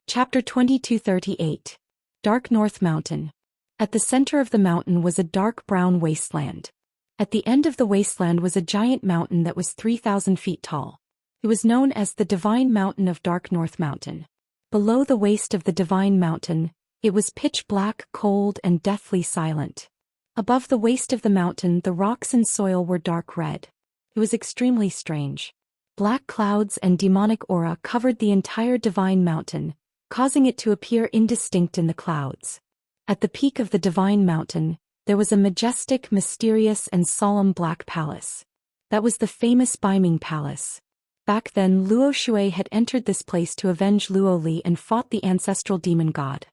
Chapter 2238. Dark North Mountain. At the center of the mountain was a dark brown wasteland. At the end of the wasteland was a giant mountain that was 3,000 feet tall. It was known as the Divine Mountain of Dark North Mountain. Below the waist of the Divine Mountain, it was pitch black, cold, and deathly silent. Above the waist of the mountain, the rocks and soil were dark red. It was extremely strange. Black clouds and demonic aura covered the entire Divine Mountain, causing it to appear indistinct in the clouds. At the peak of the Divine Mountain, there was a majestic, mysterious, and solemn black palace. That was the famous Beiming Palace. Back then, Luo Shui had entered this place to avenge Luo Li and fought the ancestral demon god.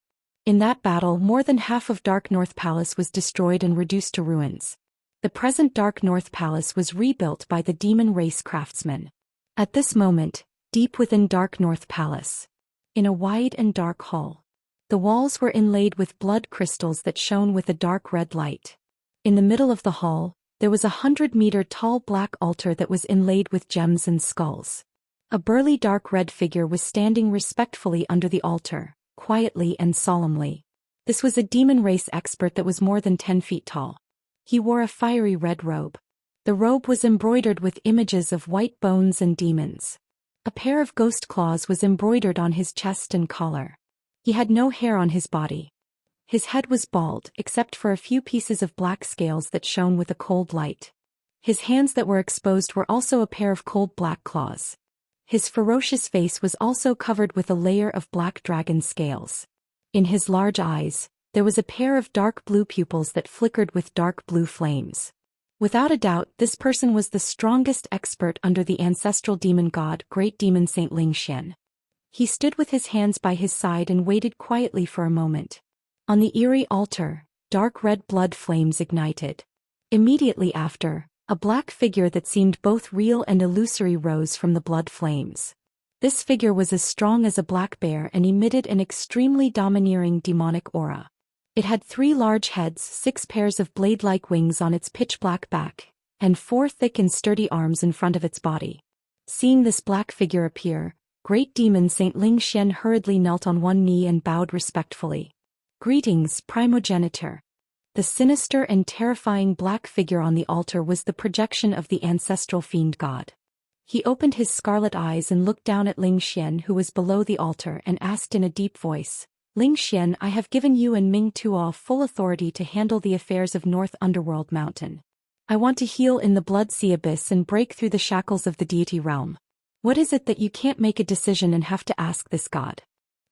In that battle, more than half of Dark North Palace was destroyed and reduced to ruins. The present Dark North Palace was rebuilt by the demon race craftsmen. At this moment, deep within Dark North Palace, in a wide and dark hall, the walls were inlaid with blood crystals that shone with a dark red light. In the middle of the hall, there was a 100-meter-tall black altar that was inlaid with gems and skulls. A burly dark red figure was standing respectfully under the altar, quietly and solemnly. This was a demon race expert that was more than 10 feet tall. He wore a fiery red robe. The robe was embroidered with images of white bones and demons. A pair of ghost claws was embroidered on his chest and collar. He had no hair on his body. His head was bald, except for a few pieces of black scales that shone with a cold light. His hands that were exposed were also a pair of cold black claws. His ferocious face was also covered with a layer of black dragon scales. In his large eyes, there was a pair of dark blue pupils that flickered with dark blue flames. Without a doubt, this person was the strongest expert under the ancestral demon god, Great Demon Saint Zhou Xian. He stood with his hands by his side and waited quietly for a moment. On the eerie altar, dark red blood flames ignited. Immediately after, a black figure that seemed both real and illusory rose from the blood flames. This figure was as strong as a black bear and emitted an extremely domineering demonic aura. It had 3 large heads, 6 pairs of blade-like wings on its pitch-black back, and 4 thick and sturdy arms in front of its body. Seeing this black figure appear, Great Demon Saint Zhou Xian hurriedly knelt on one knee and bowed respectfully. "Greetings, primogenitor." The sinister and terrifying black figure on the altar was the projection of the ancestral fiend god. He opened his scarlet eyes and looked down at Zhou Xian, who was below the altar, and asked in a deep voice, "Zhou Xian, I have given you and Ming Tuo full authority to handle the affairs of North Underworld Mountain. I want to heal in the Blood Sea Abyss and break through the shackles of the deity realm. What is it that you can't make a decision and have to ask this god?"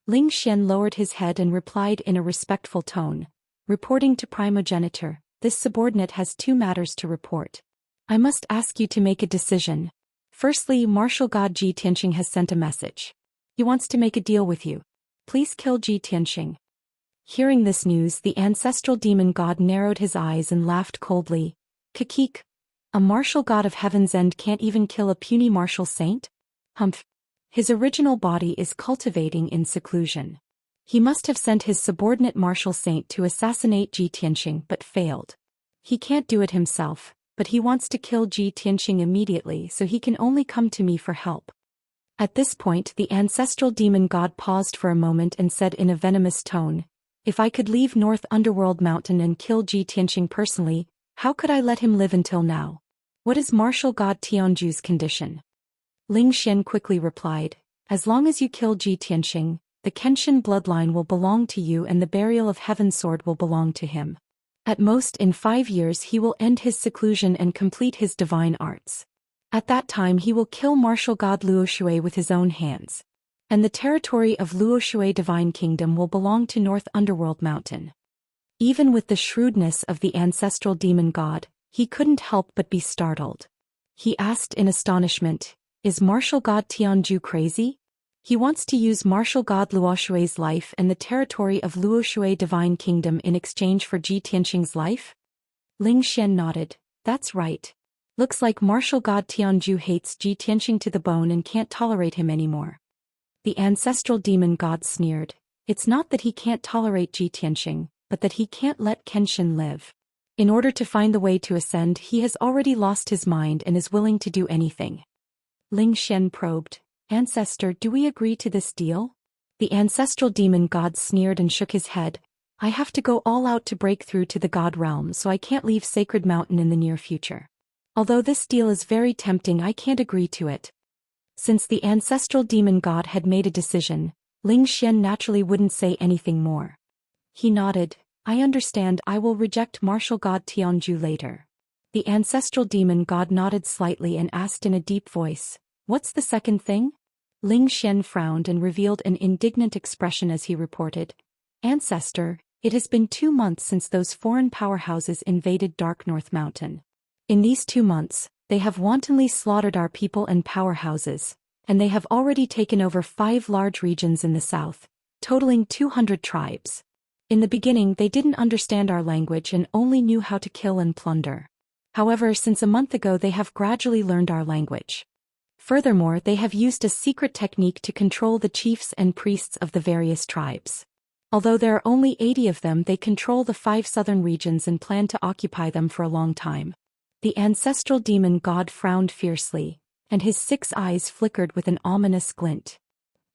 Zhou Xian lowered his head and replied in a respectful tone, "Reporting to primogenitor, this subordinate has 2 matters to report. I must ask you to make a decision. Firstly, martial god Ji Tianxing has sent a message. He wants to make a deal with you. Please kill Ji Tianxing." Hearing this news, the ancestral demon god narrowed his eyes and laughed coldly. "Kakik, a martial god of Heaven's End can't even kill a puny martial saint? Humph. His original body is cultivating in seclusion. He must have sent his subordinate martial saint to assassinate Ji Tianxing but failed. He can't do it himself, but he wants to kill Ji Tianxing immediately, so he can only come to me for help." At this point, the ancestral demon god paused for a moment and said in a venomous tone, "If I could leave North Underworld Mountain and kill Ji Tianxing personally, how could I let him live until now? What is martial god Tianju's condition?" Zhou Xian quickly replied, "As long as you kill Ji Tianxing, the Kenshin bloodline will belong to you and the burial of Heaven's sword will belong to him. At most in 5 years he will end his seclusion and complete his divine arts. At that time he will kill martial god Luo Shui with his own hands. And the territory of Luo Shui Divine Kingdom will belong to North Underworld Mountain." Even with the shrewdness of the ancestral demon god, he couldn't help but be startled. He asked in astonishment, "Is martial god Tianju crazy? He wants to use martial god Luo Shui's life and the territory of Luo Shui Divine Kingdom in exchange for Ji Tianxing's life?" Zhou Xian nodded. "That's right. Looks like martial god Tianju hates Ji Tianxing to the bone and can't tolerate him anymore." The ancestral demon god sneered. "It's not that he can't tolerate Ji Tianxing, but that he can't let Kenshin live. In order to find the way to ascend, he has already lost his mind and is willing to do anything." Zhou Xian probed, "Ancestor, do we agree to this deal?" The ancestral demon god sneered and shook his head. I have to go all out to break through to the god realm, so I can't leave Sacred Mountain in the near future. Although this deal is very tempting, I can't agree to it. Since the ancestral demon god had made a decision, Xian naturally wouldn't say anything more. He nodded. I understand. I will reject martial god Tianju later. The ancestral demon god nodded slightly and asked in a deep voice, what's the second thing? Xian frowned and revealed an indignant expression as he reported, Ancestor, it has been 2 months since those foreign powerhouses invaded Dark North Mountain. In these 2 months, they have wantonly slaughtered our people and powerhouses, and they have already taken over 5 large regions in the south, totaling 200 tribes. In the beginning they didn't understand our language and only knew how to kill and plunder. However, since a month ago they have gradually learned our language. Furthermore, they have used a secret technique to control the chiefs and priests of the various tribes. Although there are only 80 of them, they control the 5 southern regions and plan to occupy them for a long time. The ancestral demon god frowned fiercely, and his 6 eyes flickered with an ominous glint.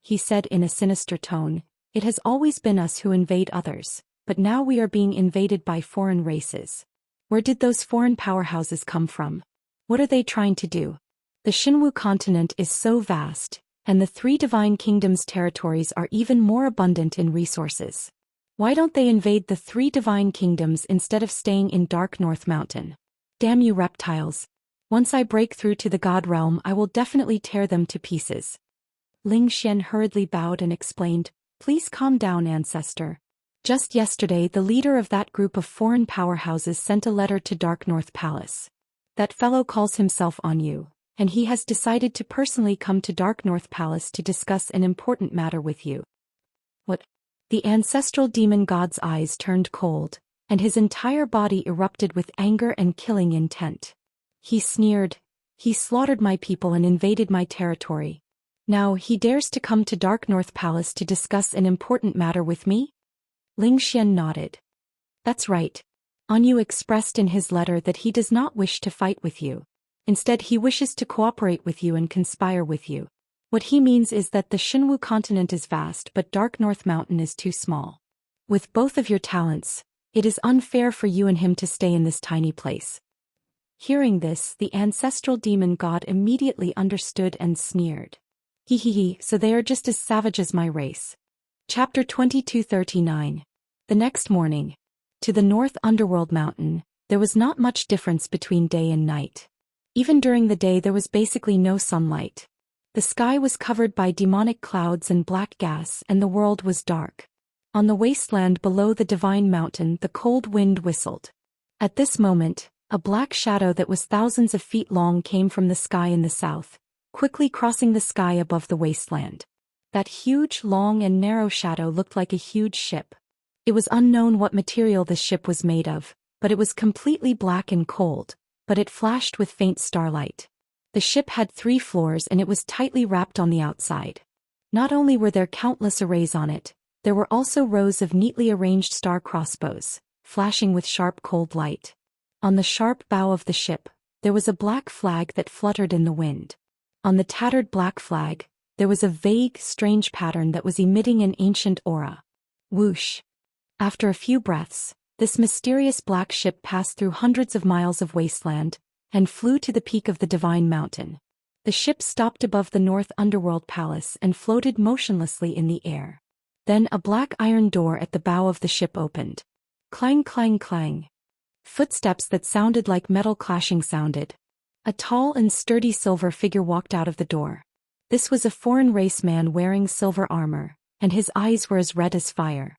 He said in a sinister tone, It has always been us who invade others, but now we are being invaded by foreign races. Where did those foreign powerhouses come from? What are they trying to do? The Xinwu continent is so vast, and the 3 divine kingdoms' territories are even more abundant in resources. Why don't they invade the 3 divine kingdoms instead of staying in Dark North Mountain? Damn you reptiles. Once I break through to the god realm, I will definitely tear them to pieces. Xian hurriedly bowed and explained, Please calm down, Ancestor. Just yesterday the leader of that group of foreign powerhouses sent a letter to Dark North Palace. That fellow calls himself Anu, and he has decided to personally come to Dark North Palace to discuss an important matter with you. What? The ancestral demon god's eyes turned cold, and his entire body erupted with anger and killing intent. He sneered, He slaughtered my people and invaded my territory. Now he dares to come to Dark North Palace to discuss an important matter with me? Xian nodded. That's right. Anu expressed in his letter that he does not wish to fight with you. Instead, he wishes to cooperate with you and conspire with you. What he means is that the Xinwu continent is vast but Dark North Mountain is too small. With both of your talents, it is unfair for you and him to stay in this tiny place. Hearing this, the ancestral demon god immediately understood and sneered. Hehehe, so they are just as savage as my race. Chapter 2239. The next morning. To the North Underworld Mountain, there was not much difference between day and night. Even during the day there was basically no sunlight. The sky was covered by demonic clouds and black gas and the world was dark. On the wasteland below the divine mountain the cold wind whistled. At this moment, a black shadow that was thousands of feet long came from the sky in the south, quickly crossing the sky above the wasteland. That huge, long and narrow shadow looked like a huge ship. It was unknown what material this ship was made of, but it was completely black and cold, but it flashed with faint starlight. The ship had 3 floors and it was tightly wrapped on the outside. Not only were there countless arrays on it, there were also rows of neatly arranged star crossbows, flashing with sharp cold light. On the sharp bow of the ship, there was a black flag that fluttered in the wind. On the tattered black flag, there was a vague, strange pattern that was emitting an ancient aura. Whoosh! After a few breaths, this mysterious black ship passed through hundreds of miles of wasteland, and flew to the peak of the divine mountain. The ship stopped above the North Underworld Palace and floated motionlessly in the air. Then a black iron door at the bow of the ship opened. Clang clang clang. Footsteps that sounded like metal clashing sounded. A tall and sturdy silver figure walked out of the door. This was a foreign race man wearing silver armor, and his eyes were as red as fire.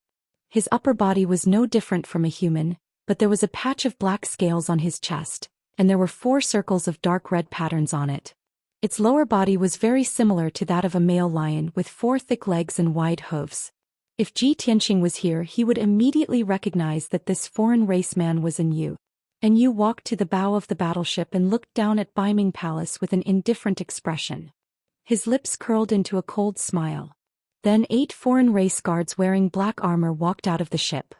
His upper body was no different from a human, but there was a patch of black scales on his chest, and there were 4 circles of dark red patterns on it. Its lower body was very similar to that of a male lion with 4 thick legs and wide hooves. If Ji Tianxing was here, he would immediately recognize that this foreign race man was Yu. Yu walked to the bow of the battleship and looked down at Beiming Palace with an indifferent expression. His lips curled into a cold smile. Then 8 foreign race guards wearing black armor walked out of the ship.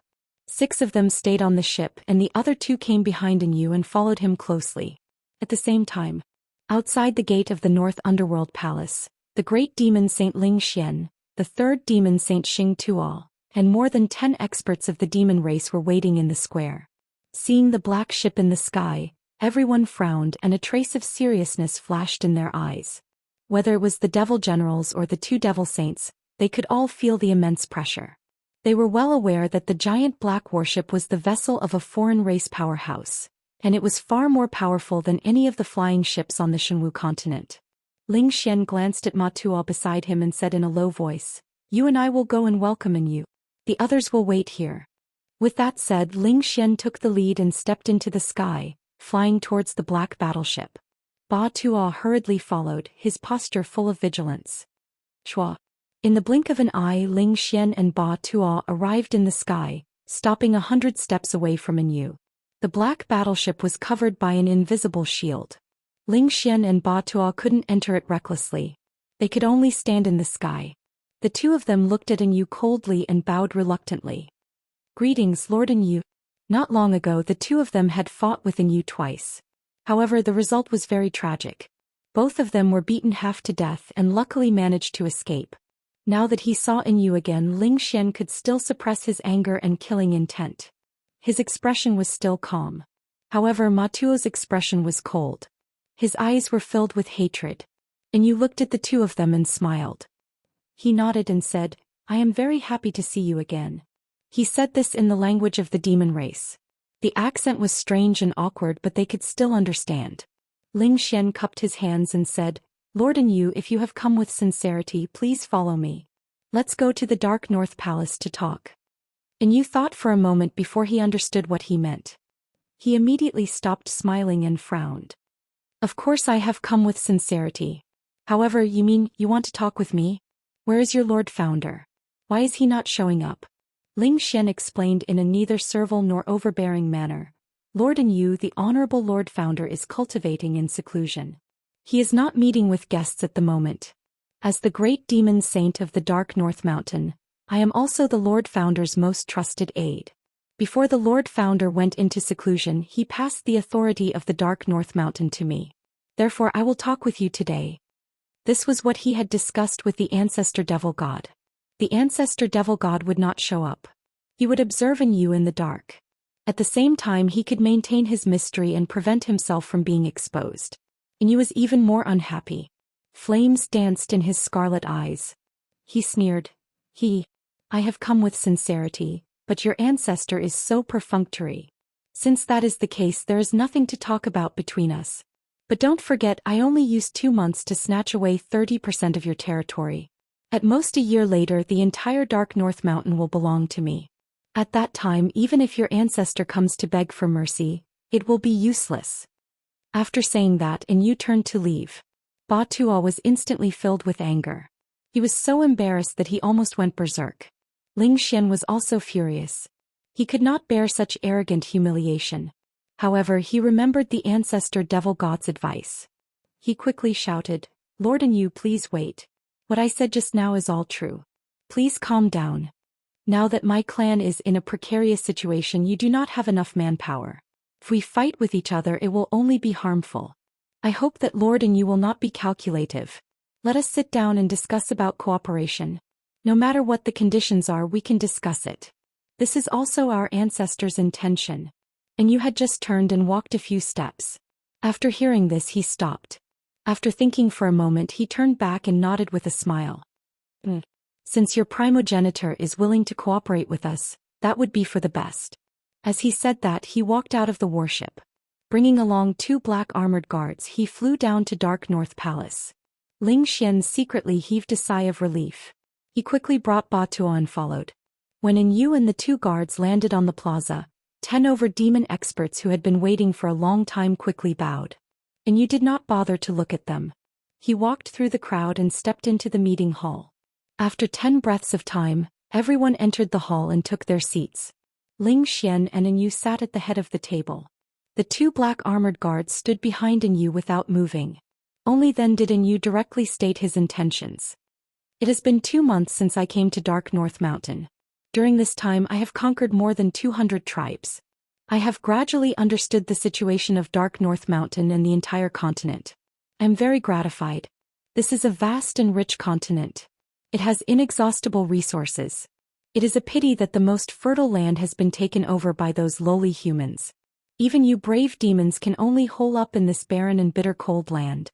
6 of them stayed on the ship and the other 2 came behind Yu and followed him closely. At the same time, outside the gate of the North Underworld Palace, the great demon Saint Xian, the third demon Saint Xing Tuo, and more than 10 experts of the demon race were waiting in the square. Seeing the black ship in the sky, everyone frowned and a trace of seriousness flashed in their eyes. Whether it was the devil generals or the two devil saints, they could all feel the immense pressure. They were well aware that the giant black warship was the vessel of a foreign race powerhouse, and it was far more powerful than any of the flying ships on the Shenwu continent. Ling Xian glanced at Ma Tuo beside him and said in a low voice, "You and I will go and welcome you. The others will wait here." With that said, Ling Xian took the lead and stepped into the sky, flying towards the black battleship. Ba Tuo hurriedly followed, his posture full of vigilance. Chua. In the blink of an eye, Ling Xian and Ba Tuo arrived in the sky, stopping 100 steps away from Yu. The black battleship was covered by an invisible shield. Ling Xian and Ba Tuo couldn't enter it recklessly. They could only stand in the sky. The two of them looked at Yu coldly and bowed reluctantly. "Greetings, Lord Yu." Not long ago the two of them had fought with Yu twice. However, the result was very tragic. Both of them were beaten half to death and luckily managed to escape. Now that he saw Yu again, Ling Xian could still suppress his anger and killing intent. His expression was still calm. However, Ma Tuo's expression was cold. His eyes were filled with hatred. Yu looked at the two of them and smiled. He nodded and said, "I am very happy to see you again." He said this in the language of the demon race. The accent was strange and awkward, but they could still understand. Ling Xian cupped his hands and said, "Lord Yu, if you have come with sincerity, please follow me. Let's go to the Dark North Palace to talk." Yu thought for a moment before he understood what he meant. He immediately stopped smiling and frowned. "Of course I have come with sincerity. However, you mean you want to talk with me? Where is your Lord Founder? Why is he not showing up?" Ling Xian explained in a neither servile nor overbearing manner. "Lord Yu, the Honorable Lord Founder, is cultivating in seclusion. He is not meeting with guests at the moment. As the great demon saint of the Dark North Mountain, I am also the Lord Founder's most trusted aide. Before the Lord Founder went into seclusion, he passed the authority of the Dark North Mountain to me. Therefore I will talk with you today." This was what he had discussed with the Ancestor Devil God. The Ancestor Devil God would not show up. He would observe Yu in the dark. At the same time, he could maintain his mystery and prevent himself from being exposed. Yu was even more unhappy. Flames danced in his scarlet eyes. He sneered. "I have come with sincerity, but your ancestor is so perfunctory. Since that is the case, there is nothing to talk about between us. But don't forget, I only used 2 months to snatch away 30% of your territory. At most a year later, the entire Dark North Mountain will belong to me. At that time, even if your ancestor comes to beg for mercy, it will be useless." After saying that, Yu turned to leave. Ba Tuo was instantly filled with anger. He was so embarrassed that he almost went berserk. Ling Xian was also furious. He could not bear such arrogant humiliation. However, he remembered the Ancestor Devil God's advice. He quickly shouted, "Lord Yu, please wait. What I said just now is all true. Please calm down. Now that my clan is in a precarious situation, you do not have enough manpower. If we fight with each other, it will only be harmful. I hope that Lord Yu will not be calculative. Let us sit down and discuss about cooperation. No matter what the conditions are, we can discuss it. This is also our ancestors' intention." Yu had just turned and walked a few steps. After hearing this, he stopped. After thinking for a moment, he turned back and nodded with a smile. "Since your primogenitor is willing to cooperate with us, that would be for the best." As he said that, he walked out of the warship. Bringing along 2 black armored guards, he flew down to Dark North Palace. Ling Xian secretly heaved a sigh of relief. He quickly brought Ba Tuo and followed. When Yu and the 2 guards landed on the plaza, 10 over-demon experts who had been waiting for a long time quickly bowed. Yu did not bother to look at them. He walked through the crowd and stepped into the meeting hall. After 10 breaths of time, everyone entered the hall and took their seats. Ling Xian and Yu sat at the head of the table. The 2 black armored guards stood behind Yu without moving. Only then did Yu directly state his intentions. "It has been 2 months since I came to Dark North Mountain. During this time I have conquered more than 200 tribes. I have gradually understood the situation of Dark North Mountain and the entire continent. I am very gratified. This is a vast and rich continent. It has inexhaustible resources. It is a pity that the most fertile land has been taken over by those lowly humans. Even you brave demons can only hole up in this barren and bitter cold land.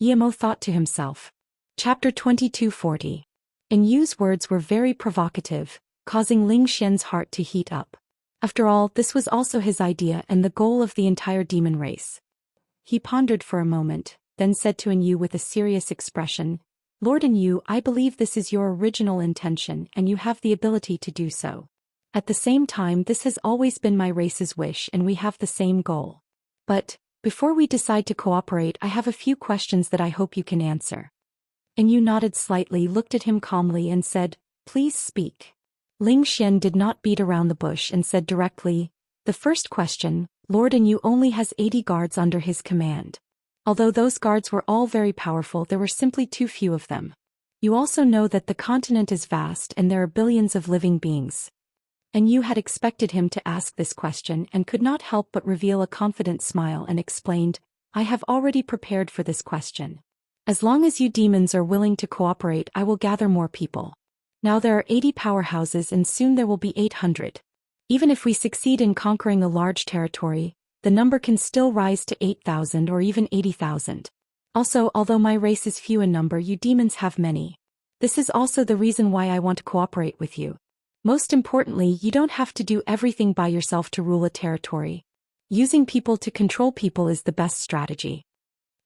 Yemo thought to himself. Chapter 2240. And Yu's words were very provocative, causing Ling Xian's heart to heat up. After all, this was also his idea and the goal of the entire demon race. He pondered for a moment, then said to Yu with a serious expression, Lord Yu, I believe this is your original intention and you have the ability to do so. At the same time, this has always been my race's wish and we have the same goal. But, before we decide to cooperate, I have a few questions that I hope you can answer. Yu nodded slightly, looked at him calmly and said, Please speak. Ling Xian did not beat around the bush and said directly, The first question, Lord Yu only has 80 guards under his command. Although those guards were all very powerful, there were simply too few of them. You also know that the continent is vast and there are billions of living beings. Yu had expected him to ask this question and could not help but reveal a confident smile and explained, I have already prepared for this question. As long as you demons are willing to cooperate, I will gather more people. Now there are 80 powerhouses and soon there will be 800. Even if we succeed in conquering a large territory, the number can still rise to 8,000 or even 80,000. Also, although my race is few in number, you demons have many. This is also the reason why I want to cooperate with you. Most importantly, you don't have to do everything by yourself to rule a territory. Using people to control people is the best strategy.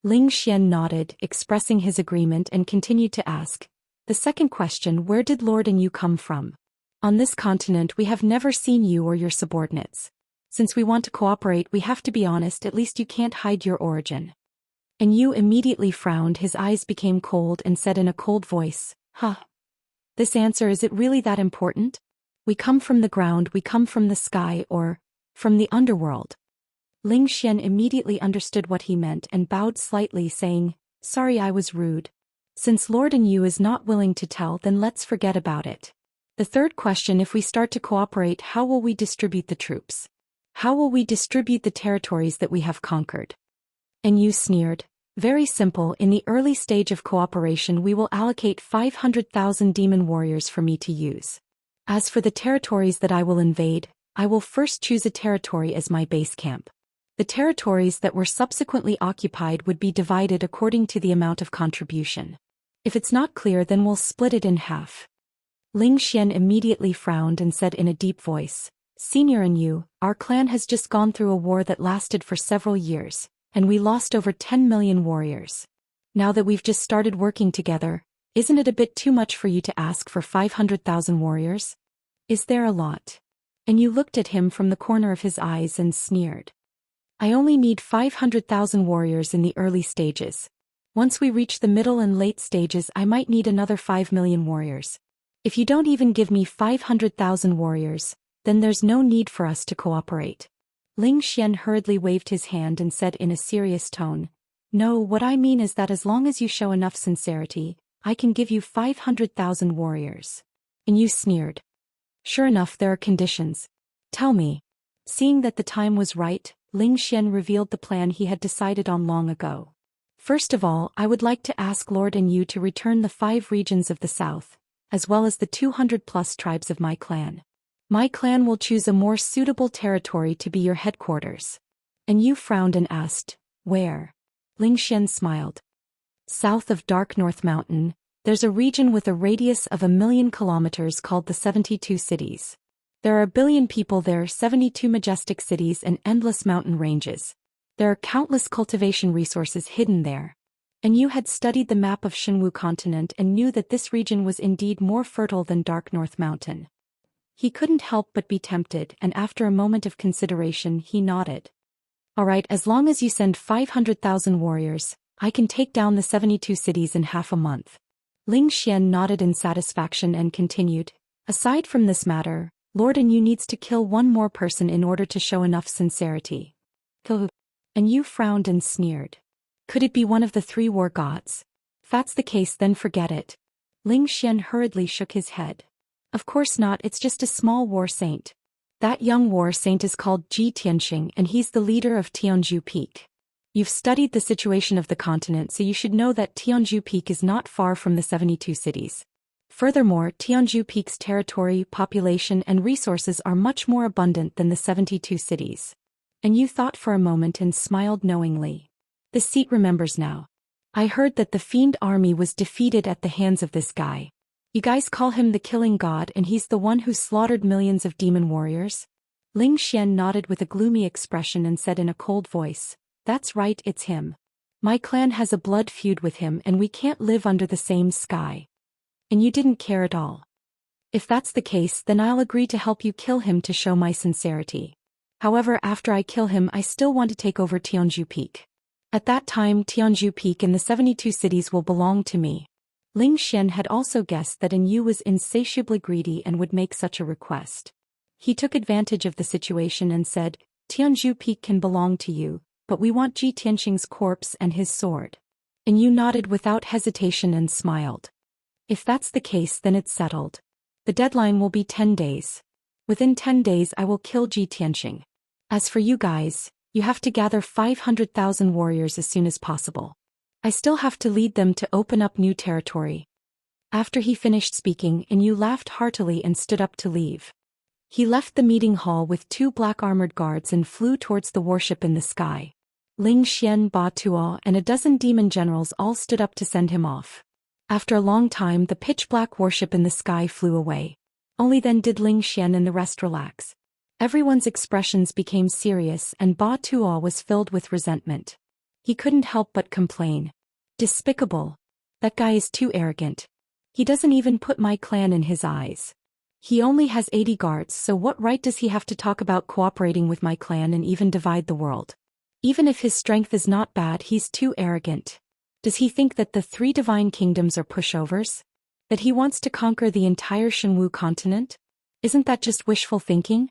Ling Xian nodded, expressing his agreement and continued to ask, The second question, where did Lord Yu come from? On this continent we have never seen you or your subordinates. Since we want to cooperate, we have to be honest, at least you can't hide your origin. Yu immediately frowned, his eyes became cold and said in a cold voice, This answer, is it really that important? We come from the ground, we come from the sky, or from the underworld. Ling Xian immediately understood what he meant and bowed slightly, saying, Sorry, I was rude. Since Lord Yu is not willing to tell, then let's forget about it. The third question, if we start to cooperate, how will we distribute the troops? How will we distribute the territories that we have conquered? Yu sneered. Very simple, in the early stage of cooperation we will allocate 500,000 demon warriors for me to use. As for the territories that I will invade, I will first choose a territory as my base camp. The territories that were subsequently occupied would be divided according to the amount of contribution. If it's not clear, then we'll split it in half. Ling Xian immediately frowned and said in a deep voice, Senior Yu, our clan has just gone through a war that lasted for several years, and we lost over 10 million warriors. Now that we've just started working together, isn't it a bit too much for you to ask for 500,000 warriors? Is there a lot? Yu looked at him from the corner of his eyes and sneered. I only need 500,000 warriors in the early stages. Once we reach the middle and late stages, I might need another 5 million warriors. If you don't even give me 500,000 warriors, then there's no need for us to cooperate. Ling Xian hurriedly waved his hand and said in a serious tone, No, what I mean is that as long as you show enough sincerity, I can give you 500,000 warriors. Yu sneered. Sure enough, there are conditions. Tell me. Seeing that the time was right, Ling Xian revealed the plan he had decided on long ago. First of all, I would like to ask Lord Yu to return the 5 regions of the south, as well as the 200+ tribes of my clan. My clan will choose a more suitable territory to be your headquarters. Yu frowned and asked, Where? Ling Xian smiled. South of Dark North Mountain, there's a region with a radius of 1,000,000 kilometers called the 72 cities. There are 1 billion people there, 72 majestic cities and endless mountain ranges. There are countless cultivation resources hidden there. Yu had studied the map of Shenwu continent and knew that this region was indeed more fertile than Dark North Mountain. He couldn't help but be tempted, and after a moment of consideration he nodded. All right, as long as you send 500,000 warriors, I can take down the 72 cities in half a month. Ling Xian nodded in satisfaction and continued, Aside from this matter, Lord Yu needs to kill one more person in order to show enough sincerity. Yu frowned and sneered. Could it be one of the 3 war gods? If that's the case, then forget it. Ling Xian hurriedly shook his head. Of course not, it's just a small war saint. That young war saint is called Ji Tianxing and he's the leader of Tianzhu Peak. You've studied the situation of the continent, so you should know that Tianzhu Peak is not far from the 72 cities. Furthermore, Tianzhu Peak's territory, population and resources are much more abundant than the 72 cities. And you thought for a moment and smiled knowingly. The seat remembers now. I heard that the fiend army was defeated at the hands of this guy. You guys call him the killing god and he's the one who slaughtered millions of demon warriors? Ling Xian nodded with a gloomy expression and said in a cold voice, "That's right, it's him. My clan has a blood feud with him and we can't live under the same sky." And you didn't care at all. If that's the case, then I'll agree to help you kill him to show my sincerity. However, after I kill him, I still want to take over Tianzhu Peak. At that time, Tianzhu Peak and the 72 cities will belong to me. Ling Xian had also guessed that Yu was insatiably greedy and would make such a request. He took advantage of the situation and said, "Tianzhu Peak can belong to you, but we want Ji Tianxing's corpse and his sword." And Yu nodded without hesitation and smiled. "If that's the case, then it's settled. The deadline will be 10 days. Within 10 days I will kill Ji Tianxing. As for you guys, you have to gather 500,000 warriors as soon as possible. I still have to lead them to open up new territory." After he finished speaking, Yu laughed heartily and stood up to leave. He left the meeting hall with 2 black-armored guards and flew towards the warship in the sky. Ling Xian, Ba Tuo, and a dozen demon generals all stood up to send him off. After a long time, the pitch-black warship in the sky flew away. Only then did Ling Xian and the rest relax. Everyone's expressions became serious and Ba Tuo was filled with resentment. He couldn't help but complain. "Despicable. That guy is too arrogant. He doesn't even put my clan in his eyes. He only has 80 guards, so what right does he have to talk about cooperating with my clan and even divide the world? Even if his strength is not bad, he's too arrogant. Does he think that the 3 divine kingdoms are pushovers? That he wants to conquer the entire Shenwu continent? Isn't that just wishful thinking?"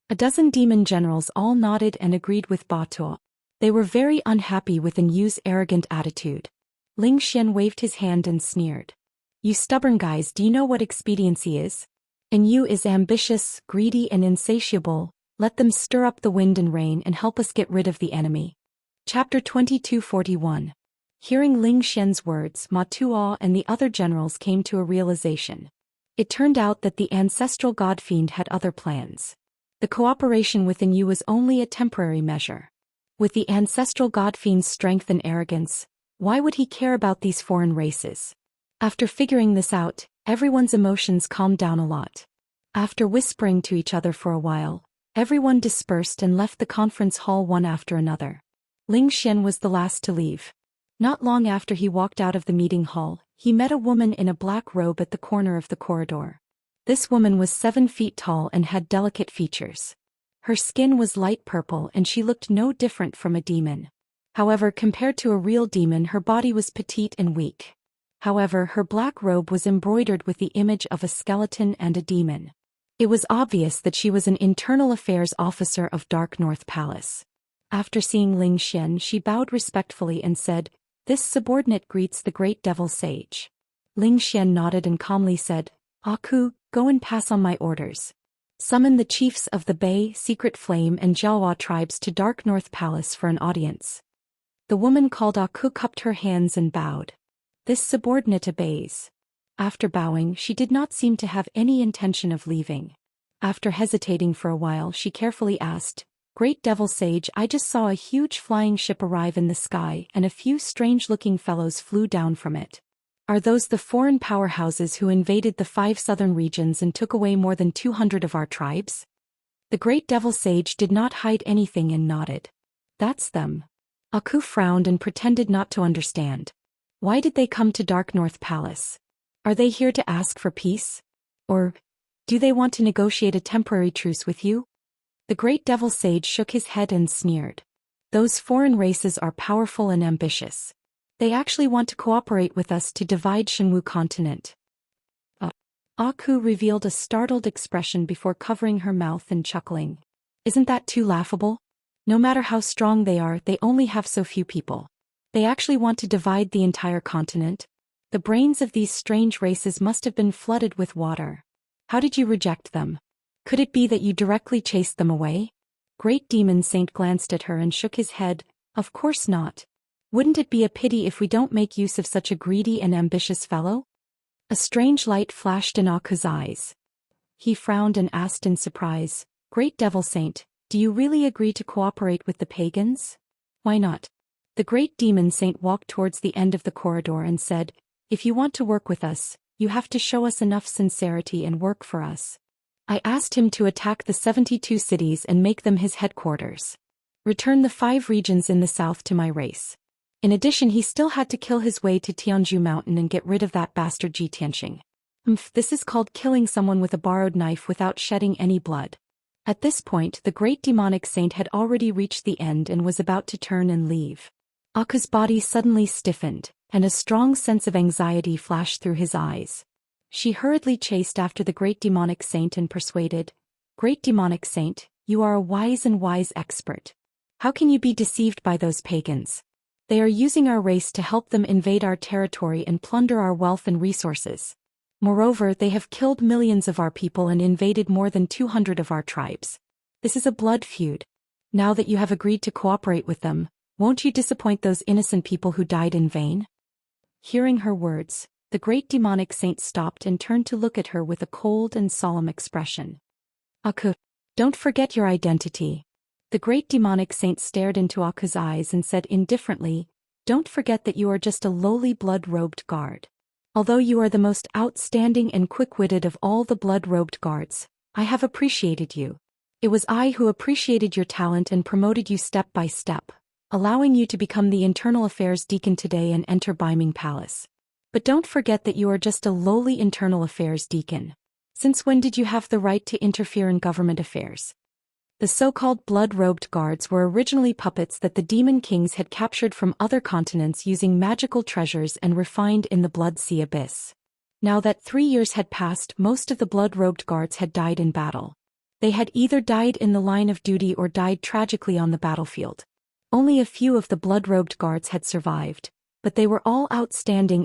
A dozen demon generals all nodded and agreed with Ba Tuo. They were very unhappy with Yu's arrogant attitude. Ling Xian waved his hand and sneered. "You stubborn guys, do you know what expediency is? Yu is ambitious, greedy and insatiable. Let them stir up the wind and rain and help us get rid of the enemy." Chapter 2241. Hearing Ling Xian's words, Ma Tuo and the other generals came to a realization. It turned out that the ancestral god-fiend had other plans. The cooperation with Yu was only a temporary measure. With the ancestral god-fiend's strength and arrogance, why would he care about these foreign races? After figuring this out, everyone's emotions calmed down a lot. After whispering to each other for a while, everyone dispersed and left the conference hall one after another. Ling Xian was the last to leave. Not long after he walked out of the meeting hall, he met a woman in a black robe at the corner of the corridor. This woman was 7 feet tall and had delicate features. Her skin was light purple and she looked no different from a demon. However, compared to a real demon, her body was petite and weak. However, her black robe was embroidered with the image of a skeleton and a demon. It was obvious that she was an internal affairs officer of Dark North Palace. After seeing Ling Xian, she bowed respectfully and said, "This subordinate greets the great devil sage." Ling Xian nodded and calmly said, "Aku, go and pass on my orders. Summon the chiefs of the Bei, Secret Flame and Jiaohua tribes to Dark North Palace for an audience." The woman called Aku cupped her hands and bowed. This subordinate obeys. After bowing, she did not seem to have any intention of leaving. After hesitating for a while, she carefully asked, "Great Devil Sage, I just saw a huge flying ship arrive in the sky and a few strange-looking fellows flew down from it. Are those the foreign powerhouses who invaded the 5 southern regions and took away more than 200 of our tribes?" The great devil sage did not hide anything and nodded. "That's them." Aku frowned and pretended not to understand. "Why did they come to Dark North Palace? Are they here to ask for peace? Or do they want to negotiate a temporary truce with you?" The great devil sage shook his head and sneered. "Those foreign races are powerful and ambitious. They actually want to cooperate with us to divide Shenwu continent." Aku revealed a startled expression before covering her mouth and chuckling. "Isn't that too laughable? No matter how strong they are, they only have so few people. They actually want to divide the entire continent? The brains of these strange races must have been flooded with water. How did you reject them? Could it be that you directly chased them away?" Great Demon Saint glanced at her and shook his head. "Of course not. Wouldn't it be a pity if we don't make use of such a greedy and ambitious fellow?" A strange light flashed in Aku's eyes. He frowned and asked in surprise, "Great Devil Saint, do you really agree to cooperate with the pagans?" "Why not?" The Great Demon Saint walked towards the end of the corridor and said, "If you want to work with us, you have to show us enough sincerity and work for us." I asked him to attack the 72 cities and make them his headquarters. Return the 5 regions in the south to my race. In addition, he still had to kill his way to Tianzhu Mountain and get rid of that bastard Ji Tianxing. This is called killing someone with a borrowed knife without shedding any blood. At this point, the great demonic saint had already reached the end and was about to turn and leave. Aku's body suddenly stiffened, and a strong sense of anxiety flashed through his eyes. She hurriedly chased after the great demonic saint and persuaded, "Great demonic saint, you are a wise expert. How can you be deceived by those pagans? They are using our race to help them invade our territory and plunder our wealth and resources. Moreover, they have killed millions of our people and invaded more than 200 of our tribes. This is a blood feud. Now that you have agreed to cooperate with them, won't you disappoint those innocent people who died in vain?" Hearing her words, the great demonic saint stopped and turned to look at her with a cold and solemn expression. "Aku, don't forget your identity." The great demonic saint stared into Aku's eyes and said indifferently, "Don't forget that you are just a lowly blood-robed guard. Although you are the most outstanding and quick-witted of all the blood-robed guards, I have appreciated you. It was I who appreciated your talent and promoted you step by step, allowing you to become the Internal Affairs Deacon today and enter Beiming Palace. But don't forget that you are just a lowly Internal Affairs Deacon. Since when did you have the right to interfere in government affairs?" The so-called blood-robed guards were originally puppets that the demon kings had captured from other continents using magical treasures and refined in the Blood Sea abyss. Now that 3 years had passed, most of the blood-robed guards had died in battle. They had either died in the line of duty or died tragically on the battlefield. Only a few of the blood-robed guards had survived, but they were all outstanding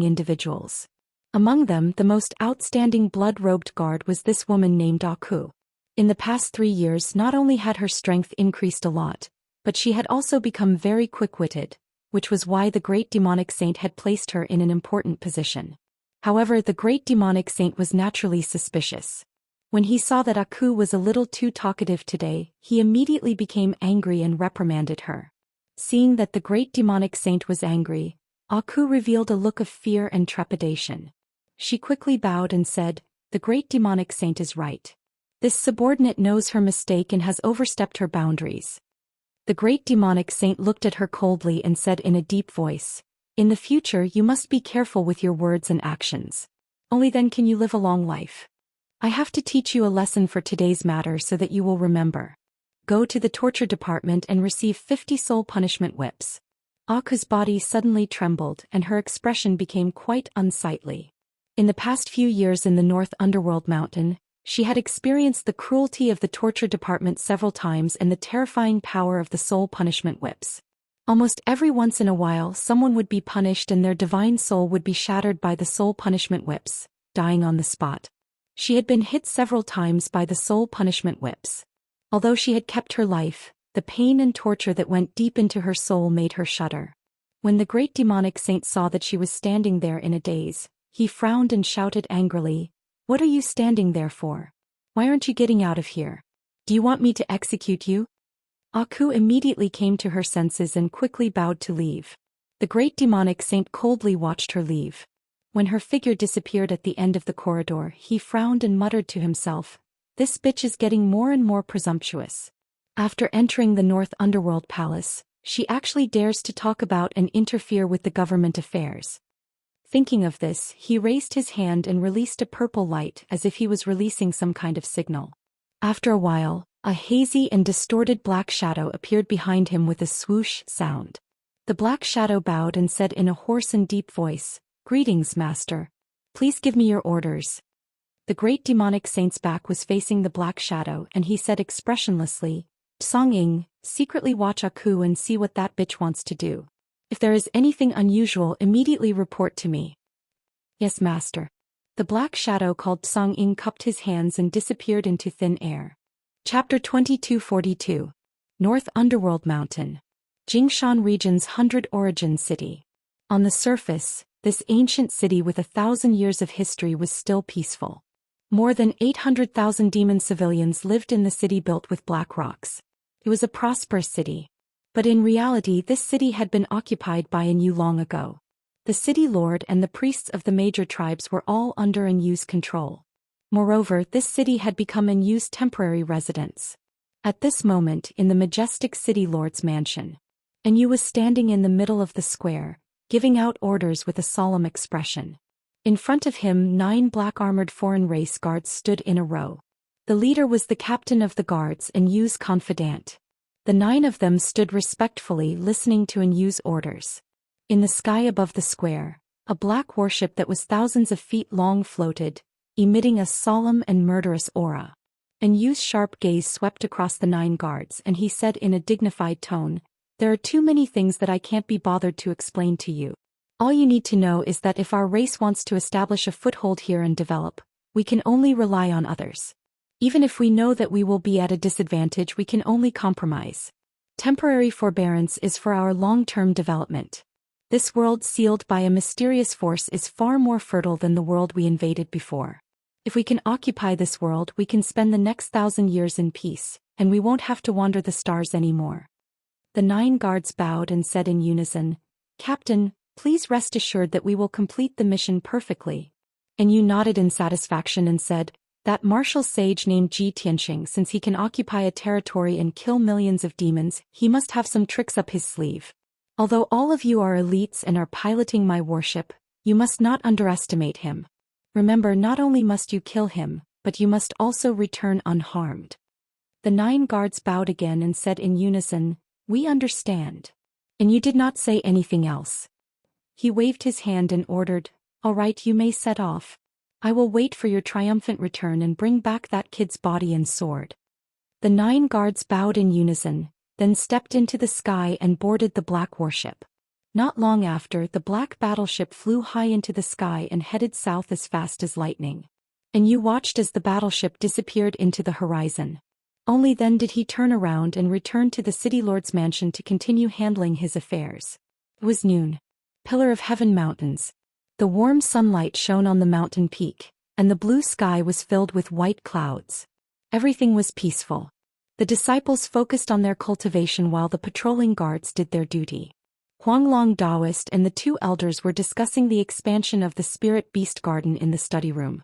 individuals. Among them, the most outstanding blood-robed guard was this woman named Aku. In the past 3 years, not only had her strength increased a lot, but she had also become very quick-witted, which was why the great demonic saint had placed her in an important position. However, the great demonic saint was naturally suspicious. When he saw that Aku was a little too talkative today, he immediately became angry and reprimanded her. Seeing that the great demonic saint was angry, Aku revealed a look of fear and trepidation. She quickly bowed and said, "The great demonic saint is right. This subordinate knows her mistake and has overstepped her boundaries." The great demonic saint looked at her coldly and said in a deep voice, "In the future you must be careful with your words and actions. Only then can you live a long life. I have to teach you a lesson for today's matter so that you will remember. Go to the torture department and receive 50 soul punishment whips." Aku's body suddenly trembled and her expression became quite unsightly. In the past few years in the North Underworld Mountain, she had experienced the cruelty of the torture department several times and the terrifying power of the soul punishment whips. Almost every once in a while someone would be punished and their divine soul would be shattered by the soul punishment whips, dying on the spot. She had been hit several times by the soul punishment whips. Although she had kept her life, the pain and torture that went deep into her soul made her shudder. When the great demonic saint saw that she was standing there in a daze, he frowned and shouted angrily, "What are you standing there for? Why aren't you getting out of here? Do you want me to execute you?" Aku immediately came to her senses and quickly bowed to leave. The great demonic saint coldly watched her leave. When her figure disappeared at the end of the corridor, he frowned and muttered to himself, "This bitch is getting more and more presumptuous. After entering the North Underworld Palace, she actually dares to talk about and interfere with the government affairs." Thinking of this, he raised his hand and released a purple light as if he was releasing some kind of signal. After a while, a hazy and distorted black shadow appeared behind him with a swoosh sound. The black shadow bowed and said in a hoarse and deep voice, "Greetings, Master. Please give me your orders." The great demonic saint's back was facing the black shadow and he said expressionlessly, "Song-ing, secretly watch Aku and see what that bitch wants to do. If there is anything unusual, immediately report to me." "Yes, Master." The black shadow called Song-ing cupped his hands and disappeared into thin air. Chapter 2242. North Underworld Mountain. Jingshan Region's 100 Origin City. On the surface, this ancient city with 1,000 years of history was still peaceful. More than 800,000 demon civilians lived in the city built with black rocks. It was a prosperous city. But in reality, this city had been occupied by an Yu long ago. The city lord and the priests of the major tribes were all under an Yu's control. Moreover, this city had become an Yu's temporary residence. At this moment, in the majestic city lord's mansion, an Yu was standing in the middle of the square, giving out orders with a solemn expression. In front of him, 9 black-armored foreign race guards stood in a row. The leader was the captain of the guards and Yu's confidant. The 9 of them stood respectfully listening to an Yu's orders. In the sky above the square, a black warship that was thousands of feet long floated, emitting a solemn and murderous aura. An Yu's sharp gaze swept across the 9 guards and he said in a dignified tone, "There are too many things that I can't be bothered to explain to you. All you need to know is that if our race wants to establish a foothold here and develop, we can only rely on others. Even if we know that we will be at a disadvantage, we can only compromise. Temporary forbearance is for our long-term development. This world sealed by a mysterious force is far more fertile than the world we invaded before. If we can occupy this world, we can spend the next 1,000 years in peace, and we won't have to wander the stars anymore." The 9 guards bowed and said in unison, "Captain, please rest assured that we will complete the mission perfectly." And Yu nodded in satisfaction and said, "That martial sage named Zhi Tianxing, since he can occupy a territory and kill millions of demons, he must have some tricks up his sleeve. Although all of you are elites and are piloting my warship, you must not underestimate him. Remember, not only must you kill him, but you must also return unharmed." The 9 guards bowed again and said in unison, "We understand." And Yu did not say anything else. He waved his hand and ordered, "All right, you may set off. I will wait for your triumphant return and bring back that kid's body and sword." The 9 guards bowed in unison, then stepped into the sky and boarded the black warship. Not long after, the black battleship flew high into the sky and headed south as fast as lightning. And Yu watched as the battleship disappeared into the horizon. Only then did he turn around and return to the city lord's mansion to continue handling his affairs. It was noon. Pillar of Heaven Mountains. The warm sunlight shone on the mountain peak, and the blue sky was filled with white clouds. Everything was peaceful. The disciples focused on their cultivation while the patrolling guards did their duty. Huanglong Daoist and the 2 elders were discussing the expansion of the spirit beast garden in the study room.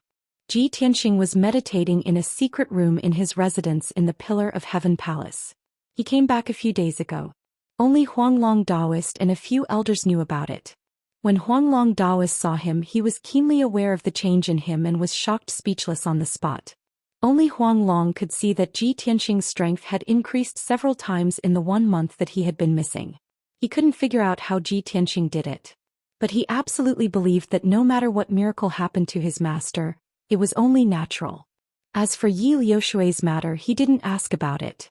Zhi Tianxing was meditating in a secret room in his residence in the Pillar of Heaven Palace. He came back a few days ago. Only Huanglong Daoist and a few elders knew about it. When Huanglong Daoist saw him, he was keenly aware of the change in him and was shocked speechless on the spot. Only Huanglong could see that Zhi Tianxing's strength had increased several times in the 1 month that he had been missing. He couldn't figure out how Zhi Tianxing did it. But he absolutely believed that no matter what miracle happened to his master, it was only natural. As for Yi Liushui's matter, he didn't ask about it.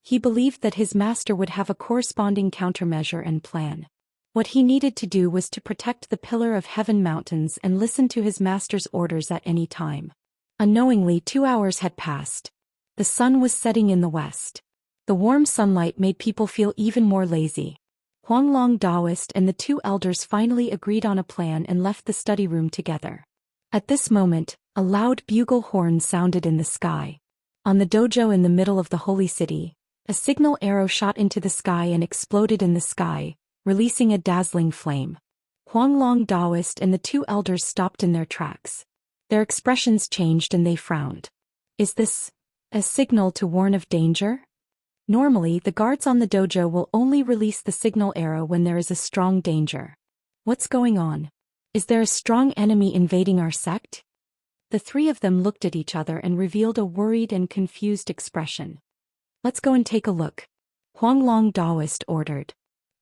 He believed that his master would have a corresponding countermeasure and plan. What he needed to do was to protect the Pillar of Heaven Mountains and listen to his master's orders at any time. Unknowingly, 2 hours had passed. The sun was setting in the west. The warm sunlight made people feel even more lazy. Huanglong Daoist and the 2 elders finally agreed on a plan and left the study room together. At this moment, a loud bugle horn sounded in the sky. On the dojo in the middle of the holy city, a signal arrow shot into the sky and exploded in the sky, releasing a dazzling flame. Huanglong Daoist and the 2 elders stopped in their tracks. Their expressions changed and they frowned. Is this a signal to warn of danger? Normally, the guards on the dojo will only release the signal arrow when there is a strong danger. What's going on? Is there a strong enemy invading our sect? The 3 of them looked at each other and revealed a worried and confused expression. Let's go and take a look, Huanglong Daoist ordered.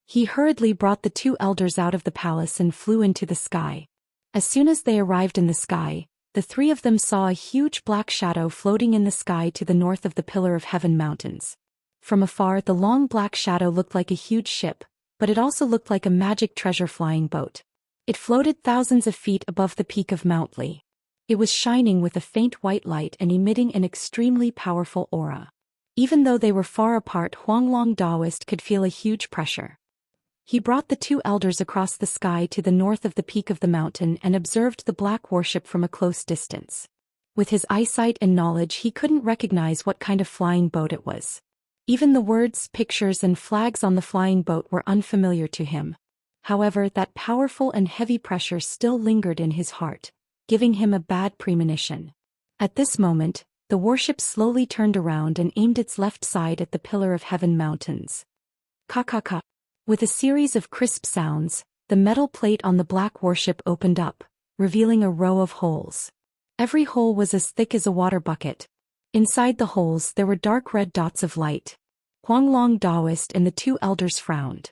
He hurriedly brought the 2 elders out of the palace and flew into the sky. As soon as they arrived in the sky, the 3 of them saw a huge black shadow floating in the sky to the north of the Pillar of Heaven Mountains. From afar, the long black shadow looked like a huge ship, but it also looked like a magic treasure flying boat. It floated thousands of feet above the peak of Mount Li. It was shining with a faint white light and emitting an extremely powerful aura. Even though they were far apart, Huanglong Daoist could feel a huge pressure. He brought the two elders across the sky to the north of the peak of the mountain and observed the black warship from a close distance. With his eyesight and knowledge, he couldn't recognize what kind of flying boat it was. Even the words, pictures, and flags on the flying boat were unfamiliar to him. However, that powerful and heavy pressure still lingered in his heart, giving him a bad premonition. At this moment, the warship slowly turned around and aimed its left side at the Pillar of Heaven Mountains. Ka-ka-ka. With a series of crisp sounds, the metal plate on the black warship opened up, revealing a row of holes. Every hole was as thick as a water bucket. Inside the holes there were dark red dots of light. Huanglong Daoist and the two elders frowned.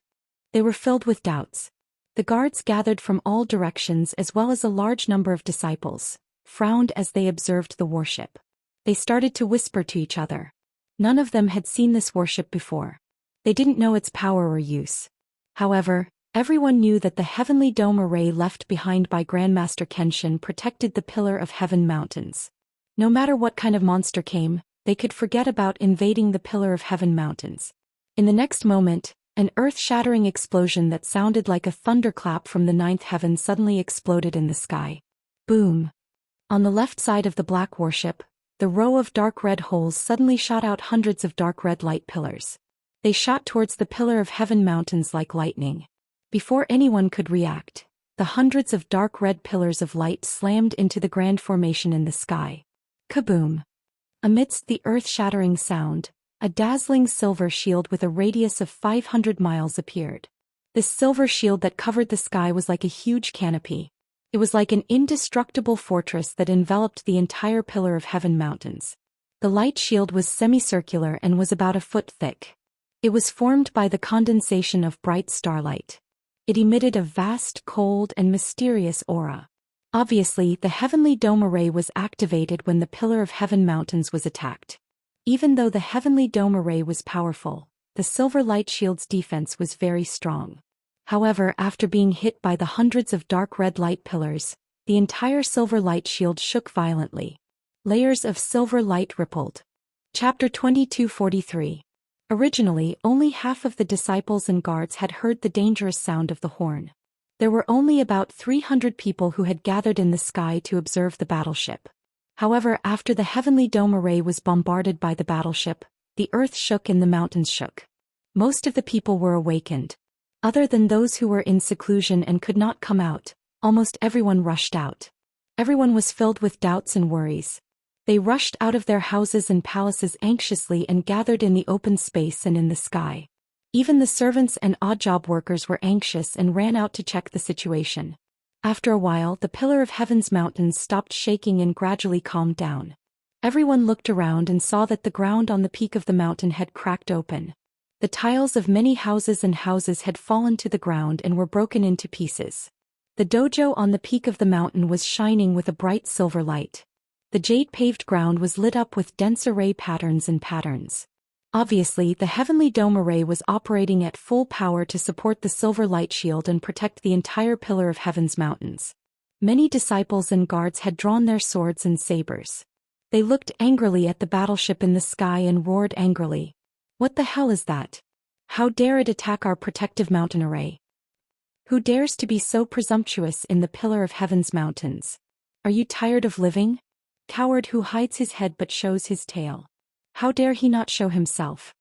They were filled with doubts. The guards gathered from all directions as well as a large number of disciples, frowned as they observed the warship. They started to whisper to each other. None of them had seen this warship before. They didn't know its power or use. However, everyone knew that the heavenly dome array left behind by Grandmaster Kenshin protected the Pillar of Heaven Mountains. No matter what kind of monster came, they could forget about invading the Pillar of Heaven Mountains. In the next moment, an earth-shattering explosion that sounded like a thunderclap from the ninth heaven suddenly exploded in the sky. Boom! On the left side of the black warship, the row of dark red holes suddenly shot out hundreds of dark red light pillars. They shot towards the Pillar of Heaven Mountains like lightning. Before anyone could react, the hundreds of dark red pillars of light slammed into the grand formation in the sky. Kaboom! Amidst the earth-shattering sound, a dazzling silver shield with a radius of 500 miles appeared. This silver shield that covered the sky was like a huge canopy. It was like an indestructible fortress that enveloped the entire Pillar of Heaven Mountains. The light shield was semicircular and was about a foot thick. It was formed by the condensation of bright starlight. It emitted a vast, cold, and mysterious aura. Obviously, the heavenly dome array was activated when the Pillar of Heaven Mountains was attacked. Even though the heavenly dome array was powerful, the silver light shield's defense was very strong. However, after being hit by the hundreds of dark red light pillars, the entire silver light shield shook violently. Layers of silver light rippled. Chapter 2243. Originally, only half of the disciples and guards had heard the dangerous sound of the horn. There were only about 300 people who had gathered in the sky to observe the battleship. However, after the heavenly dome array was bombarded by the battleship, the earth shook and the mountains shook. Most of the people were awakened. Other than those who were in seclusion and could not come out, almost everyone rushed out. Everyone was filled with doubts and worries. They rushed out of their houses and palaces anxiously and gathered in the open space and in the sky. Even the servants and odd job workers were anxious and ran out to check the situation. After a while, the Pillar of Heaven's mountains stopped shaking and gradually calmed down. Everyone looked around and saw that the ground on the peak of the mountain had cracked open. The tiles of many houses had fallen to the ground and were broken into pieces. The dojo on the peak of the mountain was shining with a bright silver light. The jade-paved ground was lit up with dense array patterns and patterns. Obviously, the heavenly dome array was operating at full power to support the silver light shield and protect the entire Pillar of Heaven's mountains. Many disciples and guards had drawn their swords and sabers. They looked angrily at the battleship in the sky and roared angrily. "What the hell is that? How dare it attack our protective mountain array? Who dares to be so presumptuous in the Pillar of Heaven's mountains? Are you tired of living? Coward who hides his head but shows his tail. How dare he not show himself?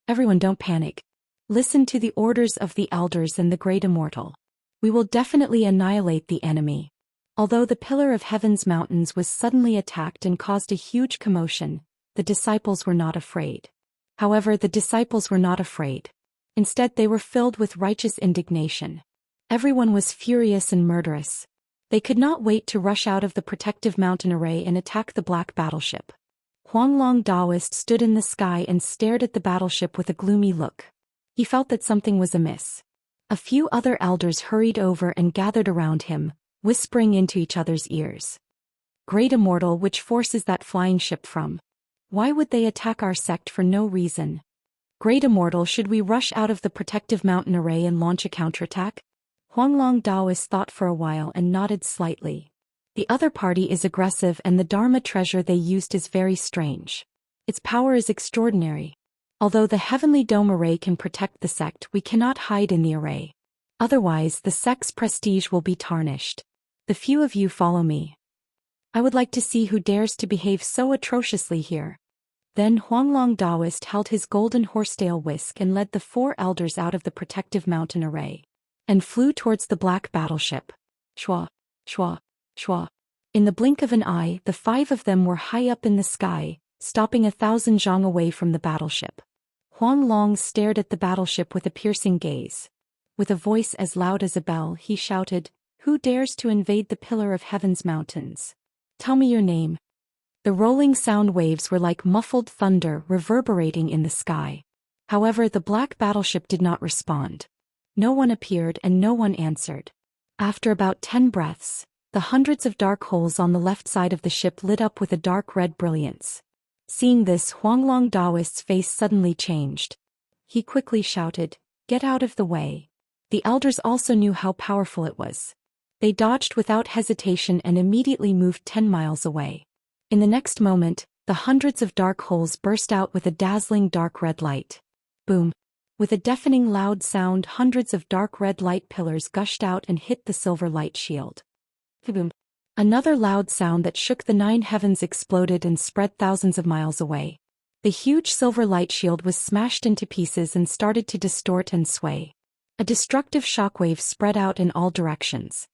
Everyone, don't panic. Listen to the orders of the elders and the great Immortal. We will definitely annihilate the enemy." Although the Pillar of Heaven's mountains was suddenly attacked and caused a huge commotion, the disciples were not afraid. However, the disciples were not afraid. Instead, they were filled with righteous indignation. Everyone was furious and murderous. They could not wait to rush out of the protective mountain array and attack the black battleship. Huanglong Daoist stood in the sky and stared at the battleship with a gloomy look. He felt that something was amiss. A few other elders hurried over and gathered around him, whispering into each other's ears. "Great Immortal, which force is that flying ship from? Why would they attack our sect for no reason? Great Immortal, should we rush out of the protective mountain array and launch a counterattack?" Huanglong Daoist thought for a while and nodded slightly. The other party is aggressive and the Dharma treasure they used is very strange. Its power is extraordinary. Although the heavenly dome array can protect the sect, we cannot hide in the array. Otherwise, the sect's prestige will be tarnished. The few of you follow me. I would like to see who dares to behave so atrociously here. Then Huanglong Daoist held his golden horsetail whisk and led the 4 elders out of the protective mountain array, and flew towards the black battleship. Shua, shua, shua. In the blink of an eye, the 5 of them were high up in the sky, stopping 1,000 zhang away from the battleship. Huanglong stared at the battleship with a piercing gaze. With a voice as loud as a bell, he shouted, "Who dares to invade the Pillar of Heaven's mountains? Tell me your name." The rolling sound waves were like muffled thunder reverberating in the sky. However, the black battleship did not respond. No one appeared and no one answered. After about 10 breaths, the hundreds of dark holes on the left side of the ship lit up with a dark red brilliance. Seeing this, Huanglong Daoist's face suddenly changed. He quickly shouted, "Get out of the way." The elders also knew how powerful it was. They dodged without hesitation and immediately moved 10 miles away. In the next moment, the hundreds of dark holes burst out with a dazzling dark red light. Boom! With a deafening loud sound, hundreds of dark red light pillars gushed out and hit the silver light shield. Boom! Another loud sound that shook the 9 heavens exploded and spread thousands of miles away. The huge silver light shield was smashed into pieces and started to distort and sway. A destructive shockwave spread out in all directions.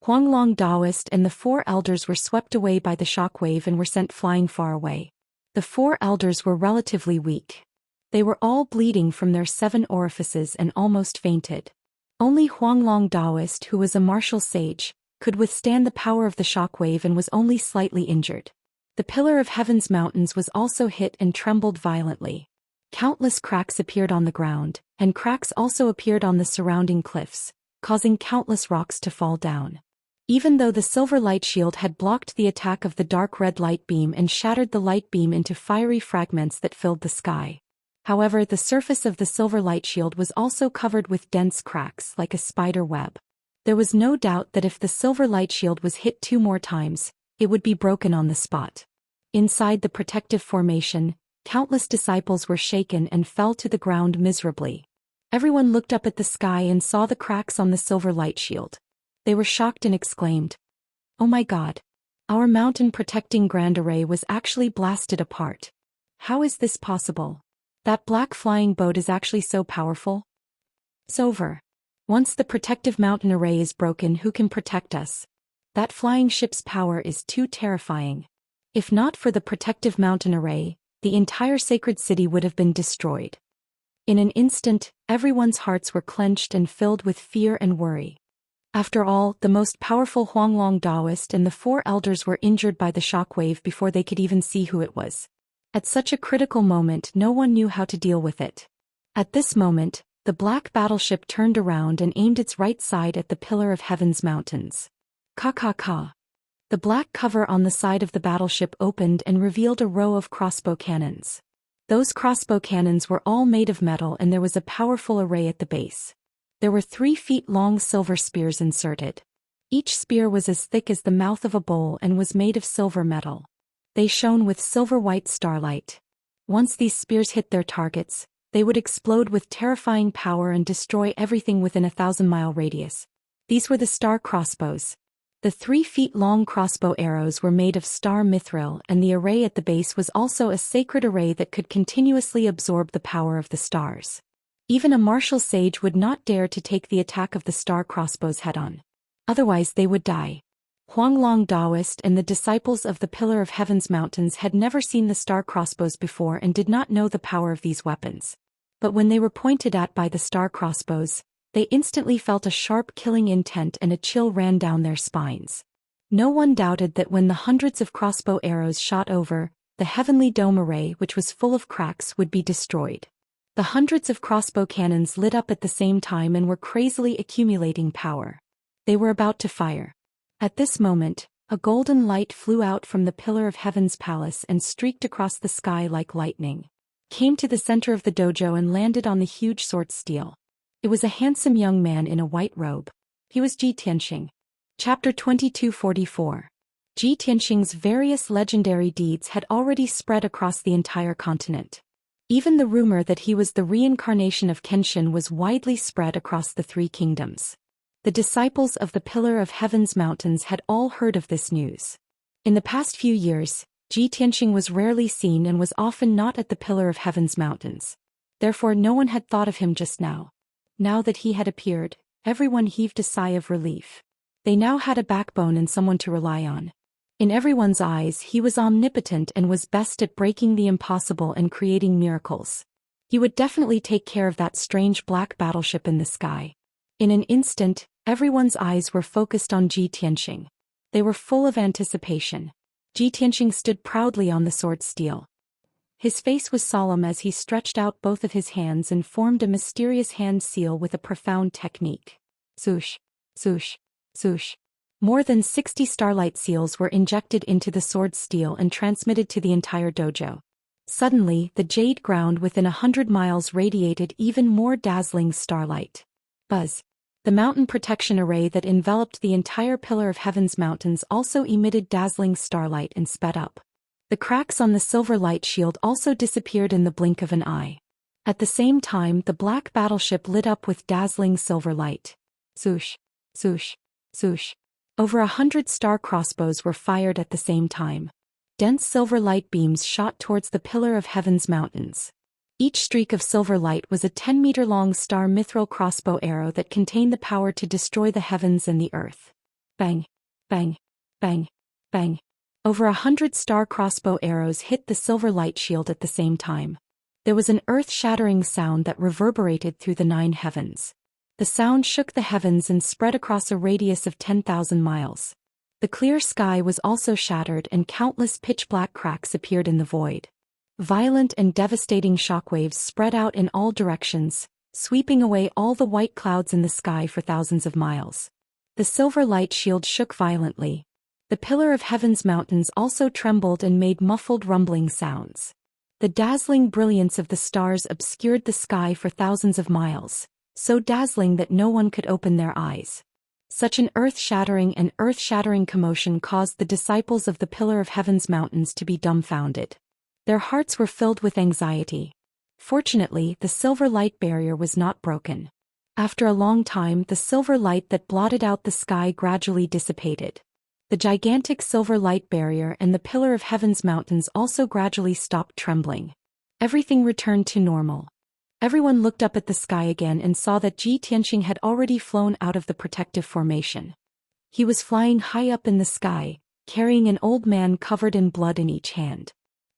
Huanglong Daoist and the 4 elders were swept away by the shockwave and were sent flying far away. The 4 elders were relatively weak. They were all bleeding from their 7 orifices and almost fainted. Only Huanglong Daoist, who was a martial sage, could withstand the power of the shockwave and was only slightly injured. The Pillar of Heaven's mountains was also hit and trembled violently. Countless cracks appeared on the ground, and cracks also appeared on the surrounding cliffs, causing countless rocks to fall down. Even though the silver light shield had blocked the attack of the dark red light beam and shattered the light beam into fiery fragments that filled the sky. However, the surface of the silver light shield was also covered with dense cracks like a spider web. There was no doubt that if the silver light shield was hit 2 more times, it would be broken on the spot. Inside the protective formation, countless disciples were shaken and fell to the ground miserably. Everyone looked up at the sky and saw the cracks on the silver light shield. They were shocked and exclaimed, "Oh my God! Our mountain protecting grand array was actually blasted apart. How is this possible? That black flying boat is actually so powerful?" It's over. Once the protective mountain array is broken, who can protect us? That flying ship's power is too terrifying. If not for the protective mountain array, the entire sacred city would have been destroyed. In an instant, everyone's hearts were clenched and filled with fear and worry. After all, the most powerful Huanglong Daoist and the 4 elders were injured by the shockwave before they could even see who it was. At such a critical moment, no one knew how to deal with it. At this moment, the black battleship turned around and aimed its right side at the Pillar of Heaven's mountains. Ka. The black cover on the side of the battleship opened and revealed a row of crossbow cannons. Those crossbow cannons were all made of metal and there was a powerful array at the base. There were 3 feet long silver spears inserted. Each spear was as thick as the mouth of a bowl and was made of silver metal. They shone with silver-white starlight. Once these spears hit their targets, they would explode with terrifying power and destroy everything within a 1,000-mile radius. These were the star crossbows. The 3 feet long crossbow arrows were made of star mithril, and the array at the base was also a sacred array that could continuously absorb the power of the stars. Even a martial sage would not dare to take the attack of the star crossbows head-on. Otherwise they would die. Huanglong Daoist and the disciples of the Pillar of Heaven's mountains had never seen the star crossbows before and did not know the power of these weapons. But when they were pointed at by the star crossbows, they instantly felt a sharp killing intent and a chill ran down their spines. No one doubted that when the hundreds of crossbow arrows shot over, the heavenly dome array, which was full of cracks, would be destroyed. The hundreds of crossbow cannons lit up at the same time and were crazily accumulating power. They were about to fire. At this moment, a golden light flew out from the Pillar of Heaven's palace and streaked across the sky like lightning, came to the center of the dojo and landed on the huge sword steel. It was a handsome young man in a white robe. He was Ji Tianxing. Chapter 2244. Ji Tianxing's various legendary deeds had already spread across the entire continent. Even the rumor that he was the reincarnation of Kenshin was widely spread across the three kingdoms. The disciples of the Pillar of Heaven's mountains had all heard of this news. In the past few years, Ji Tianxing was rarely seen and was often not at the Pillar of Heaven's mountains. Therefore no one had thought of him just now. Now that he had appeared, everyone heaved a sigh of relief. They now had a backbone and someone to rely on. In everyone's eyes, he was omnipotent and was best at breaking the impossible and creating miracles. He would definitely take care of that strange black battleship in the sky. In an instant, everyone's eyes were focused on Ji Tianxing. They were full of anticipation. Ji Tianxing stood proudly on the sword steel. His face was solemn as he stretched out both of his hands and formed a mysterious hand seal with a profound technique. Swoosh, swoosh, swoosh. More than 60 starlight seals were injected into the sword steel and transmitted to the entire dojo. Suddenly, the jade ground within 100 miles radiated even more dazzling starlight. Buzz. The mountain protection array that enveloped the entire Pillar of Heaven's mountains also emitted dazzling starlight and sped up. The cracks on the silver light shield also disappeared in the blink of an eye. At the same time, the black battleship lit up with dazzling silver light. Swoosh, swoosh, swoosh. Over 100 star crossbows were fired at the same time. Dense silver light beams shot towards the Pillar of Heaven's mountains. Each streak of silver light was a 10-meter-long star mithril crossbow arrow that contained the power to destroy the heavens and the earth. Bang, bang, bang, bang. Over 100 star crossbow arrows hit the silver light shield at the same time. There was an earth-shattering sound that reverberated through the 9 heavens. The sound shook the heavens and spread across a radius of 10,000 miles. The clear sky was also shattered and countless pitch-black cracks appeared in the void. Violent and devastating shockwaves spread out in all directions, sweeping away all the white clouds in the sky for thousands of miles. The silver light shield shook violently. The Pillar of Heaven's mountains also trembled and made muffled rumbling sounds. The dazzling brilliance of the stars obscured the sky for thousands of miles, so dazzling that no one could open their eyes. Such an earth-shattering commotion caused the disciples of the Pillar of Heaven's mountains to be dumbfounded. Their hearts were filled with anxiety. Fortunately, the silver light barrier was not broken. After a long time, the silver light that blotted out the sky gradually dissipated. The gigantic silver light barrier and the Pillar of Heaven's mountains also gradually stopped trembling. Everything returned to normal. Everyone looked up at the sky again and saw that Ji Tianxing had already flown out of the protective formation. He was flying high up in the sky, carrying an old man covered in blood in each hand.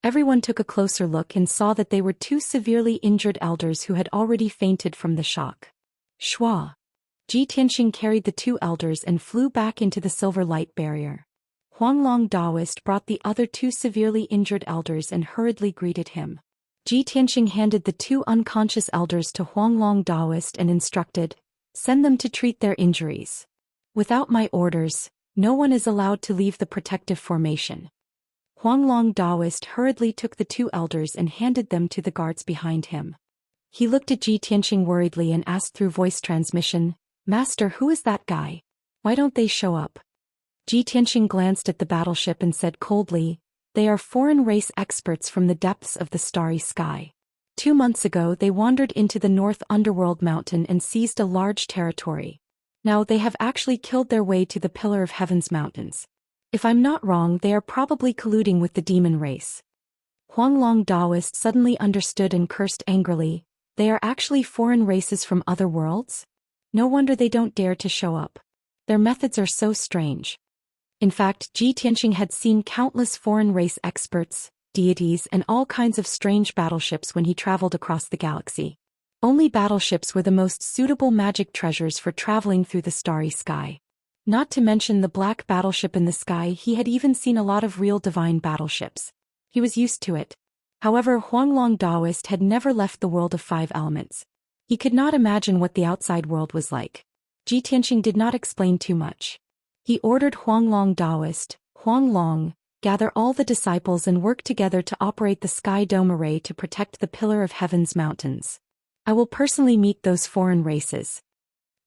Everyone took a closer look and saw that they were 2 severely injured elders who had already fainted from the shock. Shua. Ji Tianxing carried the 2 elders and flew back into the silver light barrier. Huanglong Daoist brought the other 2 severely injured elders and hurriedly greeted him. Ji Tianxing handed the 2 unconscious elders to Huanglong Daoist and instructed, "Send them to treat their injuries. Without my orders, no one is allowed to leave the protective formation." Huanglong Daoist hurriedly took the 2 elders and handed them to the guards behind him. He looked at Ji Tianxing worriedly and asked through voice transmission, "Master, who is that guy? Why don't they show up?" Ji Tianxing glanced at the battleship and said coldly, "They are foreign race experts from the depths of the starry sky. 2 months ago they wandered into the North Underworld mountain and seized a large territory. Now they have actually killed their way to the Pillar of Heaven's mountains. If I'm not wrong, they are probably colluding with the demon race." Huanglong Daoist suddenly understood and cursed angrily. They are actually foreign races from other worlds? No wonder they don't dare to show up. Their methods are so strange. In fact, Ji Tianxing had seen countless foreign race experts, deities and all kinds of strange battleships when he traveled across the galaxy. Only battleships were the most suitable magic treasures for traveling through the starry sky. Not to mention the black battleship in the sky, he had even seen a lot of real divine battleships. He was used to it. However, Huanglong Daoist had never left the world of 5 elements. He could not imagine what the outside world was like. Ji Tianxing did not explain too much. He ordered Huanglong Daoist, "Huanglong, gather all the disciples and work together to operate the Sky Dome Array to protect the Pillar of Heaven's mountains. I will personally meet those foreign races."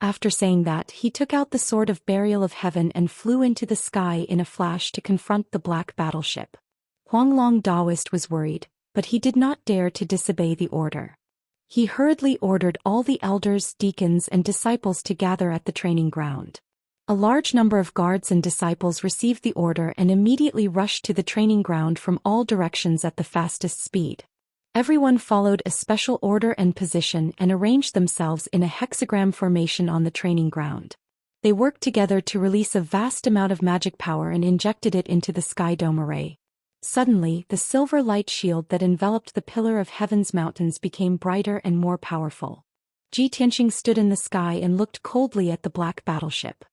After saying that, he took out the Sword of Burial of Heaven and flew into the sky in a flash to confront the black battleship. Huanglong Daoist was worried, but he did not dare to disobey the order. He hurriedly ordered all the elders, deacons, and disciples to gather at the training ground. A large number of guards and disciples received the order and immediately rushed to the training ground from all directions at the fastest speed. Everyone followed a special order and position and arranged themselves in a hexagram formation on the training ground. They worked together to release a vast amount of magic power and injected it into the sky dome array. Suddenly, the silver light shield that enveloped the pillar of heaven's mountains became brighter and more powerful. Ji Tianqing stood in the sky and looked coldly at the black battleship.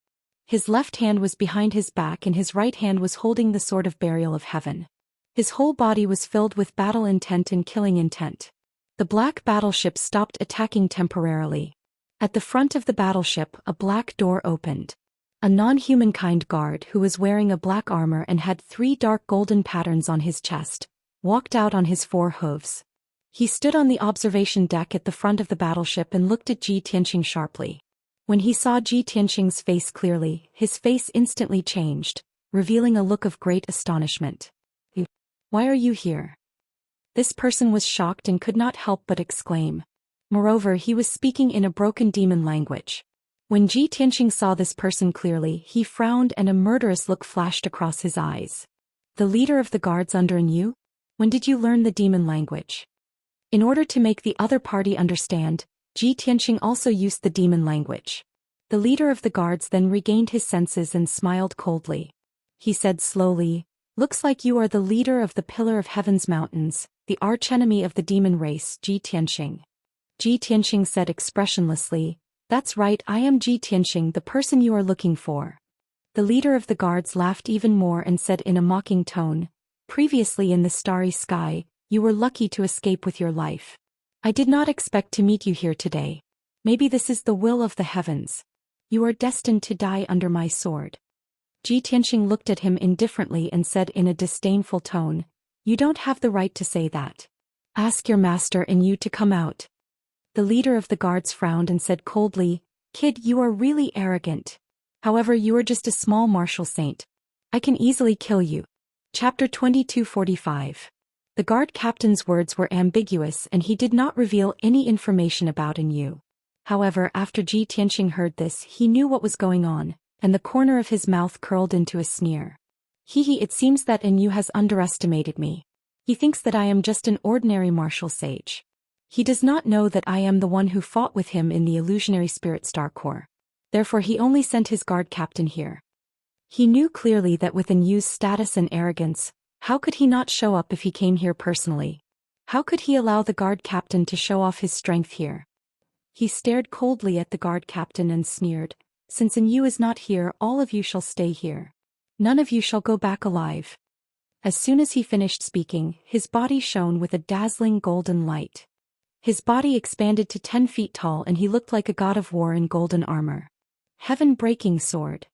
His left hand was behind his back and his right hand was holding the sword of burial of heaven. His whole body was filled with battle intent and killing intent. The black battleship stopped attacking temporarily. At the front of the battleship, a black door opened. A non-humankind guard who was wearing a black armor and had 3 dark golden patterns on his chest, walked out on his 4 hooves. He stood on the observation deck at the front of the battleship and looked at Ji Tianqing sharply. When he saw Ji Tianqing's face clearly, his face instantly changed, revealing a look of great astonishment. "Why are you here?" This person was shocked and could not help but exclaim. Moreover, he was speaking in a broken demon language. When Ji Tianqing saw this person clearly, he frowned and a murderous look flashed across his eyes. "The leader of the guards under you? When did you learn the demon language?" In order to make the other party understand, Ji Tianqing also used the demon language. The leader of the guards then regained his senses and smiled coldly. He said slowly, "Looks like you are the leader of the Pillar of Heaven's Mountains, the archenemy of the demon race, Ji Tianqing." Ji Tianqing said expressionlessly, "That's right, I am Ji Tianqing, the person you are looking for." The leader of the guards laughed even more and said in a mocking tone, "Previously in the starry sky, you were lucky to escape with your life. I did not expect to meet you here today. Maybe this is the will of the heavens. You are destined to die under my sword." Ji Tianqing looked at him indifferently and said in a disdainful tone, "You don't have the right to say that. Ask your master and you to come out." The leader of the guards frowned and said coldly, "Kid, you are really arrogant. However, you are just a small martial saint. I can easily kill you." Chapter 2245. The guard captain's words were ambiguous and he did not reveal any information about Yu. However, after Ji Tianqing heard this, he knew what was going on, and the corner of his mouth curled into a sneer. "Hee, it seems that Yu has underestimated me. He thinks that I am just an ordinary martial sage. He does not know that I am the one who fought with him in the illusionary spirit star core. Therefore he only sent his guard captain here." He knew clearly that with Yu's status and arrogance, how could he not show up if he came here personally? How could he allow the guard captain to show off his strength here? He stared coldly at the guard captain and sneered, "Since Yu is not here, all of you shall stay here. None of you shall go back alive." As soon as he finished speaking, his body shone with a dazzling golden light. His body expanded to 10 feet tall and he looked like a god of war in golden armor. Heaven-breaking sword.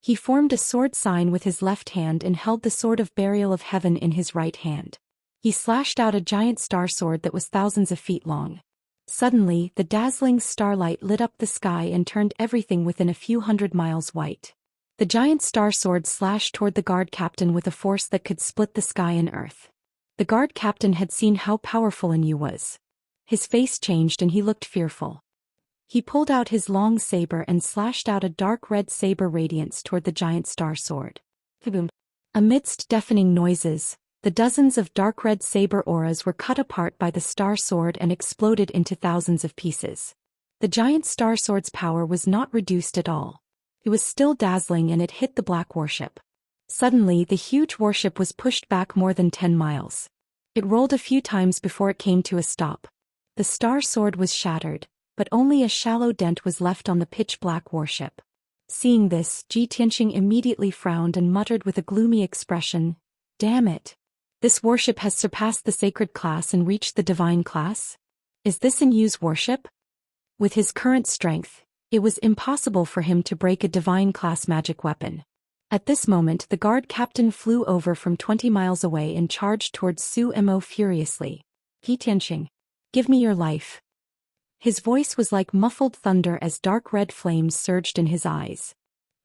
He formed a sword sign with his left hand and held the sword of burial of heaven in his right hand. He slashed out a giant star sword that was thousands of feet long. Suddenly, the dazzling starlight lit up the sky and turned everything within a few hundred miles white. The giant star sword slashed toward the guard captain with a force that could split the sky and earth. The guard captain had seen how powerful Yu was. His face changed and he looked fearful. He pulled out his long saber and slashed out a dark red saber radiance toward the giant star sword. Boom! Amidst deafening noises, the dozens of dark red saber auras were cut apart by the star sword and exploded into thousands of pieces. The giant star sword's power was not reduced at all. It was still dazzling and it hit the black warship. Suddenly, the huge warship was pushed back more than 10 miles. It rolled a few times before it came to a stop. The star sword was shattered, but only a shallow dent was left on the pitch-black warship. Seeing this, Ji Tianqing immediately frowned and muttered with a gloomy expression, "Damn it! This warship has surpassed the sacred class and reached the divine class? Is this Yu's warship?" With his current strength, it was impossible for him to break a divine class magic weapon. At this moment, the guard captain flew over from 20 miles away and charged towards Su Mo furiously. "Ji Tianqing, give me your life." His voice was like muffled thunder as dark red flames surged in his eyes.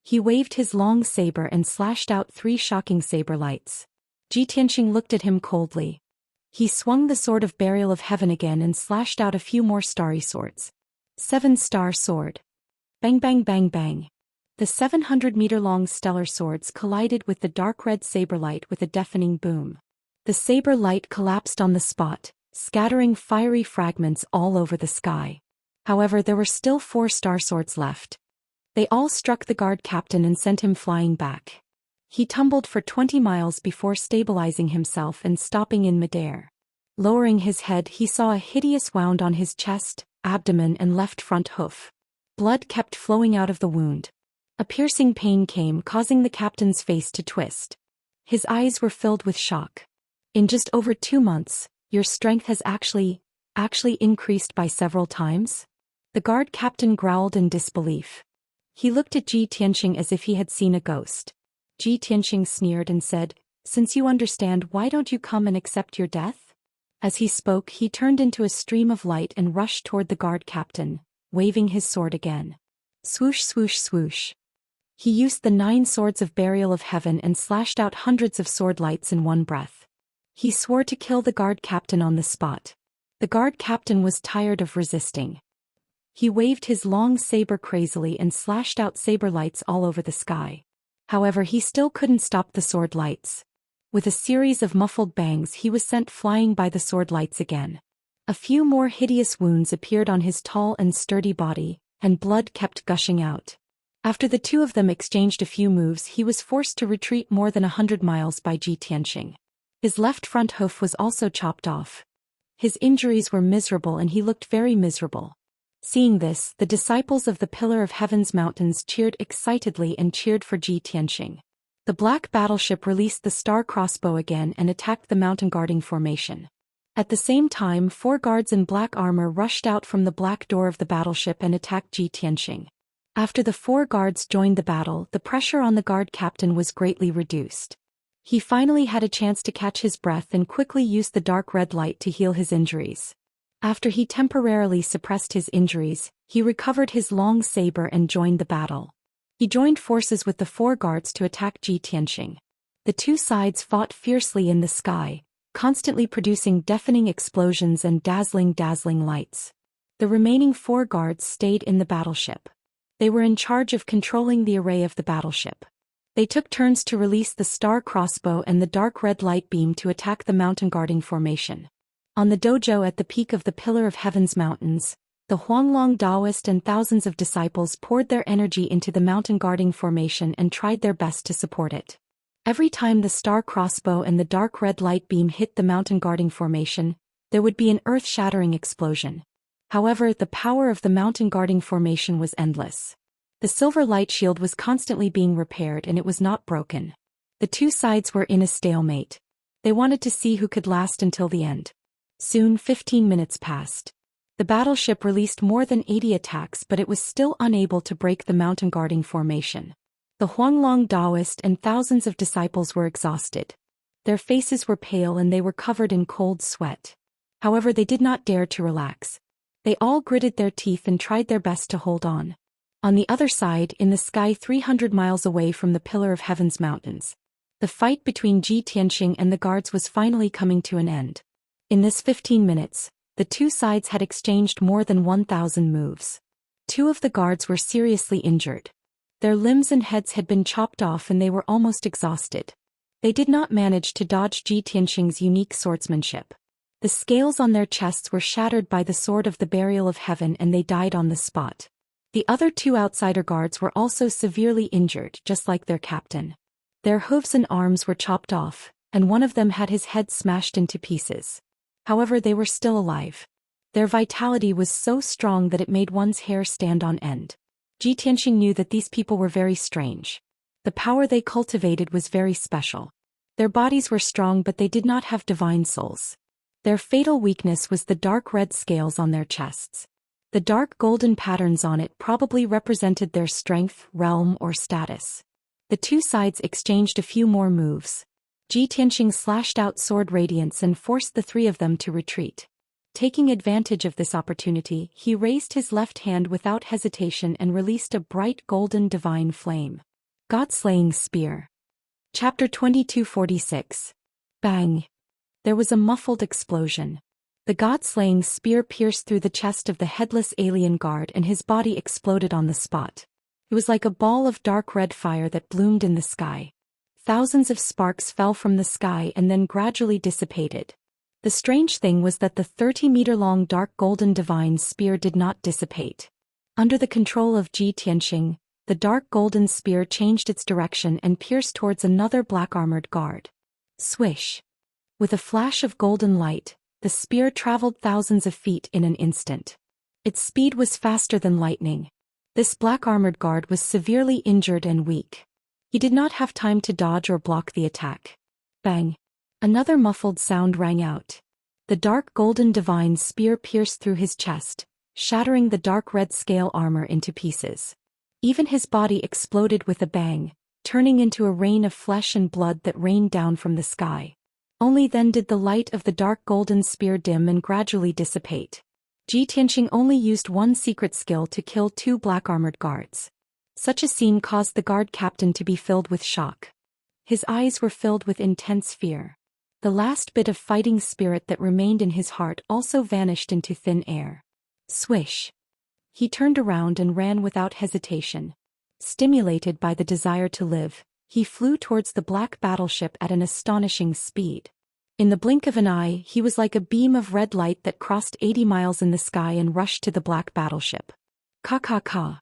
He waved his long saber and slashed out 3 shocking saber lights. Ji Tianqing looked at him coldly. He swung the sword of burial of heaven again and slashed out a few more starry swords. 7-star sword. Bang bang bang bang. The 700-meter-long stellar swords collided with the dark red saber light with a deafening boom. The saber light collapsed on the spot, scattering fiery fragments all over the sky. However, there were still 4-star swords left. They all struck the guard captain and sent him flying back. He tumbled for 20 miles before stabilizing himself and stopping in midair. Lowering his head, he saw a hideous wound on his chest, abdomen and left front hoof. Blood kept flowing out of the wound. A piercing pain came, causing the captain's face to twist. His eyes were filled with shock. In just over 2 months, your strength has actually increased by several times? The guard captain growled in disbelief. He looked at Ji Tianxing as if he had seen a ghost. Ji Tianxing sneered and said, "Since you understand, why don't you come and accept your death?" As he spoke, he turned into a stream of light and rushed toward the guard captain, waving his sword again. Swoosh swoosh swoosh. He used the 9 swords of burial of heaven and slashed out hundreds of sword lights in one breath. He swore to kill the guard captain on the spot. The guard captain was tired of resisting. He waved his long saber crazily and slashed out saber lights all over the sky. However, he still couldn't stop the sword lights. With a series of muffled bangs, he was sent flying by the sword lights again. A few more hideous wounds appeared on his tall and sturdy body, and blood kept gushing out. After the two of them exchanged a few moves, he was forced to retreat more than 100 miles by Ji Tianxing. His left front hoof was also chopped off. His injuries were miserable and he looked very miserable. Seeing this, the disciples of the Pillar of Heaven's mountains cheered excitedly and cheered for Ji Tianxing. The black battleship released the star crossbow again and attacked the mountain guarding formation. At the same time, 4 guards in black armor rushed out from the black door of the battleship and attacked Ji Tianxing. After the 4 guards joined the battle, the pressure on the guard captain was greatly reduced. He finally had a chance to catch his breath and quickly used the dark red light to heal his injuries. After he temporarily suppressed his injuries, he recovered his long saber and joined the battle. He joined forces with the 4 guards to attack Ji Tianxing. The two sides fought fiercely in the sky, constantly producing deafening explosions and dazzling lights. The remaining 4 guards stayed in the battleship. They were in charge of controlling the array of the battleship. They took turns to release the star crossbow and the dark red light beam to attack the mountain guarding formation. On the dojo at the peak of the Pillar of Heaven's mountains, the Huanglong Daoist and thousands of disciples poured their energy into the mountain guarding formation and tried their best to support it. Every time the star crossbow and the dark red light beam hit the mountain guarding formation, there would be an earth-shattering explosion. However, the power of the mountain guarding formation was endless. The silver light shield was constantly being repaired and it was not broken. The two sides were in a stalemate. They wanted to see who could last until the end. Soon 15 minutes passed. The battleship released more than 80 attacks, but it was still unable to break the mountain guarding formation. The Huanglong Daoist and thousands of disciples were exhausted. Their faces were pale and they were covered in cold sweat. However, they did not dare to relax. They all gritted their teeth and tried their best to hold on. On the other side, in the sky 300 miles away from the Pillar of Heaven's mountains, the fight between Ji Tianxing and the guards was finally coming to an end. In this 15 minutes, the two sides had exchanged more than 1,000 moves. 2 of the guards were seriously injured. Their limbs and heads had been chopped off and they were almost exhausted. They did not manage to dodge Ji Tianxing's unique swordsmanship. The scales on their chests were shattered by the sword of the burial of heaven and they died on the spot. The other 2 outsider guards were also severely injured, just like their captain. Their hooves and arms were chopped off, and one of them had his head smashed into pieces. However, they were still alive. Their vitality was so strong that it made one's hair stand on end. Ji Tianxing knew that these people were very strange. The power they cultivated was very special. Their bodies were strong but they did not have divine souls. Their fatal weakness was the dark red scales on their chests. The dark golden patterns on it probably represented their strength, realm, or status. The two sides exchanged a few more moves. Ji Tianxing slashed out sword radiance and forced the 3 of them to retreat. Taking advantage of this opportunity, he raised his left hand without hesitation and released a bright golden divine flame. God-slaying spear. Chapter 2246. Bang. There was a muffled explosion. The god-slaying spear pierced through the chest of the headless alien guard and his body exploded on the spot. It was like a ball of dark red fire that bloomed in the sky. Thousands of sparks fell from the sky and then gradually dissipated. The strange thing was that the 30-meter-long dark golden divine spear did not dissipate. Under the control of Zhou Xian, the dark golden spear changed its direction and pierced towards another black-armored guard. Swish! With a flash of golden light, the spear traveled thousands of feet in an instant. Its speed was faster than lightning. This black-armored guard was severely injured and weak. He did not have time to dodge or block the attack. Bang! Another muffled sound rang out. The dark golden divine spear pierced through his chest, shattering the dark red scale armor into pieces. Even his body exploded with a bang, turning into a rain of flesh and blood that rained down from the sky. Only then did the light of the dark golden spear dim and gradually dissipate. Zhou Xian only used one secret skill to kill 2 black-armored guards. Such a scene caused the guard captain to be filled with shock. His eyes were filled with intense fear. The last bit of fighting spirit that remained in his heart also vanished into thin air. Swish! He turned around and ran without hesitation. Stimulated by the desire to live, he flew towards the black battleship at an astonishing speed. In the blink of an eye, he was like a beam of red light that crossed 80 miles in the sky and rushed to the black battleship. Ka.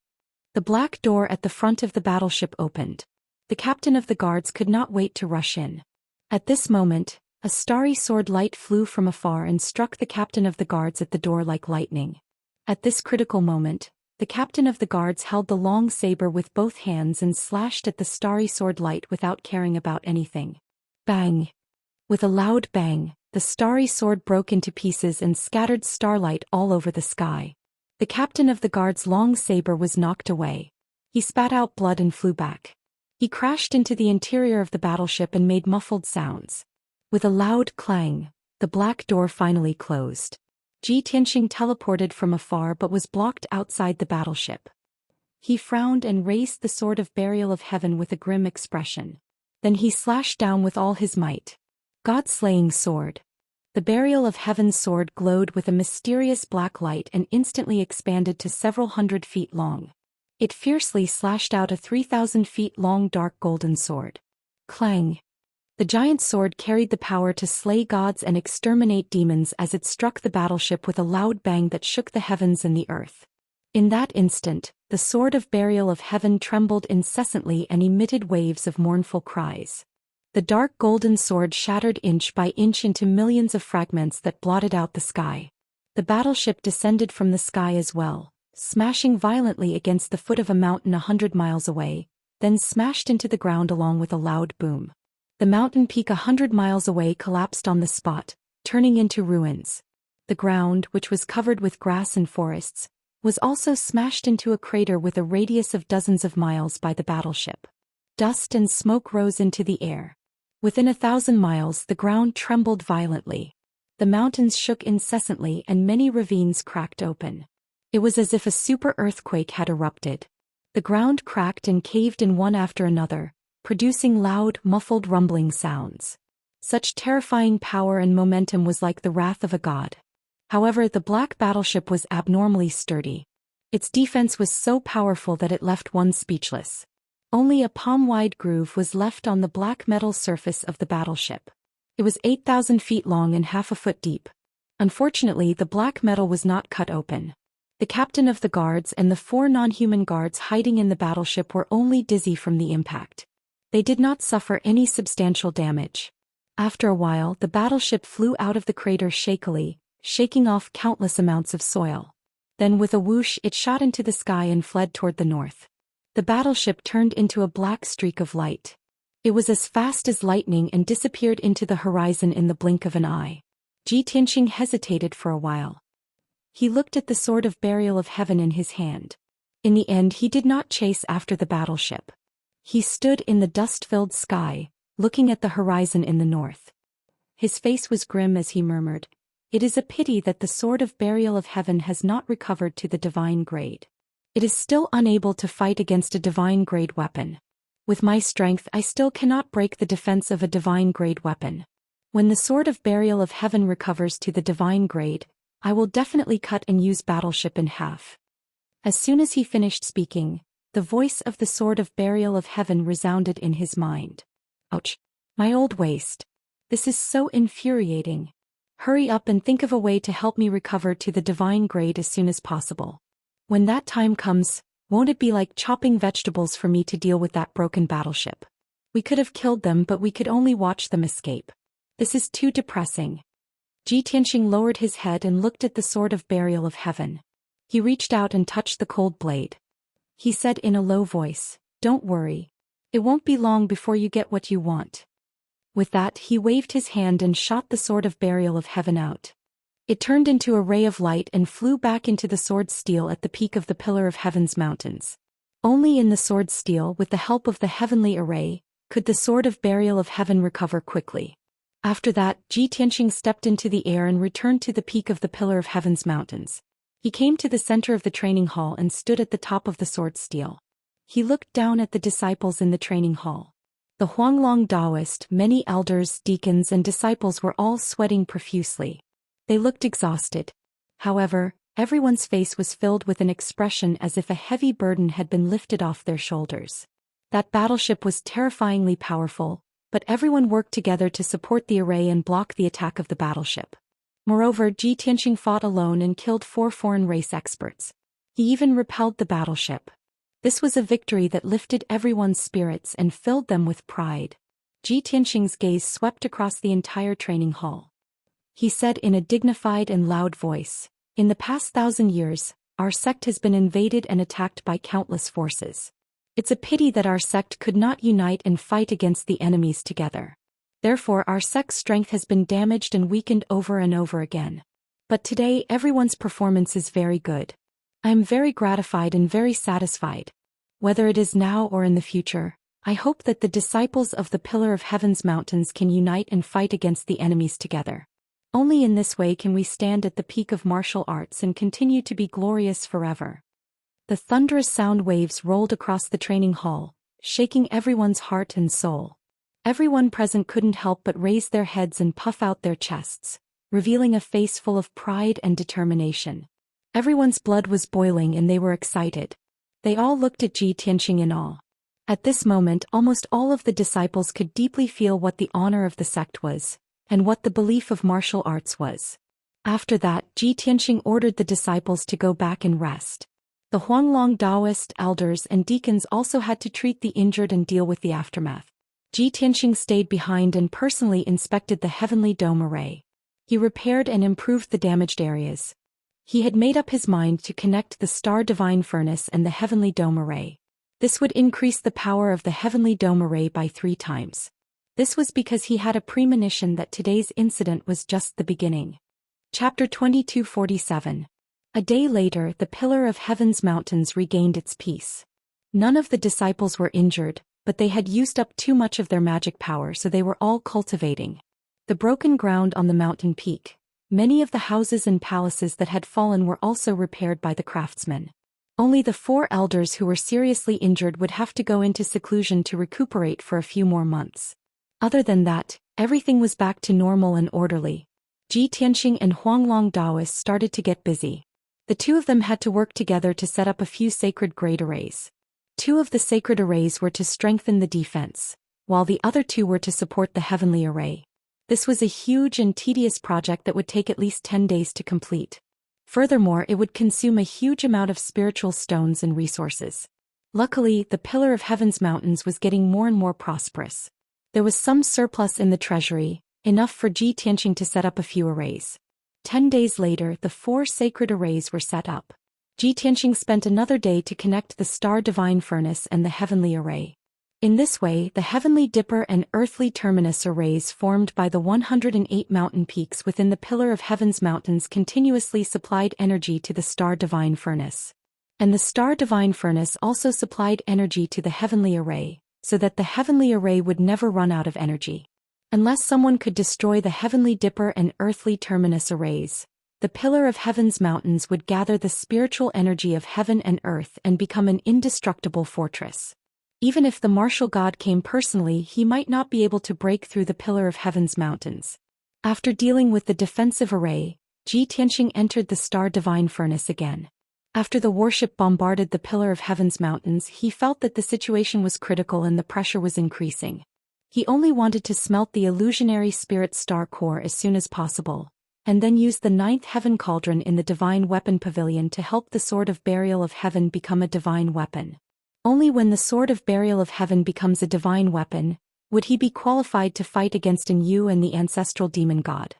The black door at the front of the battleship opened. The captain of the guards could not wait to rush in. At this moment, a starry sword light flew from afar and struck the captain of the guards at the door like lightning. At this critical moment, the captain of the guards held the long saber with both hands and slashed at the starry sword light without caring about anything. Bang! With a loud bang, the starry sword broke into pieces and scattered starlight all over the sky. The captain of the guard's long saber was knocked away. He spat out blood and flew back. He crashed into the interior of the battleship and made muffled sounds. With a loud clang, the black door finally closed. Zhou Xian teleported from afar but was blocked outside the battleship. He frowned and raised the sword of burial of heaven with a grim expression. Then he slashed down with all his might. God-slaying sword. The burial of heaven's sword glowed with a mysterious black light and instantly expanded to several hundred feet long. It fiercely slashed out a 3,000 feet long dark golden sword. Clang! The giant sword carried the power to slay gods and exterminate demons as it struck the battleship with a loud bang that shook the heavens and the earth. In that instant, the sword of burial of heaven trembled incessantly and emitted waves of mournful cries. The dark golden sword shattered inch by inch into millions of fragments that blotted out the sky. The battleship descended from the sky as well, smashing violently against the foot of a mountain 100 miles away, then smashed into the ground along with a loud boom. The mountain peak 100 miles away collapsed on the spot, turning into ruins. The ground, which was covered with grass and forests, was also smashed into a crater with a radius of dozens of miles by the battleship. Dust and smoke rose into the air. Within 1,000 miles the ground trembled violently. The mountains shook incessantly and many ravines cracked open. It was as if a super earthquake had erupted. The ground cracked and caved in one after another, producing loud, muffled rumbling sounds. Such terrifying power and momentum was like the wrath of a god. However, the black battleship was abnormally sturdy. Its defense was so powerful that it left one speechless. Only a palm-wide groove was left on the black metal surface of the battleship. It was 8,000 feet long and half a foot deep. Unfortunately, the black metal was not cut open. The captain of the guards and the 4 non-human guards hiding in the battleship were only dizzy from the impact. They did not suffer any substantial damage. After a while, the battleship flew out of the crater shakily, shaking off countless amounts of soil. Then with a whoosh it shot into the sky and fled toward the north. The battleship turned into a black streak of light. It was as fast as lightning and disappeared into the horizon in the blink of an eye. Zhou Xian hesitated for a while. He looked at the sword of burial of heaven in his hand. In the end he did not chase after the battleship. He stood in the dust-filled sky, looking at the horizon in the north. His face was grim as he murmured, "It is a pity that the sword of burial of heaven has not recovered to the divine grade. It is still unable to fight against a divine grade weapon. With my strength I still cannot break the defense of a divine grade weapon." When the Sword of Burial of Heaven recovers to the divine grade, I will definitely cut and use Battleship in half. As soon as he finished speaking, the voice of the Sword of Burial of Heaven resounded in his mind. Ouch! My old waist. This is so infuriating. Hurry up and think of a way to help me recover to the divine grade as soon as possible. When that time comes, won't it be like chopping vegetables for me to deal with that broken battleship? We could have killed them, but we could only watch them escape. This is too depressing. Xianxia lowered his head and looked at the Sword of Burial of Heaven. He reached out and touched the cold blade. He said in a low voice, "Don't worry. It won't be long before you get what you want." With that, he waved his hand and shot the Sword of Burial of Heaven out. It turned into a ray of light and flew back into the sword steel at the peak of the Pillar of Heaven's mountains. Only in the sword steel, with the help of the heavenly array, could the Sword of Burial of Heaven recover quickly. After that, Xianxia stepped into the air and returned to the peak of the Pillar of Heaven's mountains. He came to the center of the training hall and stood at the top of the sword steel. He looked down at the disciples in the training hall. The Huanglong Daoist, many elders, deacons and disciples were all sweating profusely. They looked exhausted. However, everyone's face was filled with an expression as if a heavy burden had been lifted off their shoulders. That battleship was terrifyingly powerful, but everyone worked together to support the array and block the attack of the battleship. Moreover, Xianxia fought alone and killed 4 foreign race experts. He even repelled the battleship. This was a victory that lifted everyone's spirits and filled them with pride. Xianxia's gaze swept across the entire training hall. He said in a dignified and loud voice, "In the past 1,000 years, our sect has been invaded and attacked by countless forces. It's a pity that our sect could not unite and fight against the enemies together. Therefore our sect's strength has been damaged and weakened over and over again. But today everyone's performance is very good. I am very gratified and very satisfied. Whether it is now or in the future, I hope that the disciples of the Pillar of Heaven's mountains can unite and fight against the enemies together. Only in this way can we stand at the peak of martial arts and continue to be glorious forever." The thunderous sound waves rolled across the training hall, shaking everyone's heart and soul. Everyone present couldn't help but raise their heads and puff out their chests, revealing a face full of pride and determination. Everyone's blood was boiling and they were excited. They all looked at Xianxia in awe. At this moment, almost all of the disciples could deeply feel what the honor of the sect was, and what the belief of martial arts was. After that, Xianxia ordered the disciples to go back and rest. The Huanglong Daoist elders and deacons also had to treat the injured and deal with the aftermath. Xianxia stayed behind and personally inspected the heavenly dome array. He repaired and improved the damaged areas. He had made up his mind to connect the star divine furnace and the heavenly dome array. This would increase the power of the heavenly dome array by 3 times. This was because he had a premonition that today's incident was just the beginning. Chapter 2247. A day later, the Pillar of Heaven's mountains regained its peace. None of the disciples were injured, but they had used up too much of their magic power, so they were all cultivating. The broken ground on the mountain peak. Many of the houses and palaces that had fallen were also repaired by the craftsmen. Only the 4 elders who were seriously injured would have to go into seclusion to recuperate for a few more months. Other than that, everything was back to normal and orderly. Xianxia and Huanglong Daoist started to get busy. The 2 of them had to work together to set up a few sacred grade arrays. 2 of the sacred arrays were to strengthen the defense, while the other 2 were to support the heavenly array. This was a huge and tedious project that would take at least 10 days to complete. Furthermore, it would consume a huge amount of spiritual stones and resources. Luckily, the Pillar of Heaven's mountains was getting more and more prosperous. There was some surplus in the treasury, enough for Xianxia to set up a few arrays. 10 days later, the 4 sacred arrays were set up. Xianxia spent another day to connect the star divine furnace and the heavenly array. In this way, the heavenly dipper and earthly terminus arrays formed by the 108 mountain peaks within the Pillar of Heaven's mountains continuously supplied energy to the star divine furnace. And the star divine furnace also supplied energy to the heavenly array, so that the heavenly array would never run out of energy. Unless someone could destroy the heavenly dipper and earthly terminus arrays, the Pillar of Heaven's mountains would gather the spiritual energy of heaven and earth and become an indestructible fortress. Even if the martial god came personally, he might not be able to break through the Pillar of Heaven's mountains. After dealing with the defensive array, Ji Tianxing entered the Star Divine Furnace again. After the warship bombarded the Pillar of Heaven's mountains, he felt that the situation was critical and the pressure was increasing. He only wanted to smelt the illusionary spirit star core as soon as possible, and then use the 9th heaven cauldron in the Divine Weapon Pavilion to help the Sword of Burial of Heaven become a divine weapon. Only when the Sword of Burial of Heaven becomes a divine weapon would he be qualified to fight against An Yu and the ancestral demon god.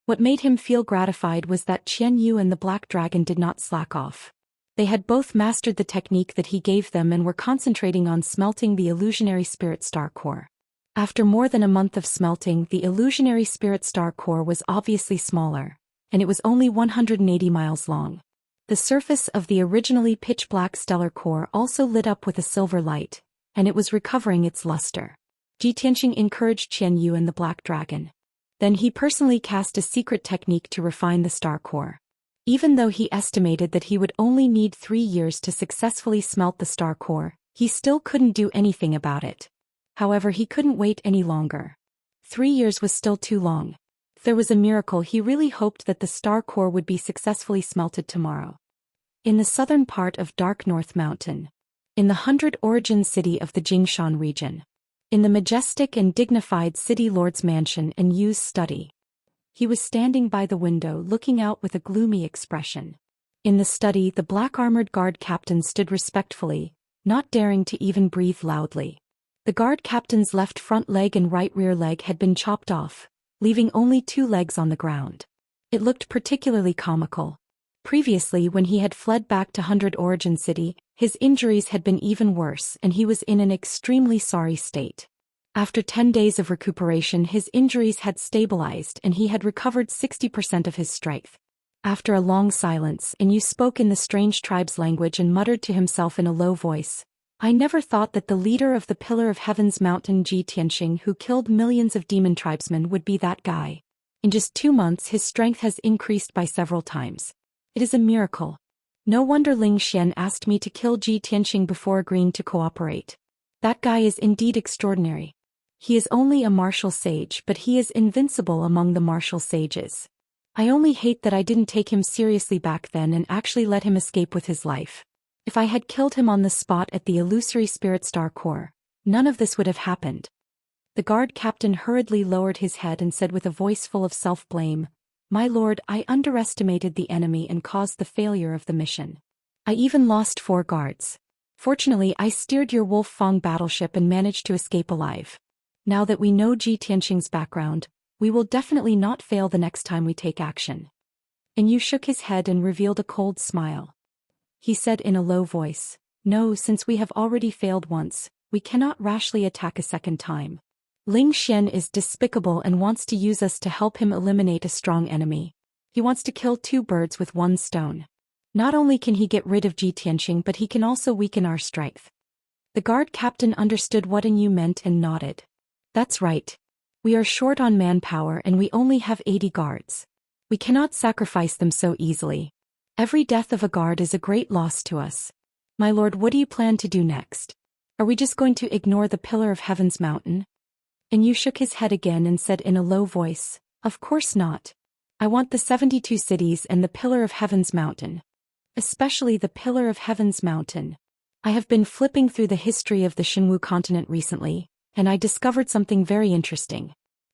What made him feel gratified was that Qian Yu and the Black Dragon did not slack off. They had both mastered the technique that he gave them and were concentrating on smelting the illusionary spirit star core. After more than a month of smelting, the illusionary spirit star core was obviously smaller, and it was only 180 miles long. The surface of the originally pitch-black stellar core also lit up with a silver light, and it was recovering its luster. Ji Tianxing encouraged Qian Yu and the Black Dragon. Then he personally cast a secret technique to refine the star core. Even though he estimated that he would only need 3 years to successfully smelt the star core, he still couldn't do anything about it. However, he couldn't wait any longer. 3 years was still too long. If there was a miracle, he really hoped that the star core would be successfully smelted tomorrow. In the southern part of Dark North Mountain. In the 100 origin city of the Jingshan region. In the majestic and dignified city lord's mansion and Yu's study. He was standing by the window looking out with a gloomy expression. In the study, the black-armored guard captain stood respectfully, not daring to even breathe loudly. The guard captain's left front leg and right rear leg had been chopped off, leaving only 2 legs on the ground. It looked particularly comical. Previously, when he had fled back to 100 Origin City, his injuries had been even worse and he was in an extremely sorry state. After 10 days of recuperation, his injuries had stabilized and he had recovered 60% of his strength. After a long silence, Yu spoke in the strange tribe's language and muttered to himself in a low voice, "I never thought that the leader of the Pillar of Heaven's mountain, Ji Tianxing, who killed millions of demon tribesmen, would be that guy. In just 2 months his strength has increased by several times. It is a miracle. No wonder Ling Xian asked me to kill Ji Tianxing before agreeing to cooperate. That guy is indeed extraordinary. He is only a martial sage, but he is invincible among the martial sages. I only hate that I didn't take him seriously back then and actually let him escape with his life. If I had killed him on the spot at the illusory spirit star core, none of this would have happened." The guard captain hurriedly lowered his head and said with a voice full of self-blame, "My lord, I underestimated the enemy and caused the failure of the mission. I even lost 4 guards. Fortunately, I steered your Wolf Fong battleship and managed to escape alive. Now that we know Ji Tianxing's background, we will definitely not fail the next time we take action." And Yu shook his head and revealed a cold smile. He said in a low voice, "No, since we have already failed once, we cannot rashly attack a second time. Ling Xian is despicable and wants to use us to help him eliminate a strong enemy. He wants to kill 2 birds with 1 stone. Not only can he get rid of Ji Tianxing, but he can also weaken our strength." The guard captain understood what Yu meant and nodded. "That's right. We are short on manpower and we only have 80 guards. We cannot sacrifice them so easily. Every death of a guard is a great loss to us. My lord, what do you plan to do next? Are we just going to ignore the Pillar of Heaven's mountain?" And Yu shook his head again and said in a low voice, "Of course not. I want the 72 cities and the Pillar of Heaven's mountain. Especially the Pillar of Heaven's mountain. I have been flipping through the history of the Shenwu continent recently, and I discovered something very interesting.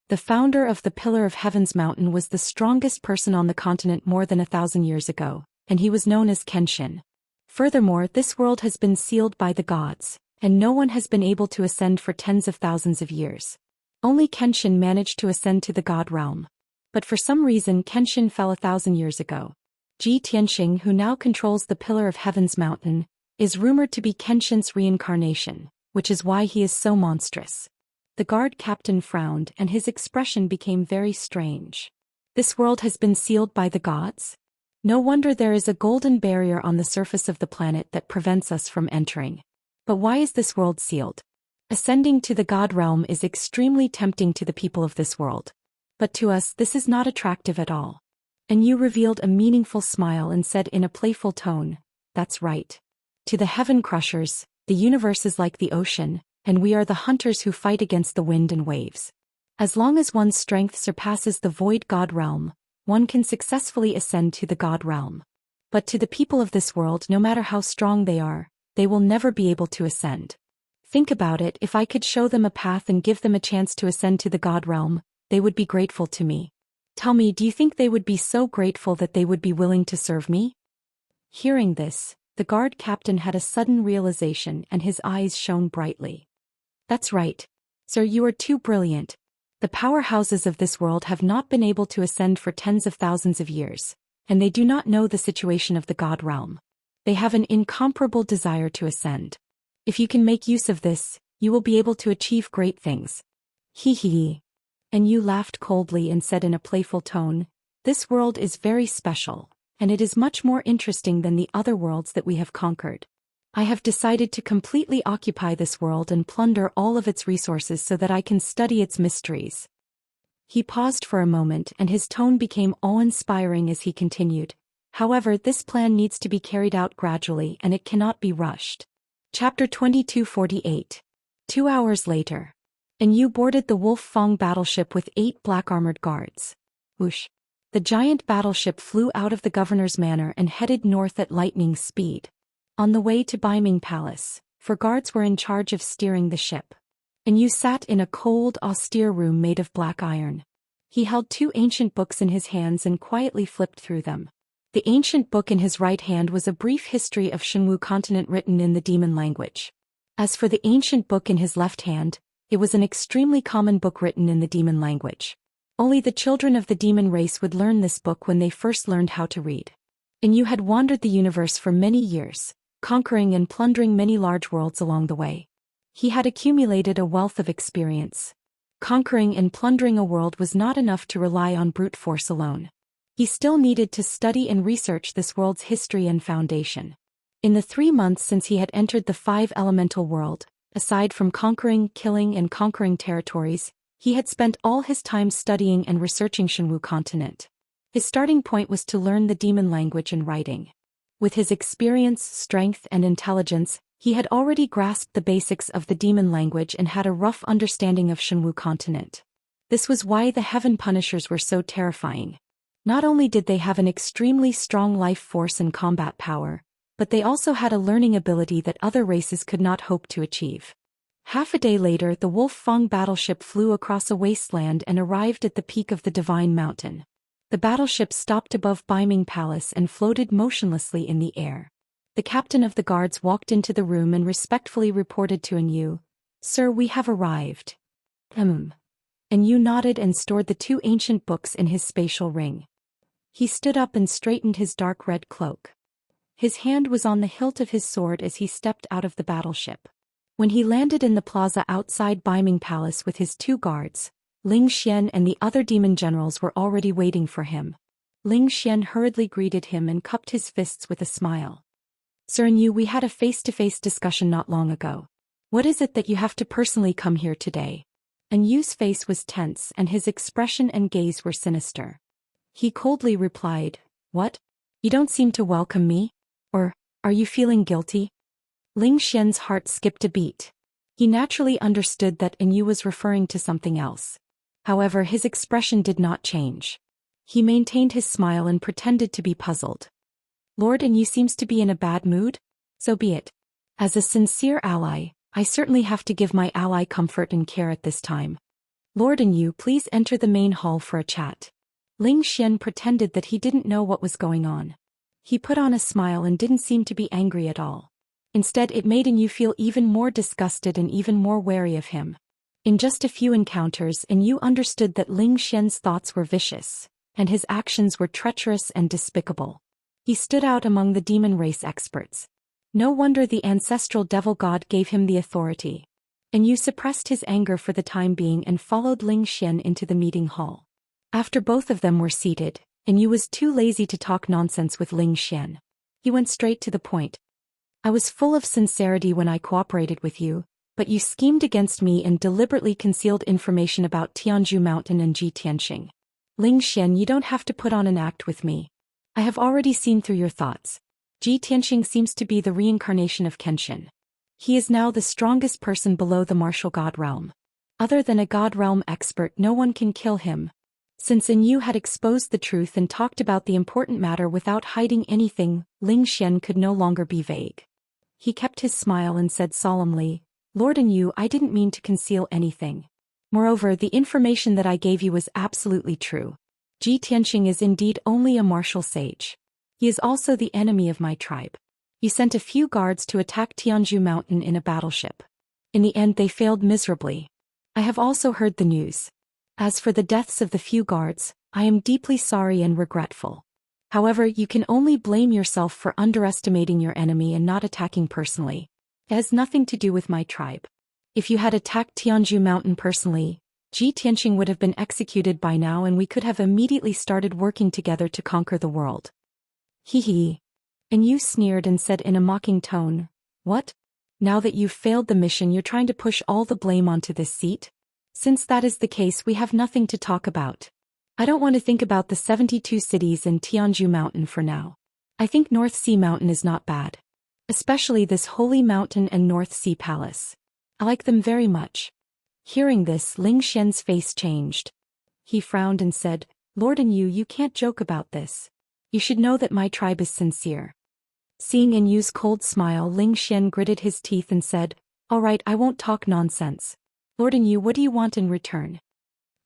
The founder of the Pillar of Heaven's mountain was the strongest person on the continent more than 1,000 years ago, and he was known as Kenshin. Furthermore, this world has been sealed by the gods, and no one has been able to ascend for tens of thousands of years. Only Kenshin managed to ascend to the god realm. But for some reason Kenshin fell 1,000 years ago. Ji Tianxing, who now controls the Pillar of Heaven's mountain, is rumored to be Kenshin's reincarnation, which is why he is so monstrous." The guard captain frowned and his expression became very strange. "This world has been sealed by the gods? No wonder there is a golden barrier on the surface of the planet that prevents us from entering. But why is this world sealed? Ascending to the god realm is extremely tempting to the people of this world. But to us this is not attractive at all." And Yu revealed a meaningful smile and said in a playful tone, "That's right. To the heaven crushers, the universe is like the ocean, and we are the hunters who fight against the wind and waves. As long as one's strength surpasses the void god realm, one can successfully ascend to the god realm. But to the people of this world, no matter how strong they are, they will never be able to ascend. Think about it, if I could show them a path and give them a chance to ascend to the god realm, they would be grateful to me. Tell me, do you think they would be so grateful that they would be willing to serve me? Hearing this, the guard captain had a sudden realization and his eyes shone brightly. That's right. Sir, you are too brilliant. The powerhouses of this world have not been able to ascend for tens of thousands of years, and they do not know the situation of the god realm. They have an incomparable desire to ascend. If you can make use of this, you will be able to achieve great things. Hee hee. And you laughed coldly and said in a playful tone, "This world is very special, and it is much more interesting than the other worlds that we have conquered. I have decided to completely occupy this world and plunder all of its resources so that I can study its mysteries." He paused for a moment and his tone became awe-inspiring as he continued, "However, this plan needs to be carried out gradually and it cannot be rushed." Chapter 2248. 2 hours later. And you boarded the Wolf Fong battleship with 8 black-armored guards. Whoosh. The giant battleship flew out of the governor's manor and headed north at lightning speed. On the way to Baiming Palace, 4 guards were in charge of steering the ship. And you sat in a cold, austere room made of black iron. He held 2 ancient books in his hands and quietly flipped through them. The ancient book in his right hand was a brief history of Shenwu continent written in the demon language. As for the ancient book in his left hand, it was an extremely common book written in the demon language. Only the children of the demon race would learn this book when they first learned how to read. And you had wandered the universe for many years, conquering and plundering many large worlds along the way. He had accumulated a wealth of experience. Conquering and plundering a world was not enough to rely on brute force alone. He still needed to study and research this world's history and foundation. In the 3 months since he had entered the 5-elemental world, aside from conquering, killing and conquering territories, he had spent all his time studying and researching Shenwu continent. His starting point was to learn the demon language and writing. With his experience, strength and intelligence, he had already grasped the basics of the demon language and had a rough understanding of Shenwu continent. This was why the Heaven Punishers were so terrifying. Not only did they have an extremely strong life force and combat power, but they also had a learning ability that other races could not hope to achieve. Half a day later, the Wolf Fong battleship flew across a wasteland and arrived at the peak of the Divine Mountain. The battleship stopped above Baiming Palace and floated motionlessly in the air. The captain of the guards walked into the room and respectfully reported to Enyu, "Sir, we have arrived." Enyu nodded and stored the 2 ancient books in his spatial ring. He stood up and straightened his dark red cloak. His hand was on the hilt of his sword as he stepped out of the battleship. When he landed in the plaza outside Baiming Palace with his 2 guards, Ling Xian and the other demon generals were already waiting for him. Ling Xian hurriedly greeted him and cupped his fists with a smile. "Sir Enyu, we had a face-to-face discussion not long ago. What is it that you have to personally come here today?" Enyu's face was tense and his expression and gaze were sinister. He coldly replied, "What? You don't seem to welcome me? Or, are you feeling guilty?" Ling Xian's heart skipped a beat. He naturally understood that Enyu was referring to something else. However, his expression did not change. He maintained his smile and pretended to be puzzled. "Lord Enyu seems to be in a bad mood? So be it. As a sincere ally, I certainly have to give my ally comfort and care at this time. Lord Enyu, please enter the main hall for a chat." Ling Xian pretended that he didn't know what was going on. He put on a smile and didn't seem to be angry at all. Instead, it made Enyu feel even more disgusted and even more wary of him. In just a few encounters, Enyu understood that Ling Xian's thoughts were vicious, and his actions were treacherous and despicable. He stood out among the demon race experts. No wonder the ancestral devil god gave him the authority. Enyu suppressed his anger for the time being and followed Ling Xian into the meeting hall. After both of them were seated, Enyu was too lazy to talk nonsense with Ling Xian. He went straight to the point. "I was full of sincerity when I cooperated with you, but you schemed against me and deliberately concealed information about Tianzhu Mountain and Ji Tianxing. Ling Xian, you don't have to put on an act with me. I have already seen through your thoughts. Ji Tianxing seems to be the reincarnation of Kenshin. He is now the strongest person below the martial god realm. Other than a God realm expert, no one can kill him. Since Yu had exposed the truth and talked about the important matter without hiding anything, Ling Xian could no longer be vague. He kept his smile and said solemnly, Lord Yu, I didn't mean to conceal anything. Moreover, the information that I gave you was absolutely true. Xianxia is indeed only a martial sage. He is also the enemy of my tribe. You sent a few guards to attack Tianzhu Mountain in a battleship. In the end they failed miserably. I have also heard the news. As for the deaths of the few guards, I am deeply sorry and regretful. However, you can only blame yourself for underestimating your enemy and not attacking personally. It has nothing to do with my tribe. If you had attacked Tianzhu Mountain personally, Xianxia would have been executed by now and we could have immediately started working together to conquer the world. Hee hee. And Yu sneered and said in a mocking tone, What? Now that you've failed the mission, you're trying to push all the blame onto this seat? Since that is the case, we have nothing to talk about. I don't want to think about the 72 cities and Tianzhu Mountain for now. I think North Sea Mountain is not bad. Especially this holy mountain and North Sea Palace. I like them very much. Hearing this, Ling Xian's face changed. He frowned and said, Lord Yu, you can't joke about this. You should know that my tribe is sincere. Seeing Yu's cold smile, Ling Xian gritted his teeth and said, All right, I won't talk nonsense. Lord Yu, what do you want in return?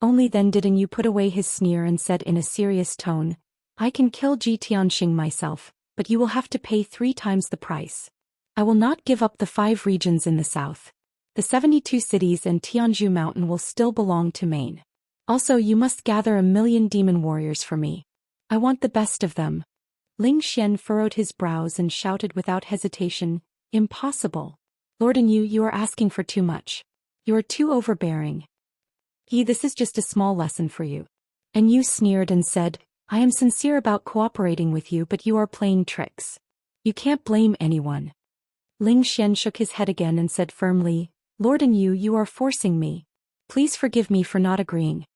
Only then did Yu put away his sneer and said in a serious tone, I can kill Xianxia myself, but you will have to pay 3 times the price. I will not give up the 5 regions in the south. The 72 cities and Tianzhu Mountain will still belong to Maine. Also, you must gather 1,000,000 demon warriors for me. I want the best of them. Ling Xian furrowed his brows and shouted without hesitation, Impossible. Lord Yu, you are asking for too much. You are too overbearing. This is just a small lesson for you. And Yu sneered and said, I am sincere about cooperating with you, but you are playing tricks. You can't blame anyone. Ling Xian shook his head again and said firmly, Lord Yu, you are forcing me. Please forgive me for not agreeing.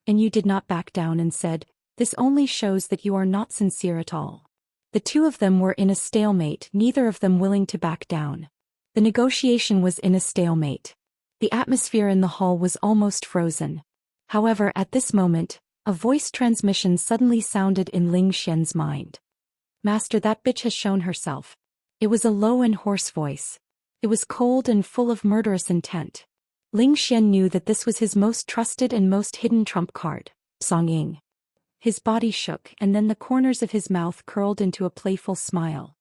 And Yu did not back down and said, This only shows that you are not sincere at all. The two of them were in a stalemate, neither of them willing to back down. The negotiation was in a stalemate. The atmosphere in the hall was almost frozen. However, at this moment, a voice transmission suddenly sounded in Ling Xian's mind. Master, that bitch has shown herself. It was a low and hoarse voice. It was cold and full of murderous intent. Ling Xian knew that this was his most trusted and most hidden trump card, Song Ying. His body shook and then the corners of his mouth curled into a playful smile.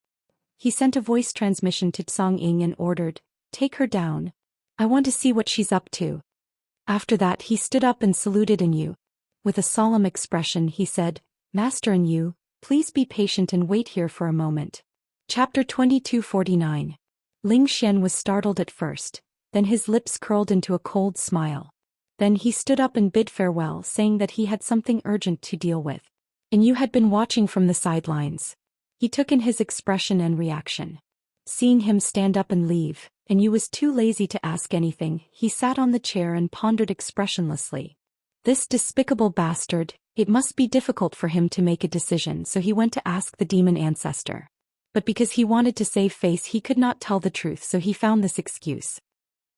He sent a voice transmission to Song Ying and ordered, Take her down. I want to see what she's up to. After that he stood up and saluted Yu. With a solemn expression he said, Master Yu, please be patient and wait here for a moment. Chapter 2249. Ling Xian was startled at first, then his lips curled into a cold smile. Then he stood up and bid farewell, saying that he had something urgent to deal with. Yu had been watching from the sidelines. He took in his expression and reaction. Seeing him stand up and leave, Yu was too lazy to ask anything, he sat on the chair and pondered expressionlessly. This despicable bastard, it must be difficult for him to make a decision, so he went to ask the demon ancestor. But because he wanted to save face he could not tell the truth, so he found this excuse.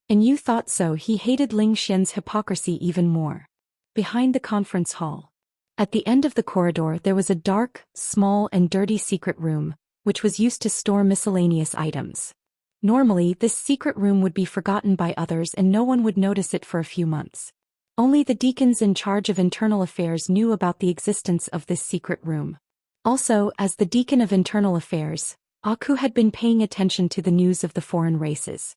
Yu thought so he hated Ling Xian's hypocrisy even more. Behind the conference hall. At the end of the corridor there was a dark, small and dirty secret room, which was used to store miscellaneous items. Normally this secret room would be forgotten by others and no one would notice it for a few months. Only the deacons in charge of internal affairs knew about the existence of this secret room. Also, as the deacon of internal affairs, Aku had been paying attention to the news of the foreign races.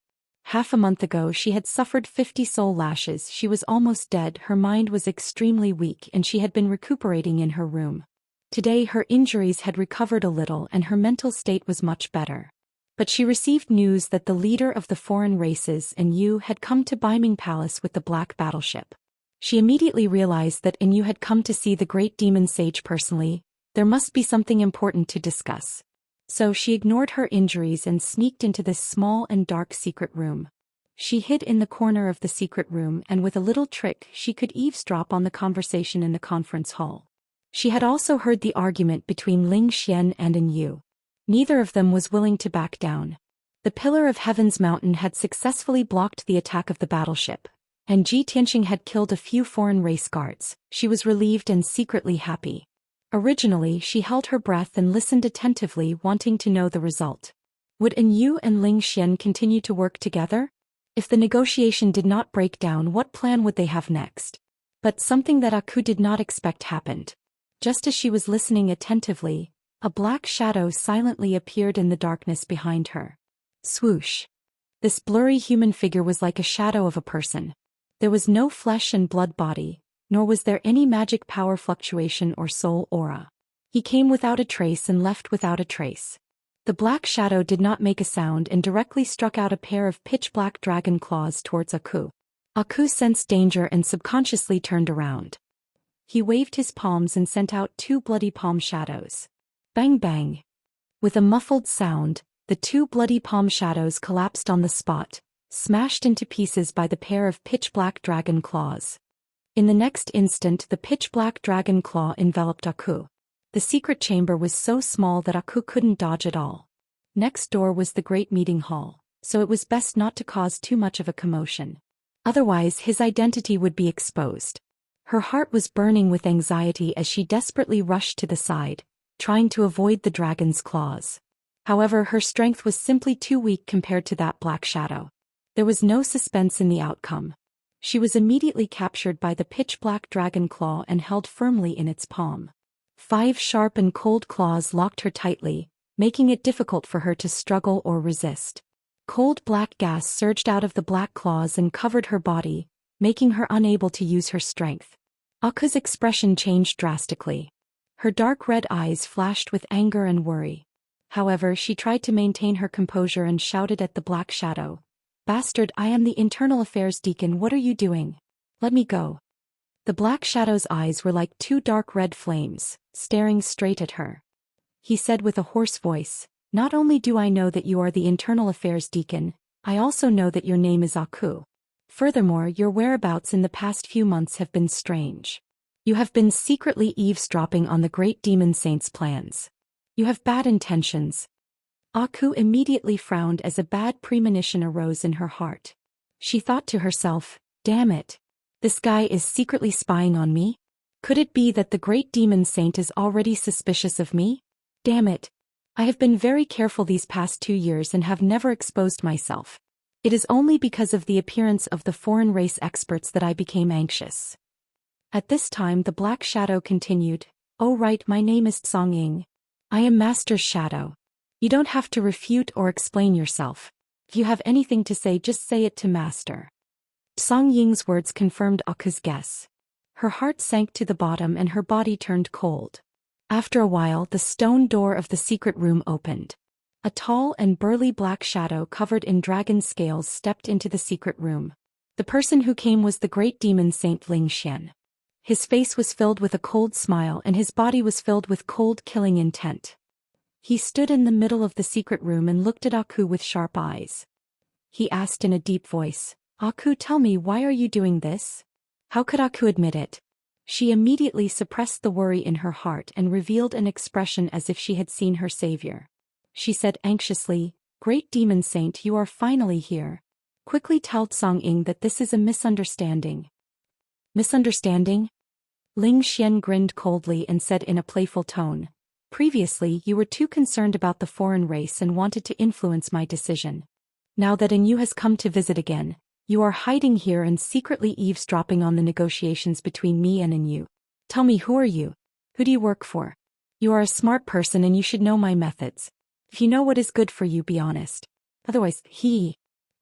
Half a month ago she had suffered 50 soul lashes, she was almost dead, her mind was extremely weak and she had been recuperating in her room. Today her injuries had recovered a little and her mental state was much better. But she received news that the leader of the foreign races and Yu had come to Beiming Palace with the black battleship. She immediately realized that Yu had come to see the great demon sage personally. There must be something important to discuss. So she ignored her injuries and sneaked into this small and dark secret room. She hid in the corner of the secret room and with a little trick she could eavesdrop on the conversation in the conference hall. She had also heard the argument between Ling Xian and Yu. Neither of them was willing to back down. The Pillar of Heaven's mountain had successfully blocked the attack of the battleship, and Ji Tianxing had killed a few foreign race guards. She was relieved and secretly happy. Originally, she held her breath and listened attentively, wanting to know the result. Would An Yu and Ling Xian continue to work together? If the negotiation did not break down, what plan would they have next? But something that Aku did not expect happened. Just as she was listening attentively, a black shadow silently appeared in the darkness behind her. Swoosh! This blurry human figure was like a shadow of a person. There was no flesh and blood body, nor was there any magic power fluctuation or soul aura. He came without a trace and left without a trace. The black shadow did not make a sound and directly struck out a pair of pitch-black dragon claws towards Aku. Aku sensed danger and subconsciously turned around. He waved his palms and sent out two bloody palm shadows. Bang bang! With a muffled sound, the two bloody palm shadows collapsed on the spot, smashed into pieces by the pair of pitch-black dragon claws. In the next instant, the pitch-black dragon claw enveloped Aku. The secret chamber was so small that Aku couldn't dodge at all. Next door was the great meeting hall, so it was best not to cause too much of a commotion. Otherwise, his identity would be exposed. Her heart was burning with anxiety as she desperately rushed to the side, trying to avoid the dragon's claws. However, her strength was simply too weak compared to that black shadow. There was no suspense in the outcome. She was immediately captured by the pitch-black dragon claw and held firmly in its palm. 5 sharp and cold claws locked her tightly, making it difficult for her to struggle or resist. Cold black gas surged out of the black claws and covered her body, making her unable to use her strength. Aku's expression changed drastically. Her dark red eyes flashed with anger and worry. However, she tried to maintain her composure and shouted at the black shadow, "Bastard, I am the Internal Affairs Deacon, what are you doing? Let me go." The black shadow's eyes were like 2 dark red flames, staring straight at her. He said with a hoarse voice, "Not only do I know that you are the Internal Affairs Deacon, I also know that your name is Aku. Furthermore, your whereabouts in the past few months have been strange. You have been secretly eavesdropping on the great demon saint's plans. You have bad intentions." Aku immediately frowned as a bad premonition arose in her heart. She thought to herself, "Damn it. This guy is secretly spying on me? Could it be that the great demon saint is already suspicious of me? Damn it. I have been very careful these past 2 years and have never exposed myself. It is only because of the appearance of the foreign race experts that I became anxious." At this time the black shadow continued, "Oh right, my name is Song Ying. I am Master's shadow. You don't have to refute or explain yourself. If you have anything to say, just say it to Master." Song Ying's words confirmed Aku's guess. Her heart sank to the bottom and her body turned cold. After a while, the stone door of the secret room opened. A tall and burly black shadow covered in dragon scales stepped into the secret room. The person who came was the great demon saint Ling Xian. His face was filled with a cold smile and his body was filled with cold killing intent. He stood in the middle of the secret room and looked at Aku with sharp eyes. He asked in a deep voice, "Aku, tell me, why are you doing this?" How could Aku admit it? She immediately suppressed the worry in her heart and revealed an expression as if she had seen her savior. She said anxiously, "Great demon saint, you are finally here. Quickly tell Song Ying that this is a misunderstanding." "Misunderstanding?" Ling Xian grinned coldly and said in a playful tone, "Previously you were too concerned about the foreign race and wanted to influence my decision. Now that An Yu has come to visit again, you are hiding here and secretly eavesdropping on the negotiations between me and An Yu. Tell me, who are you? Who do you work for? You are a smart person and you should know my methods. If you know what is good for you, be honest. Otherwise,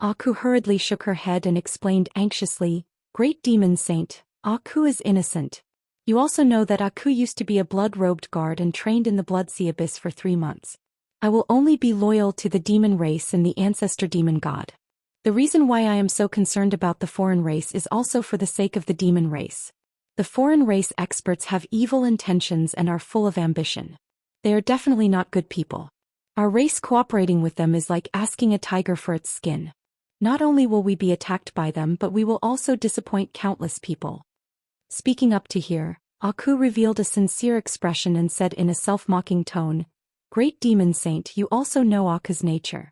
Aku hurriedly shook her head and explained anxiously, "Great demon saint, Aku is innocent. You also know that Aku used to be a blood-robed guard and trained in the Bloodsea Abyss for 3 months. I will only be loyal to the demon race and the ancestor demon god. The reason why I am so concerned about the foreign race is also for the sake of the demon race. The foreign race experts have evil intentions and are full of ambition. They are definitely not good people. Our race cooperating with them is like asking a tiger for its skin. Not only will we be attacked by them, but we will also disappoint countless people." Speaking up to here, Aku revealed a sincere expression and said in a self-mocking tone, "Great demon saint, you also know Aku's nature.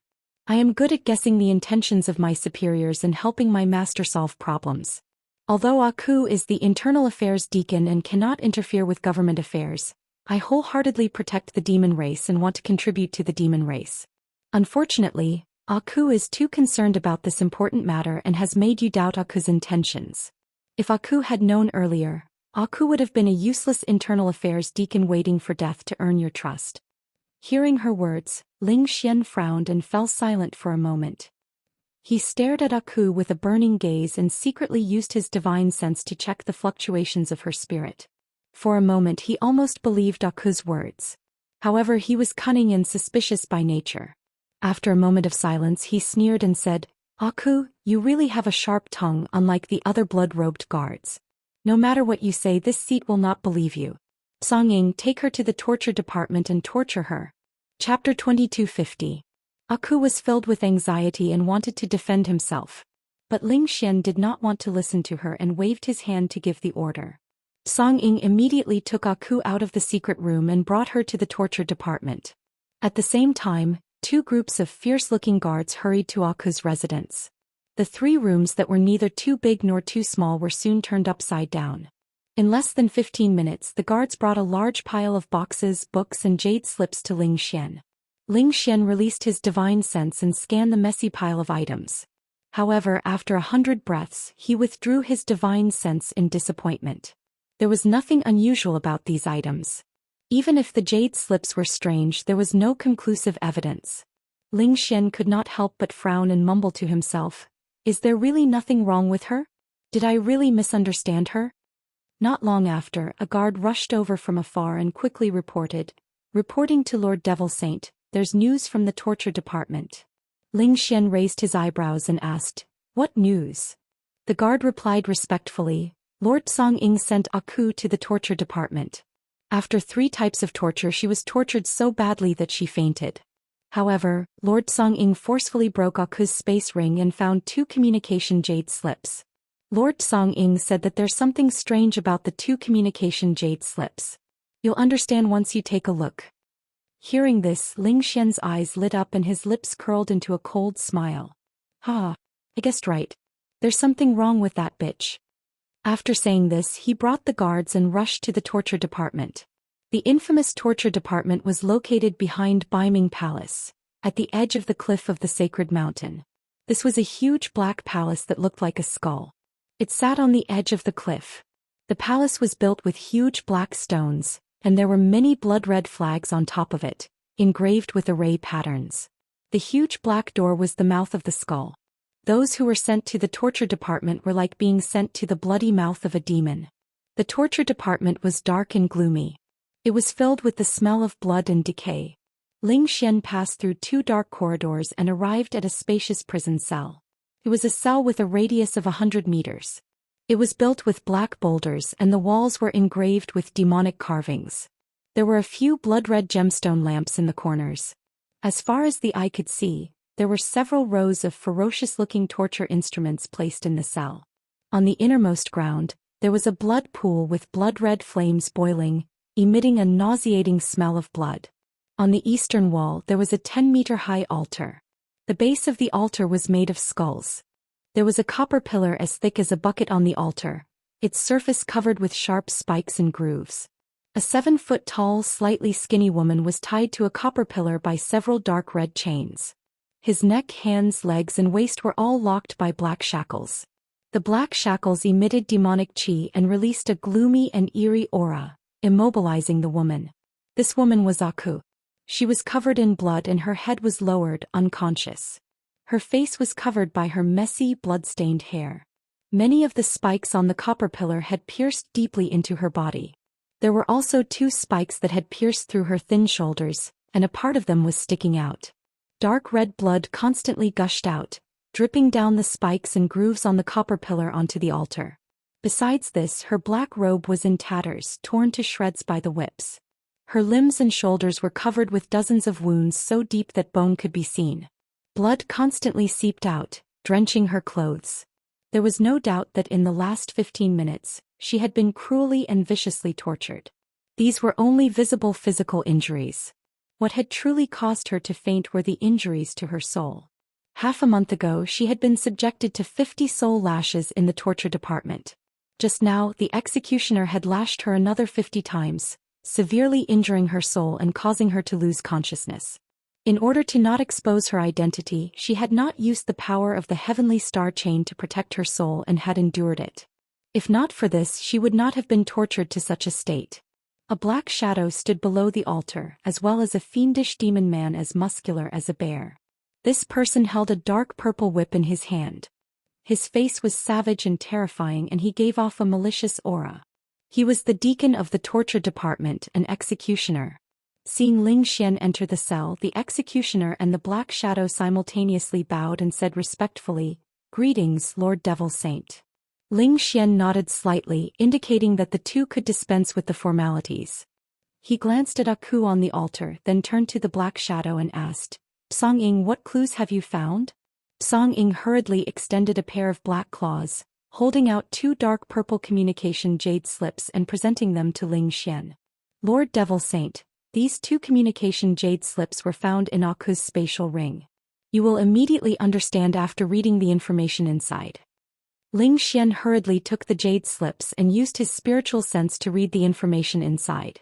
I am good at guessing the intentions of my superiors and helping my master solve problems. Although Aku is the internal affairs deacon and cannot interfere with government affairs, I wholeheartedly protect the demon race and want to contribute to the demon race. Unfortunately, Aku is too concerned about this important matter and has made you doubt Aku's intentions. If Aku had known earlier, Aku would have been a useless internal affairs deacon waiting for death to earn your trust. Hearing her words, Ling Xian frowned and fell silent for a moment. He stared at Aku with a burning gaze and secretly used his divine sense to check the fluctuations of her spirit. For a moment he almost believed Aku's words. However, he was cunning and suspicious by nature. After a moment of silence he sneered and said, Aku, you really have a sharp tongue unlike the other blood-robed guards. No matter what you say, this seat will not believe you. Song-Ying, take her to the torture department and torture her. Chapter 2250. Aku was filled with anxiety and wanted to defend himself. But Ling Xian did not want to listen to her and waved his hand to give the order. Song-Ying immediately took Aku out of the secret room and brought her to the torture department. At the same time, two groups of fierce-looking guards hurried to Aku's residence. The 3 rooms that were neither too big nor too small were soon turned upside down. In less than 15 minutes the guards brought a large pile of boxes, books and jade slips to Ling Xian. Ling Xian released his divine sense and scanned the messy pile of items. However, after 100 breaths, he withdrew his divine sense in disappointment. There was nothing unusual about these items. Even if the jade slips were strange, there was no conclusive evidence. Ling Xian could not help but frown and mumble to himself, "Is there really nothing wrong with her? Did I really misunderstand her?" Not long after, a guard rushed over from afar and quickly reporting to Lord Devil Saint, "There's news from the torture department." Ling Xian raised his eyebrows and asked, "What news?" The guard replied respectfully, "Lord Song-Ying sent Aku to the torture department. After 3 types of torture she was tortured so badly that she fainted. However, Lord Song-Ying forcefully broke Aku's space ring and found 2 communication jade slips. Lord Song-Ying said that there's something strange about the 2 communication jade slips. You'll understand once you take a look." Hearing this, Ling Xian's eyes lit up and his lips curled into a cold smile. I guessed right. There's something wrong with that bitch." After saying this, he brought the guards and rushed to the torture department. The infamous torture department was located behind Baiming Palace, at the edge of the cliff of the sacred mountain. This was a huge black palace that looked like a skull. It sat on the edge of the cliff. The palace was built with huge black stones, and there were many blood-red flags on top of it, engraved with array patterns. The huge black door was the mouth of the skull. Those who were sent to the torture department were like being sent to the bloody mouth of a demon. The torture department was dark and gloomy. It was filled with the smell of blood and decay. Ling Xian passed through 2 dark corridors and arrived at a spacious prison cell. It was a cell with a radius of 100 meters. It was built with black boulders and the walls were engraved with demonic carvings. There were a few blood-red gemstone lamps in the corners. As far as the eye could see, there were several rows of ferocious-looking torture instruments placed in the cell. On the innermost ground, there was a blood pool with blood-red flames boiling, emitting a nauseating smell of blood. On the eastern wall there was a 10-meter-high altar. The base of the altar was made of skulls. There was a copper pillar as thick as a bucket on the altar, its surface covered with sharp spikes and grooves. A 7-foot-tall, slightly skinny woman was tied to a copper pillar by several dark red chains. His neck, hands, legs and waist were all locked by black shackles. The black shackles emitted demonic chi and released a gloomy and eerie aura, immobilizing the woman. This woman was Aku. She was covered in blood and her head was lowered, unconscious. Her face was covered by her messy, blood-stained hair. Many of the spikes on the copper pillar had pierced deeply into her body. There were also 2 spikes that had pierced through her thin shoulders, and a part of them was sticking out. Dark red blood constantly gushed out, dripping down the spikes and grooves on the copper pillar onto the altar. Besides this, her black robe was in tatters, torn to shreds by the whips. Her limbs and shoulders were covered with dozens of wounds so deep that bone could be seen. Blood constantly seeped out, drenching her clothes. There was no doubt that in the last 15 minutes, she had been cruelly and viciously tortured. These were only visible physical injuries. What had truly caused her to faint were the injuries to her soul. Half a month ago she had been subjected to 50 soul lashes in the torture department. Just now, the executioner had lashed her another 50 times, severely injuring her soul and causing her to lose consciousness. In order to not expose her identity, she had not used the power of the heavenly star chain to protect her soul and had endured it. If not for this, she would not have been tortured to such a state. A black shadow stood below the altar, as well as a fiendish demon man as muscular as a bear. This person held a dark purple whip in his hand. His face was savage and terrifying, and he gave off a malicious aura. He was the deacon of the torture department, an executioner. Seeing Ling Xian enter the cell, the executioner and the black shadow simultaneously bowed and said respectfully, "Greetings, Lord Devil Saint." Ling Xian nodded slightly, indicating that the two could dispense with the formalities. He glanced at Aku on the altar, then turned to the black shadow and asked, "Song Ying, what clues have you found?" Song Ying hurriedly extended a pair of black claws, holding out 2 dark purple communication jade slips and presenting them to Ling Xian. "Lord Devil Saint, these 2 communication jade slips were found in Aku's spatial ring. You will immediately understand after reading the information inside." Ling Xian hurriedly took the jade slips and used his spiritual sense to read the information inside.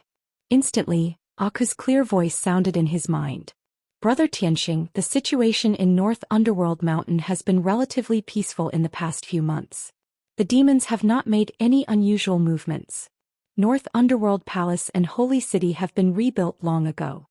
Instantly, Aku's clear voice sounded in his mind. "Brother Tianxing, the situation in North Underworld Mountain has been relatively peaceful in the past few months. The demons have not made any unusual movements. North Underworld Palace and Holy City have been rebuilt long ago.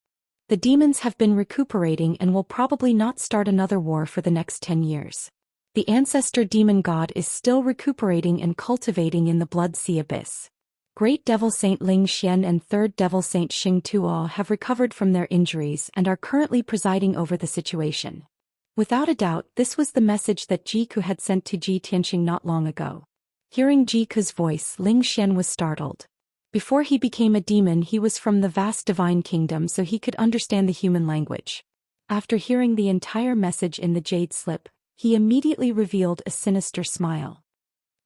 The demons have been recuperating and will probably not start another war for the next 10 years. The ancestor demon god is still recuperating and cultivating in the Blood Sea Abyss. Great Devil Saint Ling Xian and Third Devil Saint Xing Tuo have recovered from their injuries and are currently presiding over the situation." Without a doubt, this was the message that Jiku had sent to Ji Tianxing not long ago. Hearing Jiku's voice, Ling Xian was startled. Before he became a demon, he was from the vast divine kingdom, so he could understand the human language. After hearing the entire message in the jade slip, he immediately revealed a sinister smile.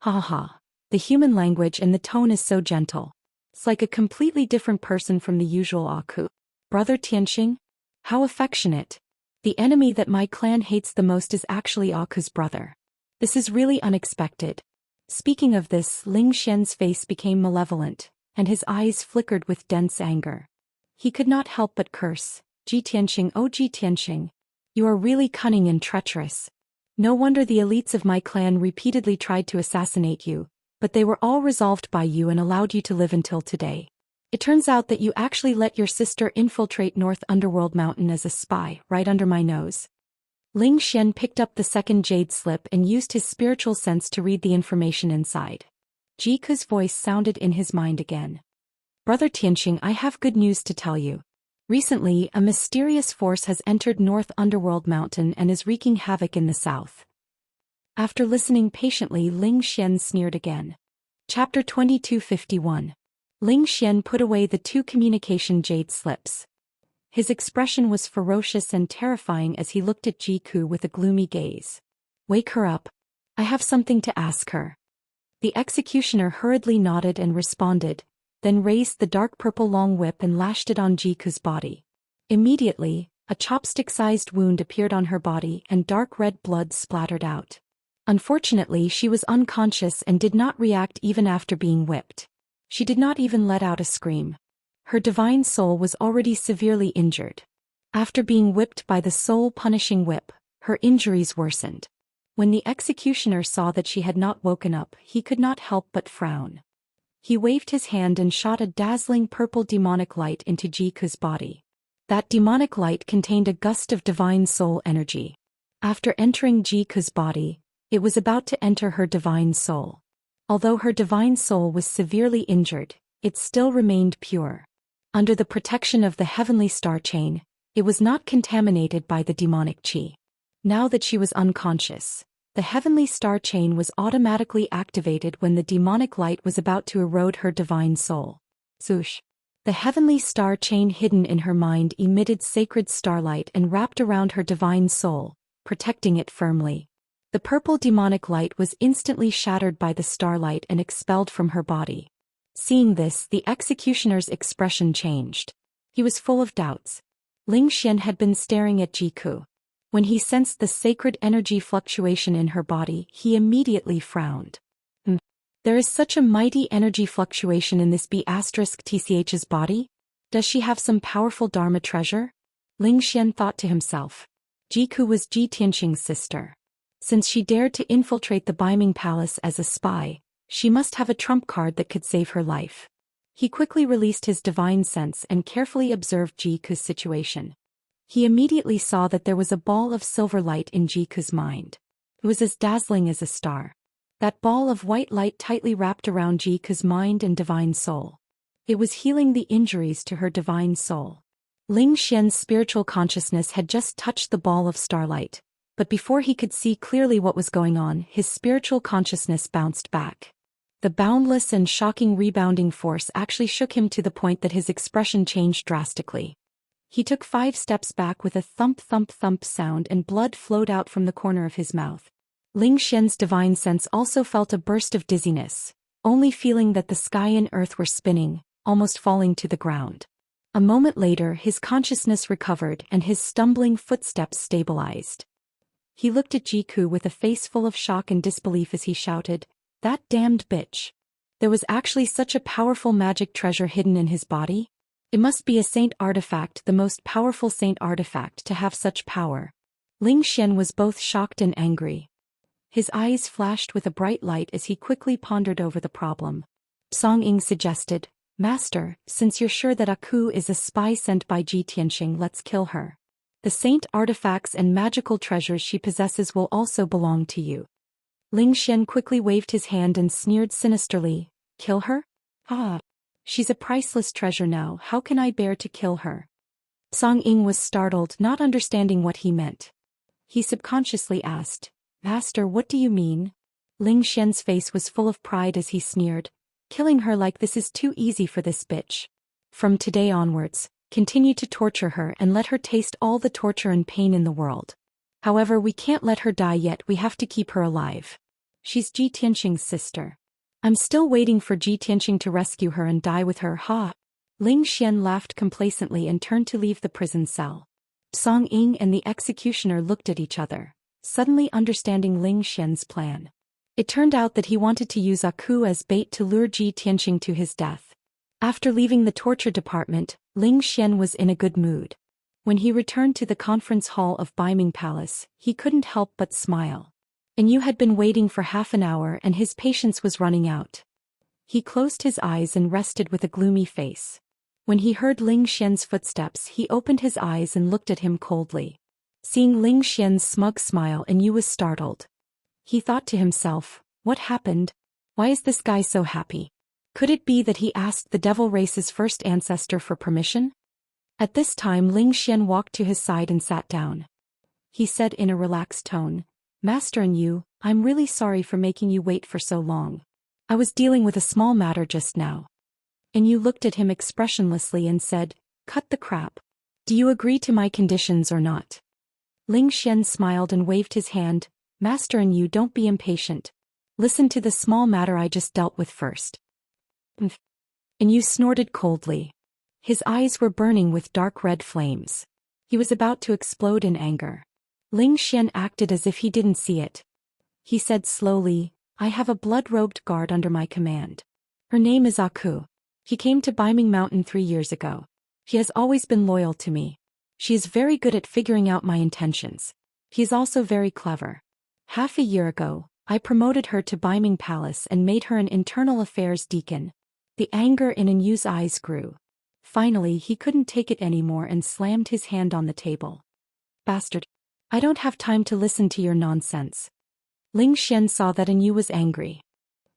"Ha ha ha. The human language and the tone is so gentle. It's like a completely different person from the usual Aku. Brother Tianxing? How affectionate. The enemy that my clan hates the most is actually Aku's brother. This is really unexpected." Speaking of this, Ling Xian's face became malevolent, and his eyes flickered with dense anger. He could not help but curse, "Ji Tianxing, oh Ji Tianxing. You are really cunning and treacherous. No wonder the elites of my clan repeatedly tried to assassinate you, but they were all resolved by you and allowed you to live until today. It turns out that you actually let your sister infiltrate North Underworld Mountain as a spy, right under my nose." Ling Xian picked up the second jade slip and used his spiritual sense to read the information inside. Jiku's voice sounded in his mind again. "Brother Tianxing, I have good news to tell you. Recently, a mysterious force has entered North Underworld Mountain and is wreaking havoc in the south." After listening patiently, Ling Xian sneered again. Chapter 2251. Ling Xian put away the 2 communication jade slips. His expression was ferocious and terrifying as he looked at Jiku with a gloomy gaze. "Wake her up. I have something to ask her." The executioner hurriedly nodded and responded, then raised the dark purple long whip and lashed it on Jiku's body. Immediately, a chopstick-sized wound appeared on her body and dark red blood splattered out. Unfortunately, she was unconscious and did not react even after being whipped. She did not even let out a scream. Her divine soul was already severely injured. After being whipped by the soul-punishing whip, her injuries worsened. When the executioner saw that she had not woken up, he could not help but frown. He waved his hand and shot a dazzling purple demonic light into Jiku's body. That demonic light contained a gust of divine soul energy. After entering Jiku's body, it was about to enter her divine soul. Although her divine soul was severely injured, it still remained pure. Under the protection of the heavenly star chain, it was not contaminated by the demonic chi. Now that she was unconscious, the heavenly star chain was automatically activated when the demonic light was about to erode her divine soul. Zhoosh! The heavenly star chain hidden in her mind emitted sacred starlight and wrapped around her divine soul, protecting it firmly. The purple demonic light was instantly shattered by the starlight and expelled from her body. Seeing this, the executioner's expression changed. He was full of doubts. Ling Xian had been staring at Jiku. When he sensed the sacred energy fluctuation in her body, he immediately frowned. There is such a mighty energy fluctuation in this B*TCH's body? Does she have some powerful Dharma treasure? Ling Xian thought to himself. Jiku was Ji Tianqing's sister. Since she dared to infiltrate the Biming Palace as a spy, she must have a trump card that could save her life. He quickly released his divine sense and carefully observed Jiku's situation. He immediately saw that there was a ball of silver light in Jiku's mind. It was as dazzling as a star. That ball of white light tightly wrapped around Jiku's mind and divine soul. It was healing the injuries to her divine soul. Ling Xian's spiritual consciousness had just touched the ball of starlight, but before he could see clearly what was going on, his spiritual consciousness bounced back. The boundless and shocking rebounding force actually shook him to the point that his expression changed drastically. He took 5 steps back with a thump thump thump sound and blood flowed out from the corner of his mouth. Ling Xian's divine sense also felt a burst of dizziness, only feeling that the sky and earth were spinning, almost falling to the ground. A moment later his consciousness recovered and his stumbling footsteps stabilized. He looked at Jiku with a face full of shock and disbelief as he shouted, "That damned bitch! There was actually such a powerful magic treasure hidden in his body? It must be a saint artifact, the most powerful saint artifact to have such power." Ling Xian was both shocked and angry. His eyes flashed with a bright light as he quickly pondered over the problem. Song Ying suggested, "Master, since you're sure that Aku is a spy sent by Ji Tianqing, let's kill her. The saint artifacts and magical treasures she possesses will also belong to you." Ling Xian quickly waved his hand and sneered sinisterly, "Kill her? Ah! She's a priceless treasure now, how can I bear to kill her?" Song Ying was startled, not understanding what he meant. He subconsciously asked, "Master, what do you mean?" Ling Xian's face was full of pride as he sneered, "Killing her like this is too easy for this bitch. From today onwards, continue to torture her and let her taste all the torture and pain in the world. However, we can't let her die yet, we have to keep her alive. She's Ji Tianqing's sister. I'm still waiting for Ji Tianqing to rescue her and die with her, ha." Ling Xian laughed complacently and turned to leave the prison cell. Song Ying and the executioner looked at each other, suddenly understanding Ling Xian's plan. It turned out that he wanted to use Aku as bait to lure Ji Tianqing to his death. After leaving the torture department, Ling Xian was in a good mood. When he returned to the conference hall of Biming Palace, he couldn't help but smile. And you had been waiting for half an hour and his patience was running out. He closed his eyes and rested with a gloomy face. When he heard Ling Xian's footsteps, he opened his eyes and looked at him coldly. Seeing Ling Xian's smug smile, and you was startled. He thought to himself, what happened? Why is this guy so happy? Could it be that he asked the devil race's first ancestor for permission? At this time Ling Xian walked to his side and sat down. He said in a relaxed tone, "Master and you, I'm really sorry for making you wait for so long. I was dealing with a small matter just now." And you looked at him expressionlessly and said, "Cut the crap. Do you agree to my conditions or not?" Ling Xian smiled and waved his hand, "Master and you, don't be impatient. Listen to the small matter I just dealt with first." And you snorted coldly. His eyes were burning with dark red flames. He was about to explode in anger. Ling Xian acted as if he didn't see it. He said slowly, "I have a blood-robed guard under my command. Her name is Aku. She came to Biming Mountain 3 years ago. She has always been loyal to me. She is very good at figuring out my intentions. She is also very clever. Half a year ago, I promoted her to Biming Palace and made her an internal affairs deacon." The anger in Yu's eyes grew. Finally he couldn't take it anymore and slammed his hand on the table. "Bastard. I don't have time to listen to your nonsense." Ling Xian saw that Yu was angry.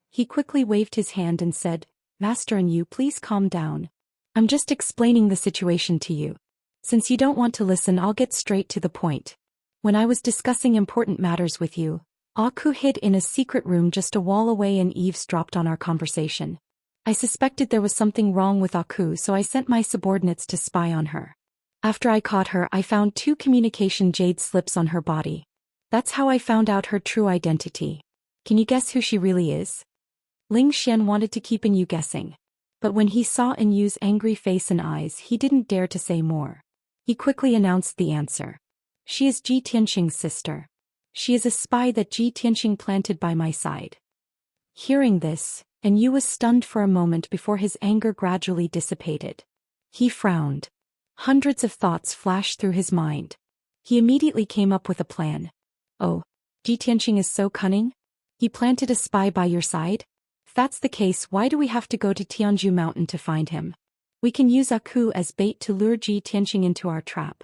He quickly waved his hand and said, "Master Yu, please calm down. I'm just explaining the situation to you. Since you don't want to listen, I'll get straight to the point. When I was discussing important matters with you, Aku hid in a secret room just a wall away and eavesdropped on our conversation. I suspected there was something wrong with Aku, so I sent my subordinates to spy on her. After I caught her, I found 2 communication jade slips on her body. That's how I found out her true identity. Can you guess who she really is?" Ling Xian wanted to keep Yu guessing. But when he saw Yu's angry face and eyes, he didn't dare to say more. He quickly announced the answer. She is Ji Tianqing's sister. She is a spy that Ji Tianqing planted by my side. Hearing this, and Yu was stunned for a moment before his anger gradually dissipated. He frowned. Hundreds of thoughts flashed through his mind. He immediately came up with a plan. Oh, Ji Tianqing is so cunning? He planted a spy by your side? If that's the case, why do we have to go to Tianju Mountain to find him? We can use Aku as bait to lure Ji Tianqing into our trap.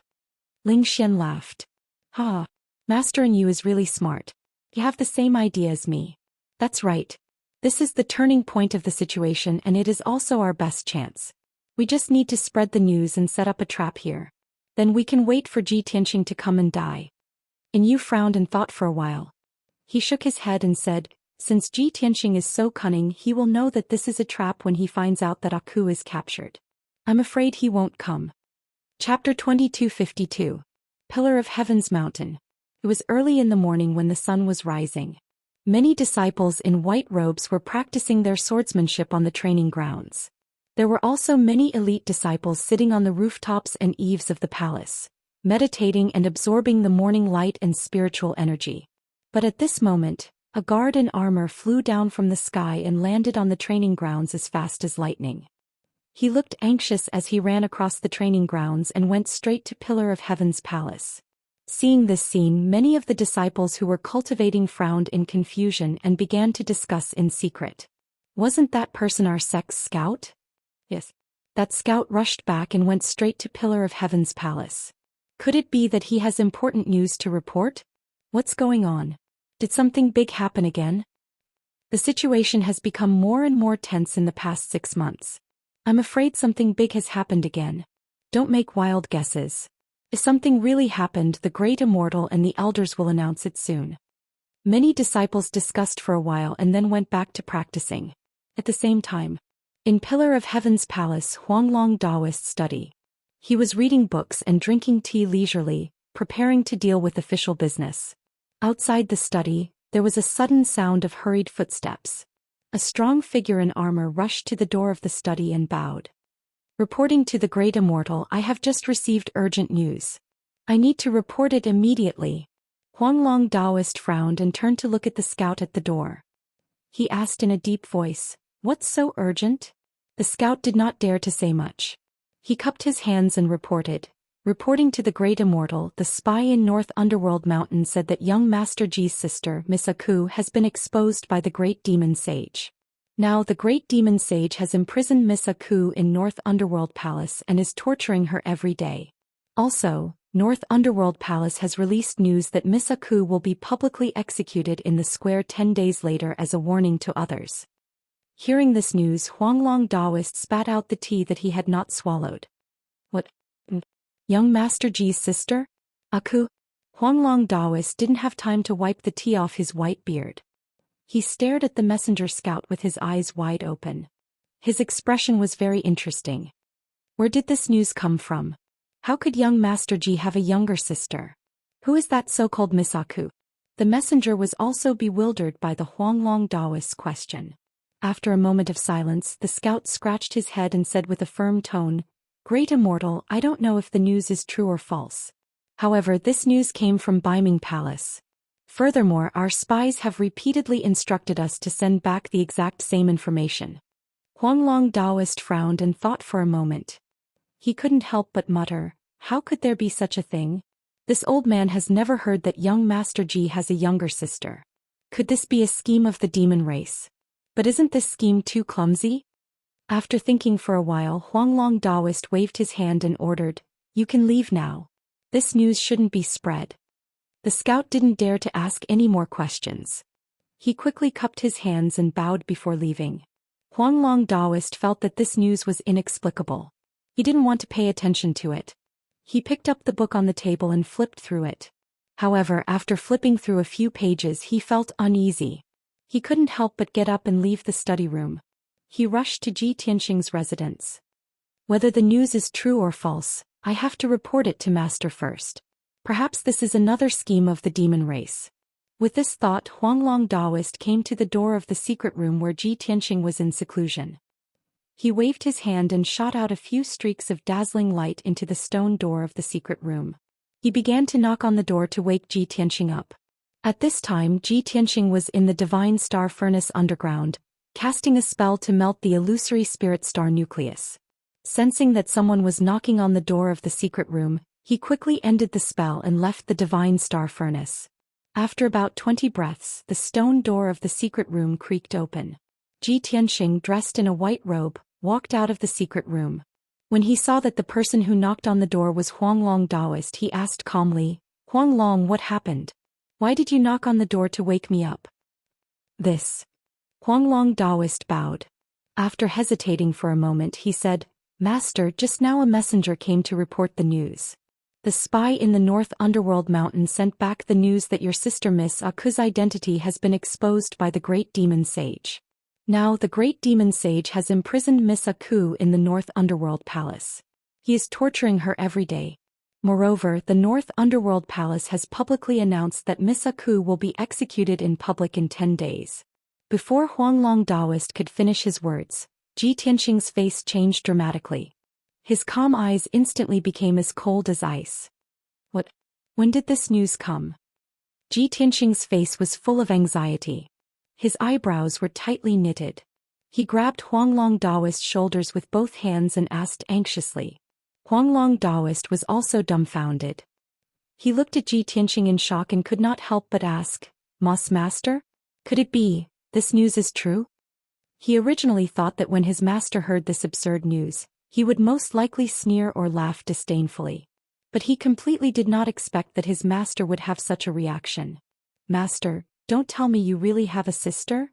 Ling Xian laughed. Ha! Master and you is really smart. You have the same idea as me. That's right. This is the turning point of the situation and it is also our best chance. We just need to spread the news and set up a trap here. Then we can wait for Ji Tianqing to come and die. And Yu frowned and thought for a while. He shook his head and said, since Ji Tianqing is so cunning, he will know that this is a trap when he finds out that Aku is captured. I'm afraid he won't come. Chapter 2252. Pillar of Heaven's Mountain. It was early in the morning when the sun was rising. Many disciples in white robes were practicing their swordsmanship on the training grounds. There were also many elite disciples sitting on the rooftops and eaves of the palace, meditating and absorbing the morning light and spiritual energy. But at this moment, a guard in armor flew down from the sky and landed on the training grounds as fast as lightning. He looked anxious as he ran across the training grounds and went straight to Pillar of Heaven's palace. Seeing this scene, many of the disciples who were cultivating frowned in confusion and began to discuss in secret. Wasn't that person our sect's scout? Yes. That scout rushed back and went straight to Pillar of Heaven's palace. Could it be that he has important news to report? What's going on? Did something big happen again? The situation has become more and more tense in the past 6 months. I'm afraid something big has happened again. Don't make wild guesses. If something really happened, the great Immortal and the elders will announce it soon. Many disciples discussed for a while and then went back to practicing. At the same time, in Pillar of Heaven's palace, Huanglong Daoist study. He was reading books and drinking tea leisurely, preparing to deal with official business. Outside the study, there was a sudden sound of hurried footsteps. A strong figure in armor rushed to the door of the study and bowed. Reporting to the great Immortal, I have just received urgent news. I need to report it immediately. Huanglong Daoist frowned and turned to look at the scout at the door. He asked in a deep voice, "What's so urgent?" The scout did not dare to say much. He cupped his hands and reported. Reporting to the great Immortal, the spy in North Underworld Mountain said that young Master Ji's sister, Miss Aku, has been exposed by the great demon sage. Now the great demon sage has imprisoned Miss Aku in North Underworld Palace and is torturing her every day. Also, North Underworld Palace has released news that Miss Aku will be publicly executed in the square 10 days later as a warning to others. Hearing this news, Huanglong Daoist spat out the tea that he had not swallowed. What? Young Master Ji's sister? Aku? Huanglong Daoist didn't have time to wipe the tea off his white beard. He stared at the messenger scout with his eyes wide open. His expression was very interesting. Where did this news come from? How could young Master Ji have a younger sister? Who is that so-called Miss Aku? The messenger was also bewildered by the Huanglong Daoist's question. After a moment of silence, the scout scratched his head and said with a firm tone, "Great Immortal, I don't know if the news is true or false. However, this news came from Baiming Palace. Furthermore, our spies have repeatedly instructed us to send back the exact same information." Huanglong Daoist frowned and thought for a moment. He couldn't help but mutter, "How could there be such a thing? This old man has never heard that young Master Ji has a younger sister. Could this be a scheme of the demon race? But isn't this scheme too clumsy?" After thinking for a while, Huanglong Daoist waved his hand and ordered, "You can leave now. This news shouldn't be spread." The scout didn't dare to ask any more questions. He quickly cupped his hands and bowed before leaving. Huanglong Daoist felt that this news was inexplicable. He didn't want to pay attention to it. He picked up the book on the table and flipped through it. However, after flipping through a few pages, he felt uneasy. He couldn't help but get up and leave the study room. He rushed to Ji Tianqing's residence. Whether the news is true or false, I have to report it to Master first. Perhaps this is another scheme of the demon race. With this thought, Huanglong Daoist came to the door of the secret room where Ji Tianqing was in seclusion. He waved his hand and shot out a few streaks of dazzling light into the stone door of the secret room. He began to knock on the door to wake Ji Tianxing up. At this time Ji Tianxing was in the divine star furnace underground, casting a spell to melt the illusory spirit star nucleus. Sensing that someone was knocking on the door of the secret room, he quickly ended the spell and left the divine star furnace. After about 20 breaths, the stone door of the secret room creaked open. Ji Tianxing, dressed in a white robe, walked out of the secret room. When he saw that the person who knocked on the door was Huanglong Daoist, he asked calmly, "Huanglong, what happened? Why did you knock on the door to wake me up?" "This." Huanglong Daoist bowed. After hesitating for a moment he said, "Master, just now a messenger came to report the news. The spy in the North Underworld Mountain sent back the news that your sister Miss Aku's identity has been exposed by the Great Demon Sage. Now the Great Demon Sage has imprisoned Miss Aku in the North Underworld Palace. He is torturing her every day. Moreover, the North Underworld Palace has publicly announced that Miss Aku will be executed in public in 10 days. Before Huanglong Daoist could finish his words, Ji Tianxing's face changed dramatically. His calm eyes instantly became as cold as ice. "What? When did this news come?" Ji Tianxing's face was full of anxiety. His eyebrows were tightly knitted. He grabbed Huanglong Daoist's shoulders with both hands and asked anxiously. Huanglong Daoist was also dumbfounded. He looked at Ji Tianxing in shock and could not help but ask, Master? Could it be, this news is true?" He originally thought that when his master heard this absurd news, he would most likely sneer or laugh disdainfully. But he completely did not expect that his master would have such a reaction. "Master, don't tell me you really have a sister?"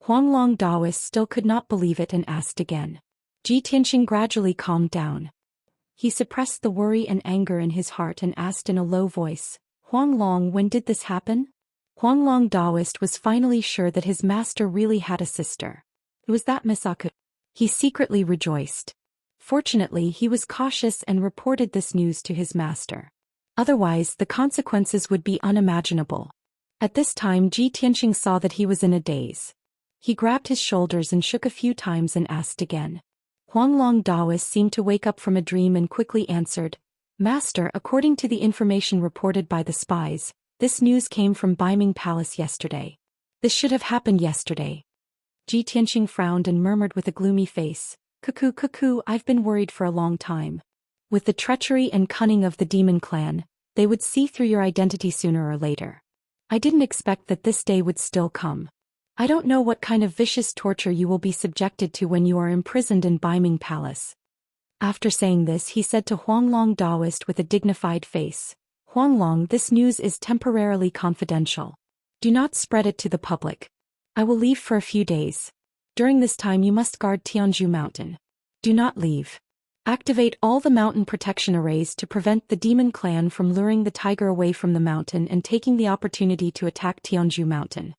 Huanglong Daoist still could not believe it and asked again. Ji Tianxing gradually calmed down. He suppressed the worry and anger in his heart and asked in a low voice, "Huanglong, when did this happen?" Huanglong Daoist was finally sure that his master really had a sister. It was that Miss Aku. He secretly rejoiced. Fortunately, he was cautious and reported this news to his master. Otherwise, the consequences would be unimaginable. At this time Ji Tianxing saw that he was in a daze. He grabbed his shoulders and shook a few times and asked again. Huanglong Daoist seemed to wake up from a dream and quickly answered, "Master, according to the information reported by the spies, this news came from Baiming Palace yesterday. This should have happened yesterday." Ji Tianxing frowned and murmured with a gloomy face, Cuckoo, I've been worried for a long time. With the treachery and cunning of the demon clan, they would see through your identity sooner or later. I didn't expect that this day would still come. I don't know what kind of vicious torture you will be subjected to when you are imprisoned in Baiming Palace." After saying this he said to Huanglong Daoist with a dignified face, "Huanglong, this news is temporarily confidential. Do not spread it to the public. I will leave for a few days. During this time you must guard Tianzhu Mountain. Do not leave. Activate all the mountain protection arrays to prevent the demon clan from luring the tiger away from the mountain and taking the opportunity to attack Tianzhu Mountain."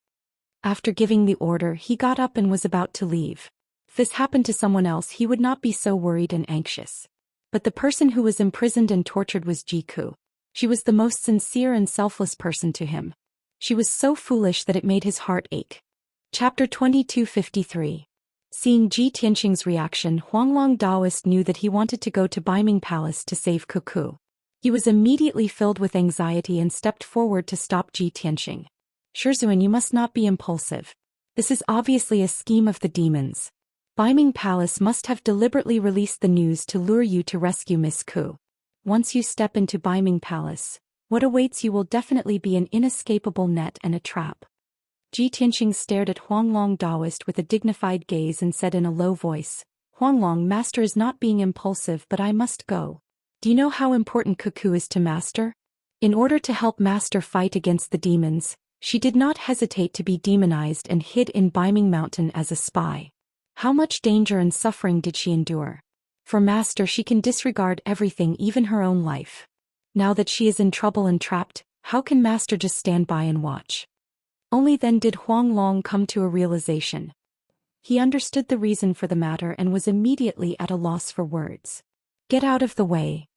After giving the order he got up and was about to leave. If this happened to someone else he would not be so worried and anxious. But the person who was imprisoned and tortured was Jiku. She was the most sincere and selfless person to him. She was so foolish that it made his heart ache. Chapter 2253. Seeing Ji Tianxing's reaction, Huanglong Daoist knew that he wanted to go to Baiming Palace to save Cuckoo. He was immediately filled with anxiety and stepped forward to stop Ji Tianxing. "Shizhuan, you must not be impulsive. This is obviously a scheme of the demons. Baiming Palace must have deliberately released the news to lure you to rescue Miss Ku. Once you step into Baiming Palace, what awaits you will definitely be an inescapable net and a trap." Ji Tianxing stared at Huanglong Daoist with a dignified gaze and said in a low voice, "Huanglong, Master is not being impulsive, but I must go. Do you know how important Cuckoo is to Master? In order to help Master fight against the demons, she did not hesitate to be demonized and hid in Baiming Mountain as a spy. How much danger and suffering did she endure? For Master she can disregard everything, even her own life. Now that she is in trouble and trapped, how can Master just stand by and watch?" Only then did Huanglong come to a realization. He understood the reason for the matter and was immediately at a loss for words. "Get out of the way,"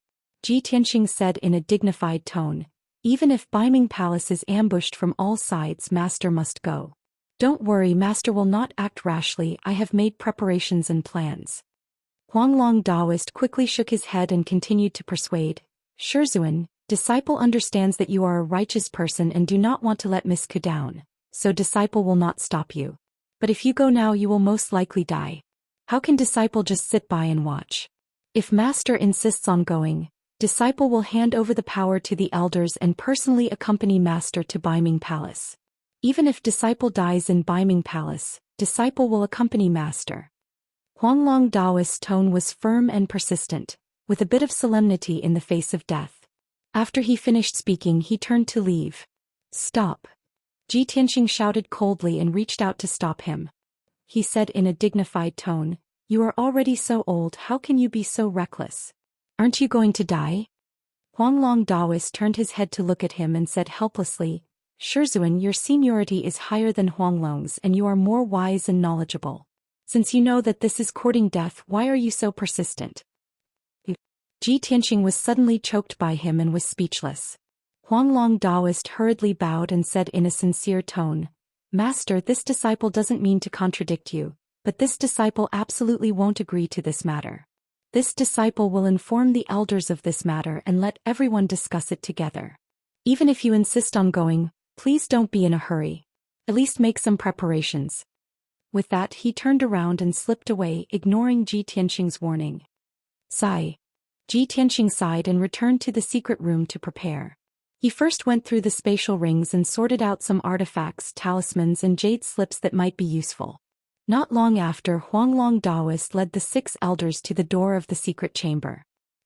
Ji Tianxing said in a dignified tone. "Even if Baiming Palace is ambushed from all sides, Master must go. Don't worry, Master will not act rashly. I have made preparations and plans." Huanglong Daoist quickly shook his head and continued to persuade, "Shizhuan, Disciple understands that you are a righteous person and do not want to let Miss Ku down, so disciple will not stop you. But if you go now you will most likely die. How can disciple just sit by and watch? If master insists on going, disciple will hand over the power to the elders and personally accompany master to Baiming Palace. Even if disciple dies in Baiming Palace, disciple will accompany master. Huanglong Daoist's tone was firm and persistent, with a bit of solemnity in the face of death. After he finished speaking he turned to leave. Stop. Ji Tianxing shouted coldly and reached out to stop him. He said in a dignified tone, "You are already so old, how can you be so reckless? Aren't you going to die?" Huanglong Daoist turned his head to look at him and said helplessly, "Shizhuan, your seniority is higher than Huanglong's and you are more wise and knowledgeable. Since you know that this is courting death, why are you so persistent?" Ji Tianxing was suddenly choked by him and was speechless. Huanglong Daoist hurriedly bowed and said in a sincere tone, "Master, this disciple doesn't mean to contradict you, but this disciple absolutely won't agree to this matter. This disciple will inform the elders of this matter and let everyone discuss it together. Even if you insist on going, please don't be in a hurry. At least make some preparations." With that he turned around and slipped away, ignoring Ji Tianxing's warning. Sigh. Ji Tianxing sighed and returned to the secret room to prepare. He first went through the spatial rings and sorted out some artifacts, talismans and jade slips that might be useful. Not long after, Huanglong Daoist led the 6 elders to the door of the secret chamber.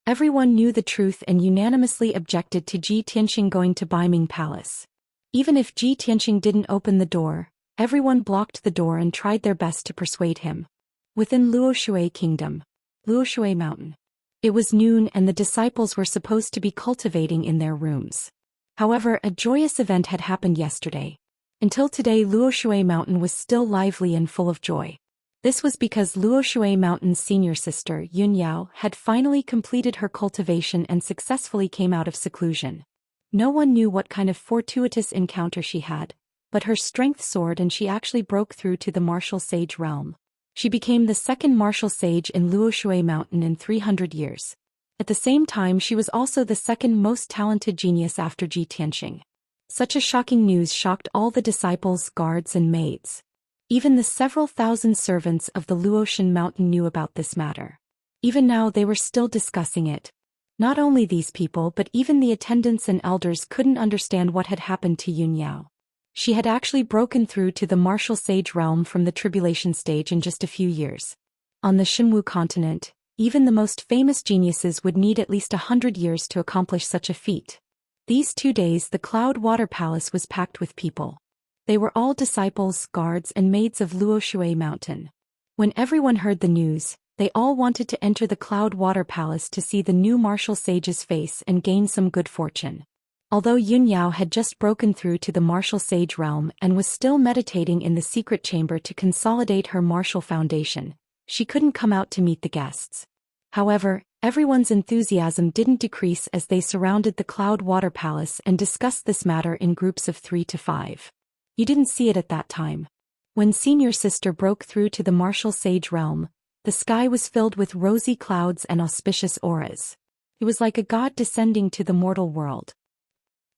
Everyone knew the truth and unanimously objected to Ji Tianxing going to Baiming Palace. Even if Ji Tianxing didn't open the door, everyone blocked the door and tried their best to persuade him. Within Luoshui Kingdom, Luoshui Mountain. It was noon and the disciples were supposed to be cultivating in their rooms. However, a joyous event had happened yesterday. Until today Luoshui Mountain was still lively and full of joy. This was because Luoshui Mountain's senior sister, Yunyao, had finally completed her cultivation and successfully came out of seclusion. No one knew what kind of fortuitous encounter she had, but her strength soared and she actually broke through to the martial sage realm. She became the 2nd martial sage in Luoshui Mountain in 300 years. At the same time she was also the 2nd most talented genius after Ji Tianxing. Such a shocking news shocked all the disciples, guards and maids. Even the several thousand servants of the Luoshan Mountain knew about this matter. Even now they were still discussing it. Not only these people but even the attendants and elders couldn't understand what had happened to Yunyao. She had actually broken through to the martial sage realm from the tribulation stage in just a few years. On the Xinwu continent, even the most famous geniuses would need at least 100 years to accomplish such a feat. These 2 days the Cloud Water Palace was packed with people. They were all disciples, guards and maids of Luoshui Mountain. When everyone heard the news, they all wanted to enter the Cloud Water Palace to see the new martial sage's face and gain some good fortune. Although Yunyao had just broken through to the martial sage realm and was still meditating in the secret chamber to consolidate her martial foundation, she couldn't come out to meet the guests. However, everyone's enthusiasm didn't decrease as they surrounded the Cloud Water Palace and discussed this matter in groups of 3 to 5. You didn't see it at that time. When senior sister broke through to the martial sage realm, the sky was filled with rosy clouds and auspicious auras. It was like a god descending to the mortal world.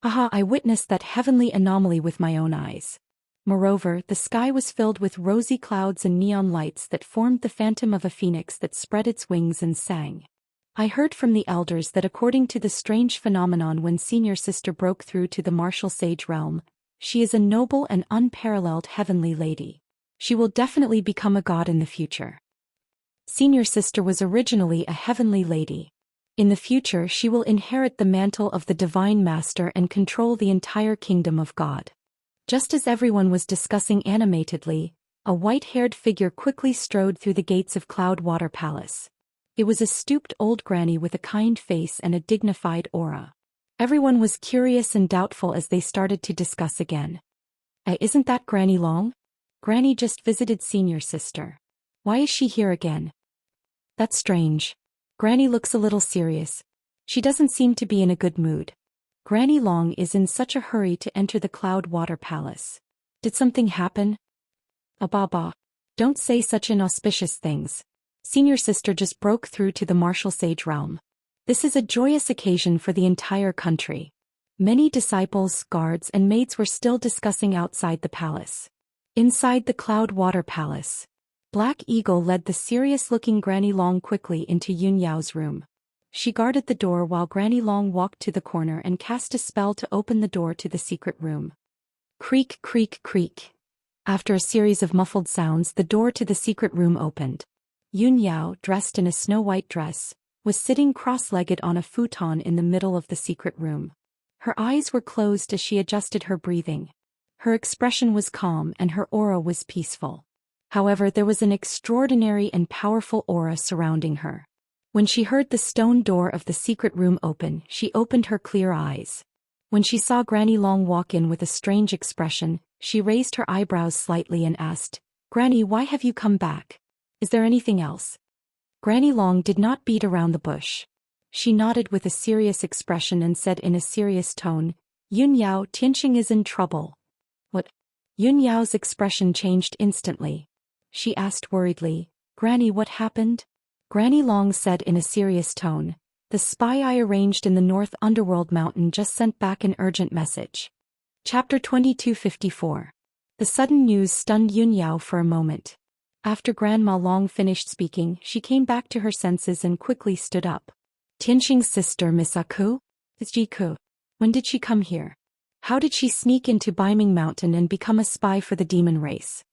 Aha, I witnessed that heavenly anomaly with my own eyes. Moreover, the sky was filled with rosy clouds and neon lights that formed the phantom of a phoenix that spread its wings and sang. I heard from the elders that according to the strange phenomenon when senior sister broke through to the martial sage realm, she is a noble and unparalleled heavenly lady. She will definitely become a god in the future. Senior sister was originally a heavenly lady. In the future she will inherit the mantle of the Divine Master and control the entire kingdom of God. Just as everyone was discussing animatedly, a white-haired figure quickly strode through the gates of Cloud Water Palace. It was a stooped old granny with a kind face and a dignified aura. Everyone was curious and doubtful as they started to discuss again. Isn't that Granny Long? Granny just visited senior sister. Why is she here again? That's strange. Granny looks a little serious. She doesn't seem to be in a good mood. Granny Long is in such a hurry to enter the Cloud Water Palace. Did something happen? Ababa. Don't say such inauspicious things. Senior sister just broke through to the martial sage realm. This is a joyous occasion for the entire country. Many disciples, guards, and maids were still discussing outside the palace. Inside the Cloud Water Palace, Black Eagle led the serious-looking Granny Long quickly into Yun Yao's room. She guarded the door while Granny Long walked to the corner and cast a spell to open the door to the secret room. Creak, creak, creak. After a series of muffled sounds, the door to the secret room opened. Yun Yao, dressed in a snow-white dress, was sitting cross-legged on a futon in the middle of the secret room. Her eyes were closed as she adjusted her breathing. Her expression was calm and her aura was peaceful. However, there was an extraordinary and powerful aura surrounding her. When she heard the stone door of the secret room open, she opened her clear eyes. When she saw Granny Long walk in with a strange expression, she raised her eyebrows slightly and asked, "Granny, why have you come back? Is there anything else?" Granny Long did not beat around the bush. She nodded with a serious expression and said in a serious tone, "Yun Yao, Tianxing is in trouble." "What?" Yun Yao's expression changed instantly. She asked worriedly, "Granny, what happened?" Granny Long said in a serious tone, "The spy I arranged in the North Underworld Mountain just sent back an urgent message." Chapter 2254. The sudden news stunned Yun Yao for a moment. After Grandma Long finished speaking, she came back to her senses and quickly stood up. "Tianxing's sister, Miss Aku? It's Jiku. When did she come here? How did she sneak into Baiming Mountain and become a spy for the demon race?"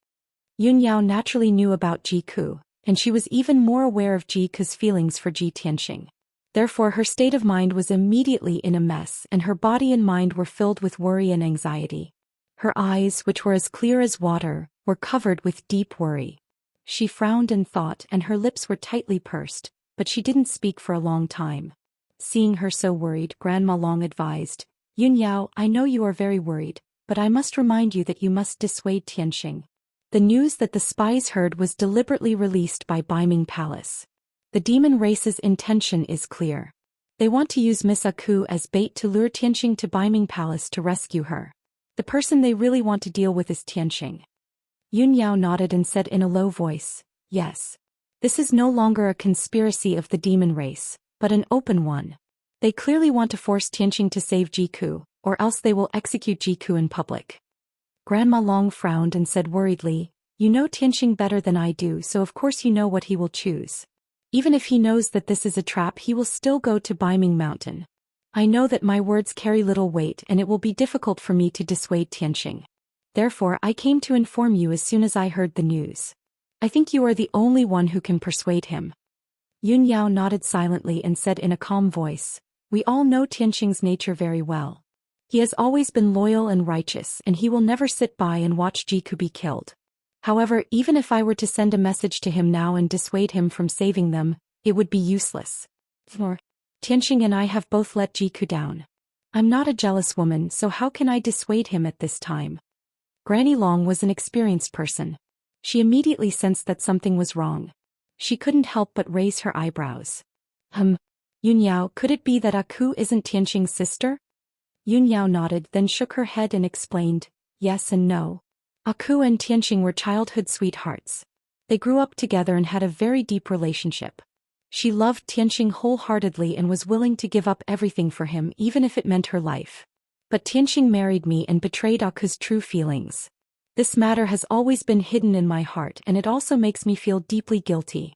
Yun Yao naturally knew about Jiku, and she was even more aware of Jiku's feelings for Ji Tianxing. Therefore her state of mind was immediately in a mess and her body and mind were filled with worry and anxiety. Her eyes, which were as clear as water, were covered with deep worry. She frowned and thought and her lips were tightly pursed, but she didn't speak for a long time. Seeing her so worried, Grandma Long advised, "Yun Yao, I know you are very worried, but I must remind you that you must dissuade Tianxing. The news that the spies heard was deliberately released by Baiming Palace. The demon race's intention is clear. They want to use Miss Aku as bait to lure Tianxing to Baiming Palace to rescue her. The person they really want to deal with is Tianxing." Yun Yao nodded and said in a low voice, "Yes. This is no longer a conspiracy of the demon race, but an open one. They clearly want to force Tianxing to save Jiku, or else they will execute Jiku in public." Grandma Long frowned and said worriedly, "You know Tianxing better than I do, so of course you know what he will choose. Even if he knows that this is a trap, he will still go to Baiming Mountain. I know that my words carry little weight and it will be difficult for me to dissuade Tianxing. Therefore I came to inform you as soon as I heard the news. I think you are the only one who can persuade him." Yun Yao nodded silently and said in a calm voice, "We all know Tianxing's nature very well. He has always been loyal and righteous and he will never sit by and watch Jiku be killed. However, even if I were to send a message to him now and dissuade him from saving them, it would be useless. For Tianxing and I have both let Jiku down. I'm not a jealous woman, so how can I dissuade him at this time?" Granny Long was an experienced person. She immediately sensed that something was wrong. She couldn't help but raise her eyebrows. Yun Yao, could it be that Aku isn't Tianxing's sister?" Yun Yao nodded, then shook her head and explained, "Yes and no. Aku and Tianxing were childhood sweethearts. They grew up together and had a very deep relationship. She loved Tianxing wholeheartedly and was willing to give up everything for him even if it meant her life. But Tianxing married me and betrayed Aku's true feelings. This matter has always been hidden in my heart and it also makes me feel deeply guilty."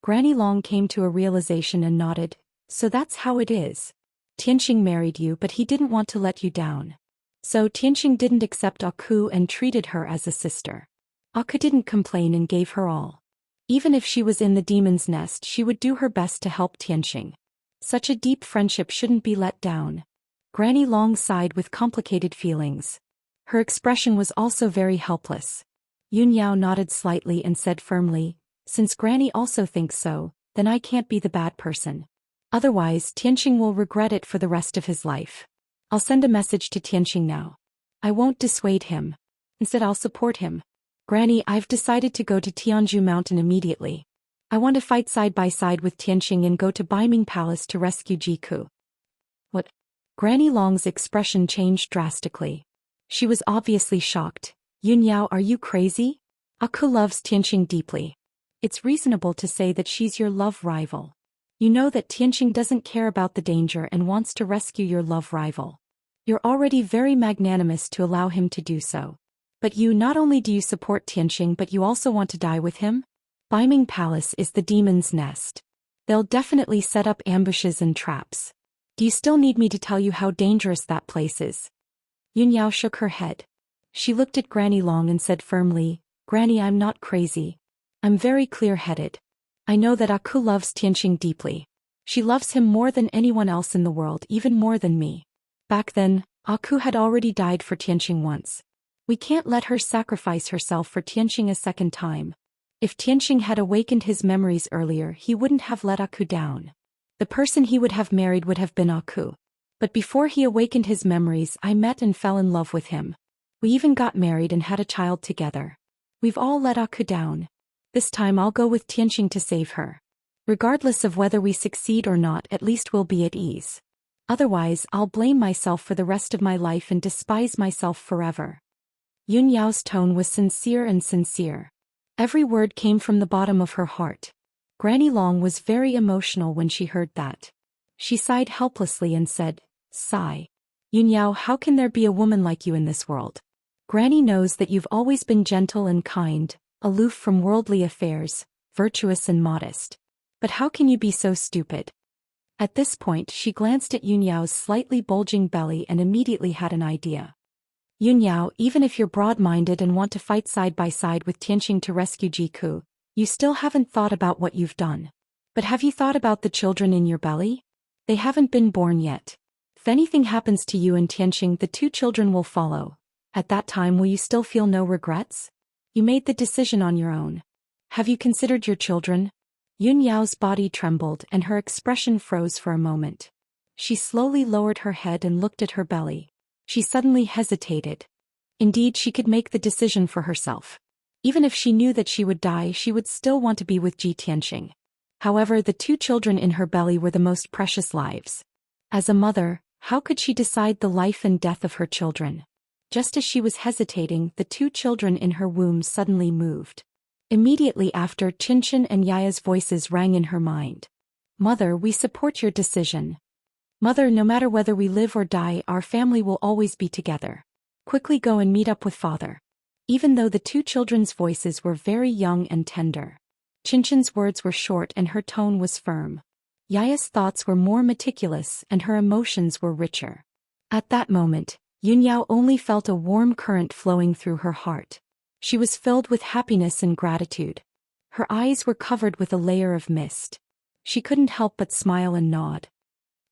Granny Long came to a realization and nodded, "So that's how it is. Tianxing married you but he didn't want to let you down. So Tianxing didn't accept Aku and treated her as a sister. Aku didn't complain and gave her all. Even if she was in the demon's nest, she would do her best to help Tianxing. Such a deep friendship shouldn't be let down." Granny Long sighed with complicated feelings. Her expression was also very helpless. Yun Yao nodded slightly and said firmly, "Since Granny also thinks so, then I can't be the bad person. Otherwise, Tianxing will regret it for the rest of his life. I'll send a message to Tianxing now. I won't dissuade him. Instead, I'll support him. Granny, I've decided to go to Tianzhu Mountain immediately. I want to fight side by side with Tianxing and go to Baiming Palace to rescue Jiku." "What?" Granny Long's expression changed drastically. She was obviously shocked. "Yun Yao, are you crazy? Aku loves Tianxing deeply. It's reasonable to say that she's your love rival. You know that Tianxing doesn't care about the danger and wants to rescue your love rival. You're already very magnanimous to allow him to do so. But not only do you support Tianxing but you also want to die with him? Baiming Palace is the demon's nest. They'll definitely set up ambushes and traps. Do you still need me to tell you how dangerous that place is? Yunyao shook her head. She looked at Granny Long and said firmly, Granny, I'm not crazy. I'm very clear-headed. I know that Aku loves Tianxing deeply. She loves him more than anyone else in the world, even more than me. Back then, Aku had already died for Tianxing once. We can't let her sacrifice herself for Tianxing a second time. If Tianxing had awakened his memories earlier, he wouldn't have let Aku down. The person he would have married would have been Aku. But before he awakened his memories, I met and fell in love with him. We even got married and had a child together. We've all let Aku down. This time I'll go with Tianxing to save her. Regardless of whether we succeed or not, at least we'll be at ease. Otherwise, I'll blame myself for the rest of my life and despise myself forever. Yun Yao's tone was sincere and sincere. Every word came from the bottom of her heart. Granny Long was very emotional when she heard that. She sighed helplessly and said, Sigh. Yun Yao, how can there be a woman like you in this world? Granny knows that you've always been gentle and kind, aloof from worldly affairs, virtuous and modest. But how can you be so stupid? At this point she glanced at Yun Yao's slightly bulging belly and immediately had an idea. Yun Yao, even if you're broad-minded and want to fight side by side with Tianxing to rescue Jiku, you still haven't thought about what you've done. But have you thought about the children in your belly? They haven't been born yet. If anything happens to you and Tianxing, the two children will follow. At that time, will you still feel no regrets? You made the decision on your own. Have you considered your children? Yun Yao's body trembled and her expression froze for a moment. She slowly lowered her head and looked at her belly. She suddenly hesitated. Indeed, she could make the decision for herself. Even if she knew that she would die, she would still want to be with Ji Tianxing. However, the two children in her belly were the most precious lives. As a mother, how could she decide the life and death of her children? Just as she was hesitating, the two children in her womb suddenly moved. Immediately after, Qinshan and Yaya's voices rang in her mind. Mother, we support your decision. Mother, no matter whether we live or die, our family will always be together. Quickly go and meet up with father. Even though the two children's voices were very young and tender, Qinshan's words were short and her tone was firm. Yaya's thoughts were more meticulous and her emotions were richer. At that moment, Yun Yao only felt a warm current flowing through her heart. She was filled with happiness and gratitude. Her eyes were covered with a layer of mist. She couldn't help but smile and nod.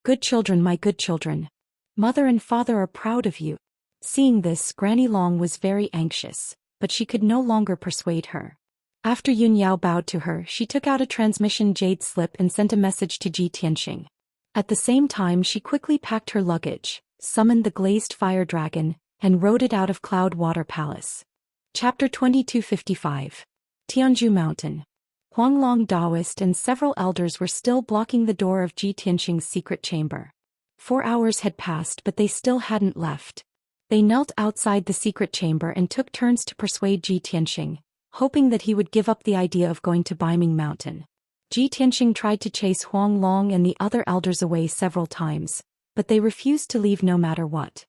Good children, my good children. Mother and father are proud of you. Seeing this, Granny Long was very anxious, but she could no longer persuade her. After Yun Yao bowed to her, she took out a transmission jade slip and sent a message to Ji Tianxing. At the same time, she quickly packed her luggage, summoned the glazed fire dragon, and rode it out of Cloud Water Palace. Chapter 2255. Tianzhu Mountain. Huanglong Daoist and several elders were still blocking the door of Ji Tianxing's secret chamber. 4 hours had passed but they still hadn't left. They knelt outside the secret chamber and took turns to persuade Ji Tianxing, hoping that he would give up the idea of going to Baiming Mountain. Ji Tianxing tried to chase Huanglong and the other elders away several times, but they refused to leave no matter what.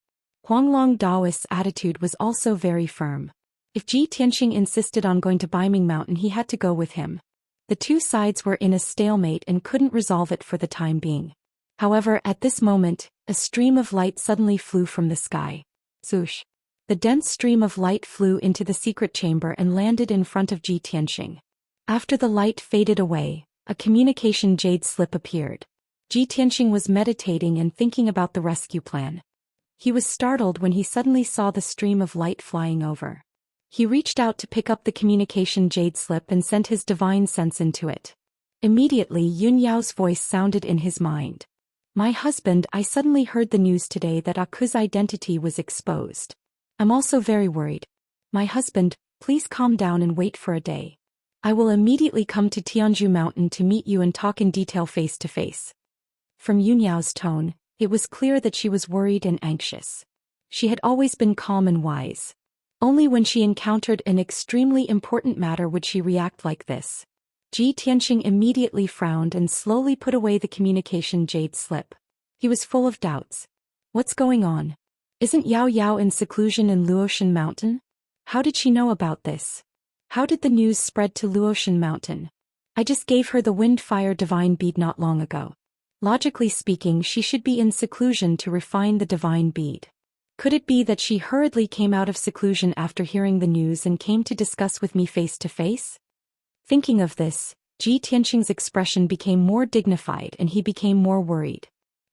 Huanglong Daoist's attitude was also very firm. If Ji Tianxing insisted on going to Baiming Mountain, he had to go with him. The two sides were in a stalemate and couldn't resolve it for the time being. However, at this moment, a stream of light suddenly flew from the sky. Swoosh! The dense stream of light flew into the secret chamber and landed in front of Ji Tianxing. After the light faded away, a communication jade slip appeared. Ji Tianxing was meditating and thinking about the rescue plan. He was startled when he suddenly saw the stream of light flying over. He reached out to pick up the communication jade slip and sent his divine sense into it. Immediately, Yun Yao's voice sounded in his mind. My husband, I suddenly heard the news today that Aku's identity was exposed. I'm also very worried. My husband, please calm down and wait for a day. I will immediately come to Tianzhu Mountain to meet you and talk in detail face to face. From Yun Yao's tone, it was clear that she was worried and anxious. She had always been calm and wise. Only when she encountered an extremely important matter would she react like this. Ji Tianqing immediately frowned and slowly put away the communication jade slip. He was full of doubts. What's going on? Isn't Yao Yao in seclusion in Luotian Mountain? How did she know about this? How did the news spread to Luotian Mountain? I just gave her the wind-fire divine bead not long ago. Logically speaking, she should be in seclusion to refine the divine bead. Could it be that she hurriedly came out of seclusion after hearing the news and came to discuss with me face to face? Thinking of this, Ji Tianqing's expression became more dignified and he became more worried.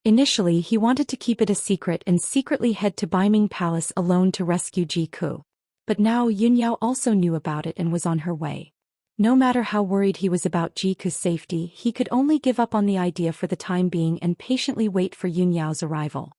Initially, he wanted to keep it a secret and secretly head to Baiming Palace alone to rescue Ji Ku. But now Yun Yao also knew about it and was on her way. No matter how worried he was about Ji Ku's safety, he could only give up on the idea for the time being and patiently wait for Yun Yao's arrival.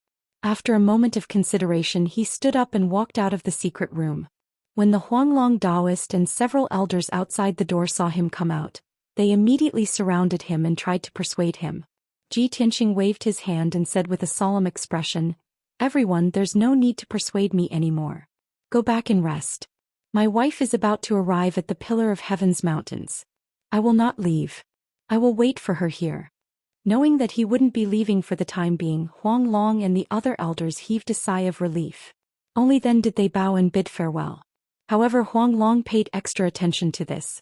After a moment of consideration, he stood up and walked out of the secret room. When the Huanglong Daoist and several elders outside the door saw him come out, they immediately surrounded him and tried to persuade him. Ji Tianqing waved his hand and said with a solemn expression, "Everyone, there's no need to persuade me anymore. Go back and rest. My wife is about to arrive at the Pillar of Heaven's mountains. I will not leave. I will wait for her here." Knowing that he wouldn't be leaving for the time being, Huang Long and the other elders heaved a sigh of relief. Only then did they bow and bid farewell. However, Huang Long paid extra attention to this.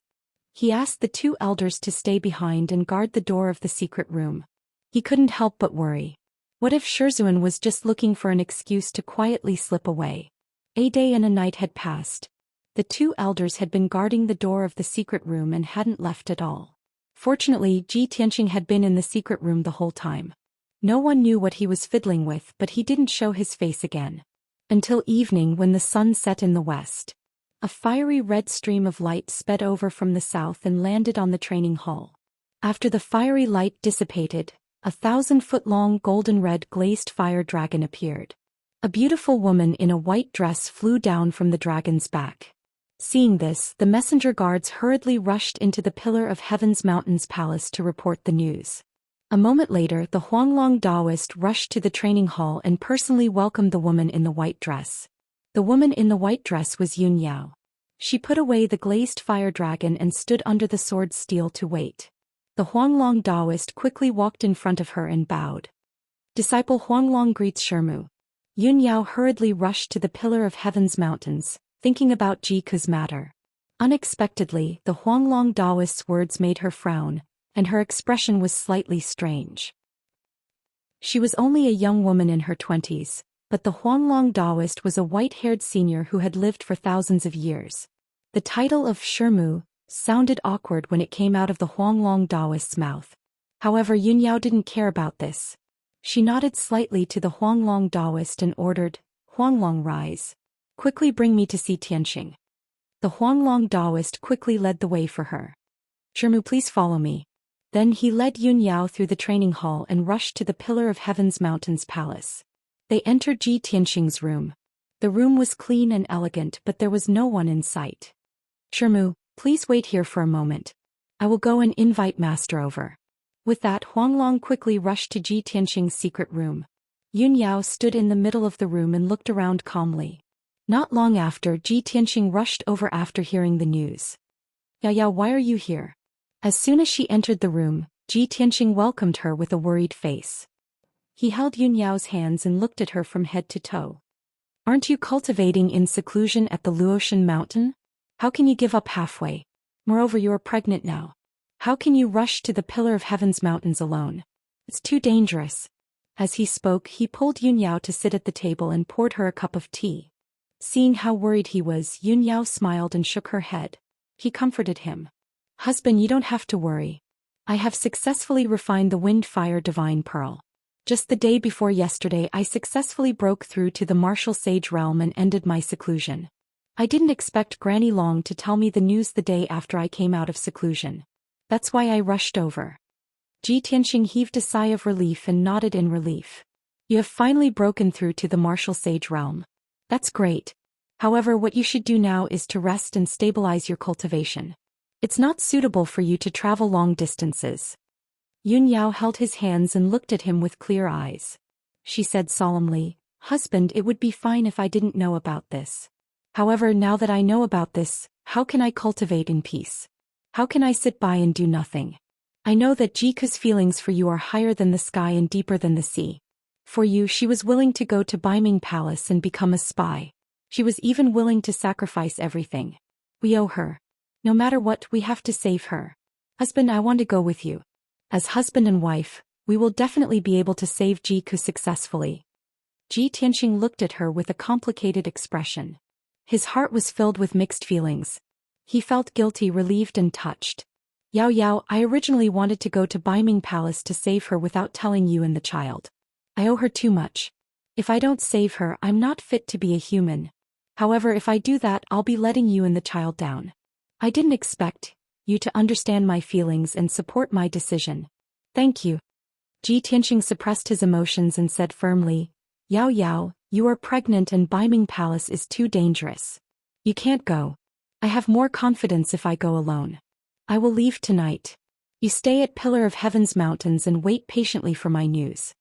He asked the two elders to stay behind and guard the door of the secret room. He couldn't help but worry. What if Shizhuan was just looking for an excuse to quietly slip away? A day and a night had passed. The two elders had been guarding the door of the secret room and hadn't left at all. Fortunately, Ji Tianqing had been in the secret room the whole time. No one knew what he was fiddling with, but he didn't show his face again. Until evening, when the sun set in the west. A fiery red stream of light sped over from the south and landed on the training hall. After the fiery light dissipated, a 1,000-foot-long golden-red glazed fire dragon appeared. A beautiful woman in a white dress flew down from the dragon's back. Seeing this, the messenger guards hurriedly rushed into the Pillar of Heaven's Mountains Palace to report the news. A moment later, the Huanglong Daoist rushed to the training hall and personally welcomed the woman in the white dress. The woman in the white dress was Yun Yao. She put away the glazed fire dragon and stood under the sword steel to wait. The Huanglong Daoist quickly walked in front of her and bowed. Disciple Huanglong greets Shirmu. Yun Yao hurriedly rushed to the Pillar of Heaven's Mountains, thinking about Ji Ku's matter. Unexpectedly, the Huanglong Daoist's words made her frown, and her expression was slightly strange. She was only a young woman in her 20s, but the Huanglong Daoist was a white-haired senior who had lived for thousands of years. The title of Shirmu sounded awkward when it came out of the Huanglong Daoist's mouth. However, Yun Yao didn't care about this. She nodded slightly to the Huanglong Daoist and ordered, "Huanglong, rise. Quickly bring me to see Tianqing." The Huanglong Daoist quickly led the way for her. "Shirmu, please follow me." Then he led Yun Yao through the training hall and rushed to the Pillar of Heaven's Mountains Palace. They entered Ji Tianqing's room. The room was clean and elegant, but there was no one in sight. "Shirmu, please wait here for a moment. I will go and invite Master over." With that, Huanglong quickly rushed to Ji Tianqing's secret room. Yun Yao stood in the middle of the room and looked around calmly. Not long after, Ji Tianqing rushed over after hearing the news. "Yao Yao, why are you here?" As soon as she entered the room, Ji Tianqing welcomed her with a worried face. He held Yun Yao's hands and looked at her from head to toe. "Aren't you cultivating in seclusion at the Luotian Mountain? How can you give up halfway? Moreover, you are pregnant now. How can you rush to the Pillar of Heaven's Mountains alone? It's too dangerous." As he spoke, he pulled Yun Yao to sit at the table and poured her a cup of tea. Seeing how worried he was, Yun Yao smiled and shook her head. He comforted him. "Husband, you don't have to worry. I have successfully refined the wind-fire divine pearl. Just the day before yesterday, I successfully broke through to the martial sage realm and ended my seclusion. I didn't expect Granny Long to tell me the news the day after I came out of seclusion. That's why I rushed over." Ji Tianqing heaved a sigh of relief and nodded in relief. "You have finally broken through to the martial sage realm. That's great. However, what you should do now is to rest and stabilize your cultivation. It's not suitable for you to travel long distances." Yun Yao held his hands and looked at him with clear eyes. She said solemnly, "Husband, it would be fine if I didn't know about this. However, now that I know about this, how can I cultivate in peace? How can I sit by and do nothing? I know that Jiku's feelings for you are higher than the sky and deeper than the sea. For you, she was willing to go to Baiming Palace and become a spy. She was even willing to sacrifice everything. We owe her. No matter what, we have to save her. Husband, I want to go with you. As husband and wife, we will definitely be able to save Jiku successfully. Ji Tianxing looked at her with a complicated expression. His heart was filled with mixed feelings. He felt guilty, relieved and touched. Yao Yao, I originally wanted to go to Baiming Palace to save her without telling you and the child. I owe her too much. If I don't save her, I'm not fit to be a human. However, if I do that, I'll be letting you and the child down. I didn't expect you to understand my feelings and support my decision. Thank you. Ji Tianxing suppressed his emotions and said firmly, Yao Yao, you are pregnant and Baiming Palace is too dangerous. You can't go. I have more confidence if I go alone. I will leave tonight. You stay at Pillar of Heaven's Mountains and wait patiently for my news.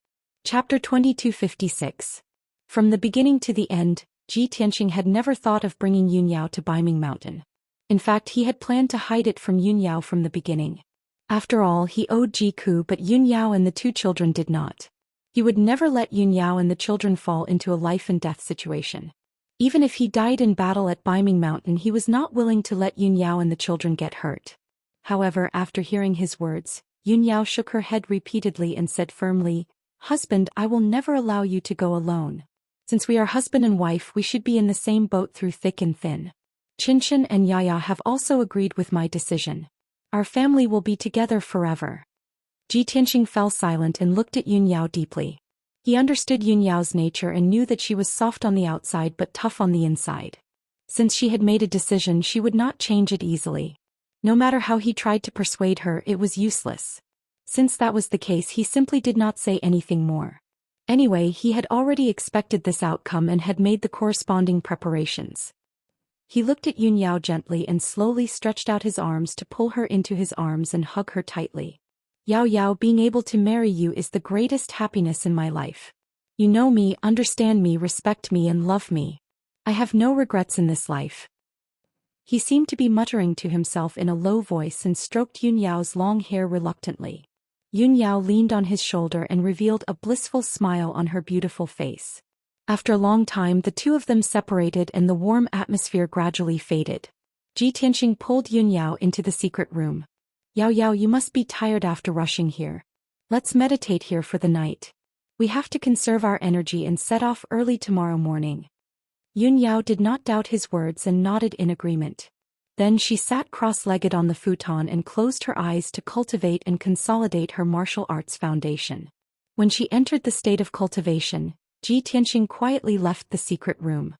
Chapter 2256. From the beginning to the end, Ji Tianxing had never thought of bringing Yunyao to Baiming Mountain. In fact, he had planned to hide it from Yunyao from the beginning. After all, he owed Jiku, but Yunyao and the two children did not. He would never let Yunyao and the children fall into a life-and-death situation. Even if he died in battle at Baiming Mountain, he was not willing to let Yunyao and the children get hurt. However, after hearing his words, Yunyao shook her head repeatedly and said firmly, Husband, I will never allow you to go alone. Since we are husband and wife, we should be in the same boat through thick and thin. Qinshan and Yaya have also agreed with my decision. Our family will be together forever. Ji Tianxing fell silent and looked at Yunyao deeply. He understood Yunyao's nature and knew that she was soft on the outside but tough on the inside. Since she had made a decision, she would not change it easily. No matter how he tried to persuade her, it was useless. Since that was the case, he simply did not say anything more. Anyway, he had already expected this outcome and had made the corresponding preparations. He looked at Yunyao gently and slowly stretched out his arms to pull her into his arms and hug her tightly. Yao Yao, being able to marry you is the greatest happiness in my life. You know me, understand me, respect me and love me. I have no regrets in this life. He seemed to be muttering to himself in a low voice and stroked Yunyao's long hair reluctantly. Yunyao leaned on his shoulder and revealed a blissful smile on her beautiful face. After a long time, the two of them separated and the warm atmosphere gradually faded. Ji Tianxing pulled Yunyao into the secret room. Yao Yao, you must be tired after rushing here. Let's meditate here for the night. We have to conserve our energy and set off early tomorrow morning. Yunyao did not doubt his words and nodded in agreement. Then she sat cross-legged on the futon and closed her eyes to cultivate and consolidate her martial arts foundation. When she entered the state of cultivation, Ji Tianxing quietly left the secret room.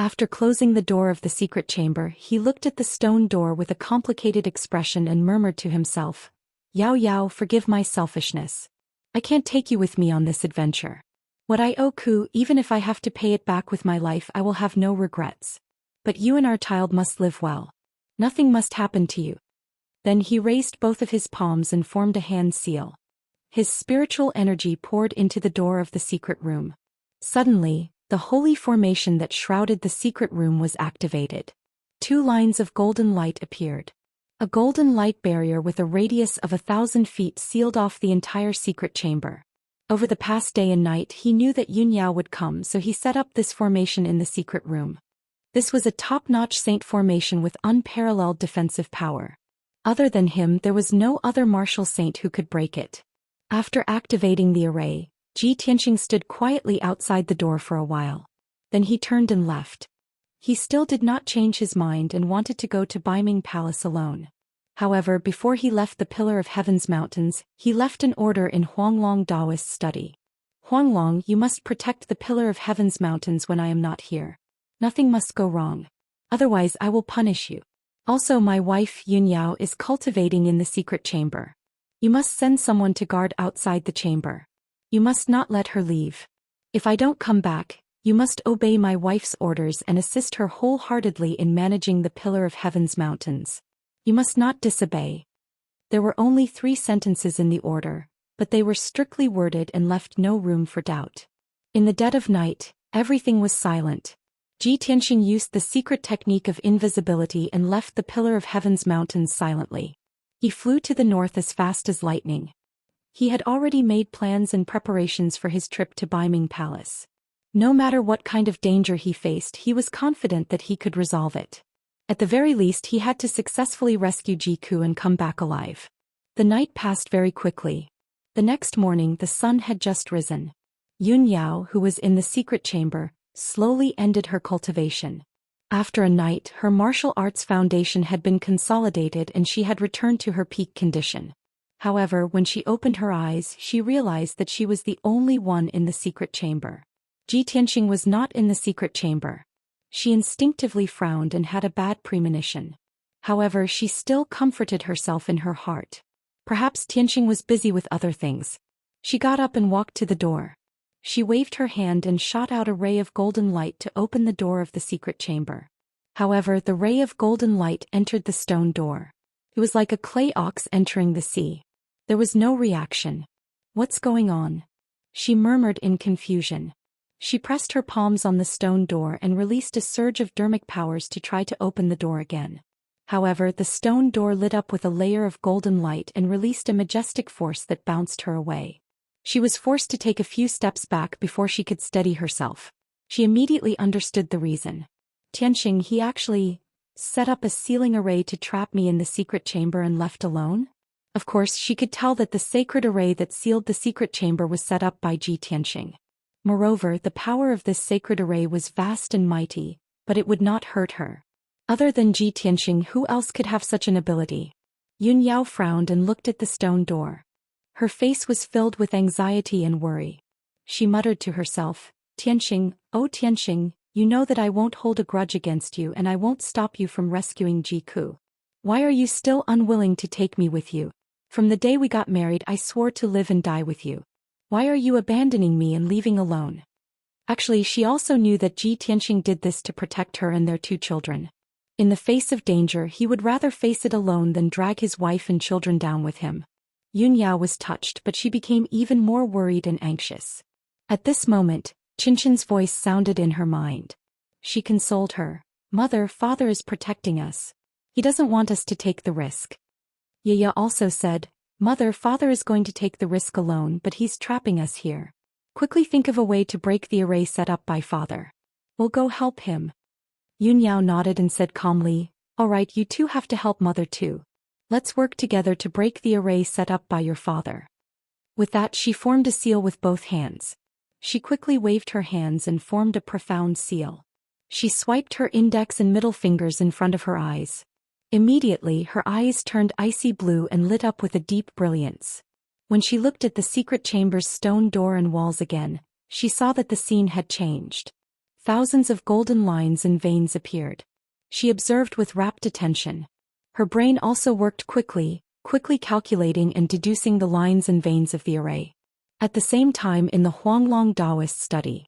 After closing the door of the secret chamber, he looked at the stone door with a complicated expression and murmured to himself, Yao Yao, forgive my selfishness. I can't take you with me on this adventure. What I owe Ku, even if I have to pay it back with my life, I will have no regrets. But you and our child must live well. Nothing must happen to you. Then he raised both of his palms and formed a hand seal. His spiritual energy poured into the door of the secret room. Suddenly, the holy formation that shrouded the secret room was activated. 2 lines of golden light appeared. A golden light barrier with a radius of 1,000 feet sealed off the entire secret chamber. Over the past day and night, he knew that Yunyao would come, so he set up this formation in the secret room. This was a top-notch saint formation with unparalleled defensive power. Other than him, there was no other martial saint who could break it. After activating the array, Ji Tianxing stood quietly outside the door for a while. Then he turned and left. He still did not change his mind and wanted to go to Baiming Palace alone. However, before he left the Pillar of Heaven's Mountains, he left an order in Huanglong Daoist study. Huanglong, you must protect the Pillar of Heaven's Mountains when I am not here. Nothing must go wrong. Otherwise I will punish you. Also, my wife Yunyao is cultivating in the secret chamber. You must send someone to guard outside the chamber. You must not let her leave. If I don't come back, you must obey my wife's orders and assist her wholeheartedly in managing the Pillar of Heaven's Mountains. You must not disobey. There were only 3 sentences in the order, but they were strictly worded and left no room for doubt. In the dead of night, everything was silent. Ji Tianxing used the secret technique of invisibility and left the Pillar of Heaven's mountains silently. He flew to the north as fast as lightning. He had already made plans and preparations for his trip to Baiming Palace. No matter what kind of danger he faced, he was confident that he could resolve it. At the very least, he had to successfully rescue Jiku and come back alive. The night passed very quickly. The next morning, the sun had just risen. Yun Yao, who was in the secret chamber, slowly ended her cultivation. After a night, her martial arts foundation had been consolidated and she had returned to her peak condition. However, when she opened her eyes, she realized that she was the only one in the secret chamber. Ji Tianxing was not in the secret chamber. She instinctively frowned and had a bad premonition. However, she still comforted herself in her heart. Perhaps Tianxing was busy with other things. She got up and walked to the door. She waved her hand and shot out a ray of golden light to open the door of the secret chamber. However, the ray of golden light entered the stone door. It was like a clay ox entering the sea. There was no reaction. "What's going on?" she murmured in confusion. She pressed her palms on the stone door and released a surge of dermic powers to try to open the door again. However, the stone door lit up with a layer of golden light and released a majestic force that bounced her away. She was forced to take a few steps back before she could steady herself. She immediately understood the reason. Tianxing, he actually set up a sealing array to trap me in the secret chamber and left alone? Of course, she could tell that the sacred array that sealed the secret chamber was set up by Ji Tianxing. Moreover, the power of this sacred array was vast and mighty, but it would not hurt her. Other than Ji Tianxing, who else could have such an ability? Yun Yao frowned and looked at the stone door. Her face was filled with anxiety and worry. She muttered to herself, "Tianxing, oh Tianxing, you know that I won't hold a grudge against you and I won't stop you from rescuing Jiku. Why are you still unwilling to take me with you? From the day we got married, I swore to live and die with you. Why are you abandoning me and leaving alone?" Actually, she also knew that Ji Tianxing did this to protect her and their 2 children. In the face of danger, he would rather face it alone than drag his wife and children down with him. Yun Yao was touched, but she became even more worried and anxious. At this moment, Qinchin's voice sounded in her mind. She consoled her. "Mother, father is protecting us. He doesn't want us to take the risk." Yaya also said, "Mother, father is going to take the risk alone, but he's trapping us here. Quickly think of a way to break the array set up by father. We'll go help him." Yun Yao nodded and said calmly, "All right, you two have to help mother too. Let's work together to break the array set up by your father." With that, she formed a seal with both hands. She quickly waved her hands and formed a profound seal. She swiped her index and middle fingers in front of her eyes. Immediately, her eyes turned icy blue and lit up with a deep brilliance. When she looked at the secret chamber's stone door and walls again, she saw that the scene had changed. Thousands of golden lines and veins appeared. She observed with rapt attention. Her brain also worked quickly calculating and deducing the lines and veins of the array. At the same time, in the Huanglong Daoist study.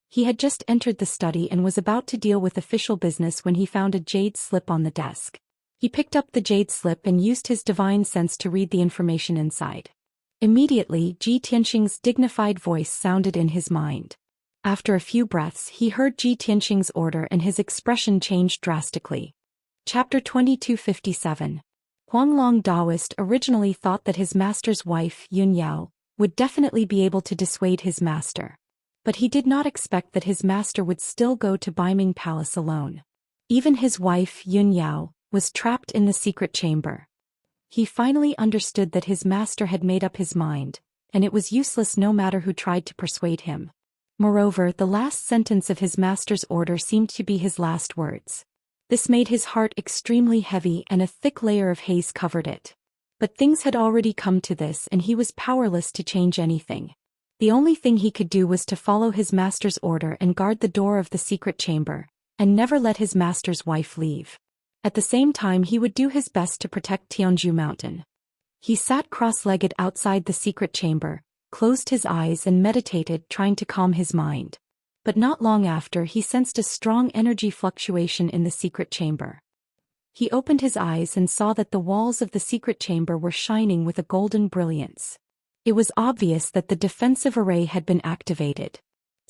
He had just entered the study and was about to deal with official business when he found a jade slip on the desk. He picked up the jade slip and used his divine sense to read the information inside. Immediately, Ji Tianxing's dignified voice sounded in his mind. After a few breaths, he heard Ji Tianxing's order and his expression changed drastically. Chapter 2257. Huanglong Daoist originally thought that his master's wife, Yun Yao, would definitely be able to dissuade his master. But he did not expect that his master would still go to Baiming Palace alone. Even his wife, Yun Yao, was trapped in the secret chamber. He finally understood that his master had made up his mind, and it was useless no matter who tried to persuade him. Moreover, the last sentence of his master's order seemed to be his last words. This made his heart extremely heavy and a thick layer of haze covered it. But things had already come to this and he was powerless to change anything. The only thing he could do was to follow his master's order and guard the door of the secret chamber, and never let his master's wife leave. At the same time, he would do his best to protect Tianzhu Mountain. He sat cross-legged outside the secret chamber, closed his eyes and meditated, trying to calm his mind. But not long after, he sensed a strong energy fluctuation in the secret chamber. He opened his eyes and saw that the walls of the secret chamber were shining with a golden brilliance. It was obvious that the defensive array had been activated.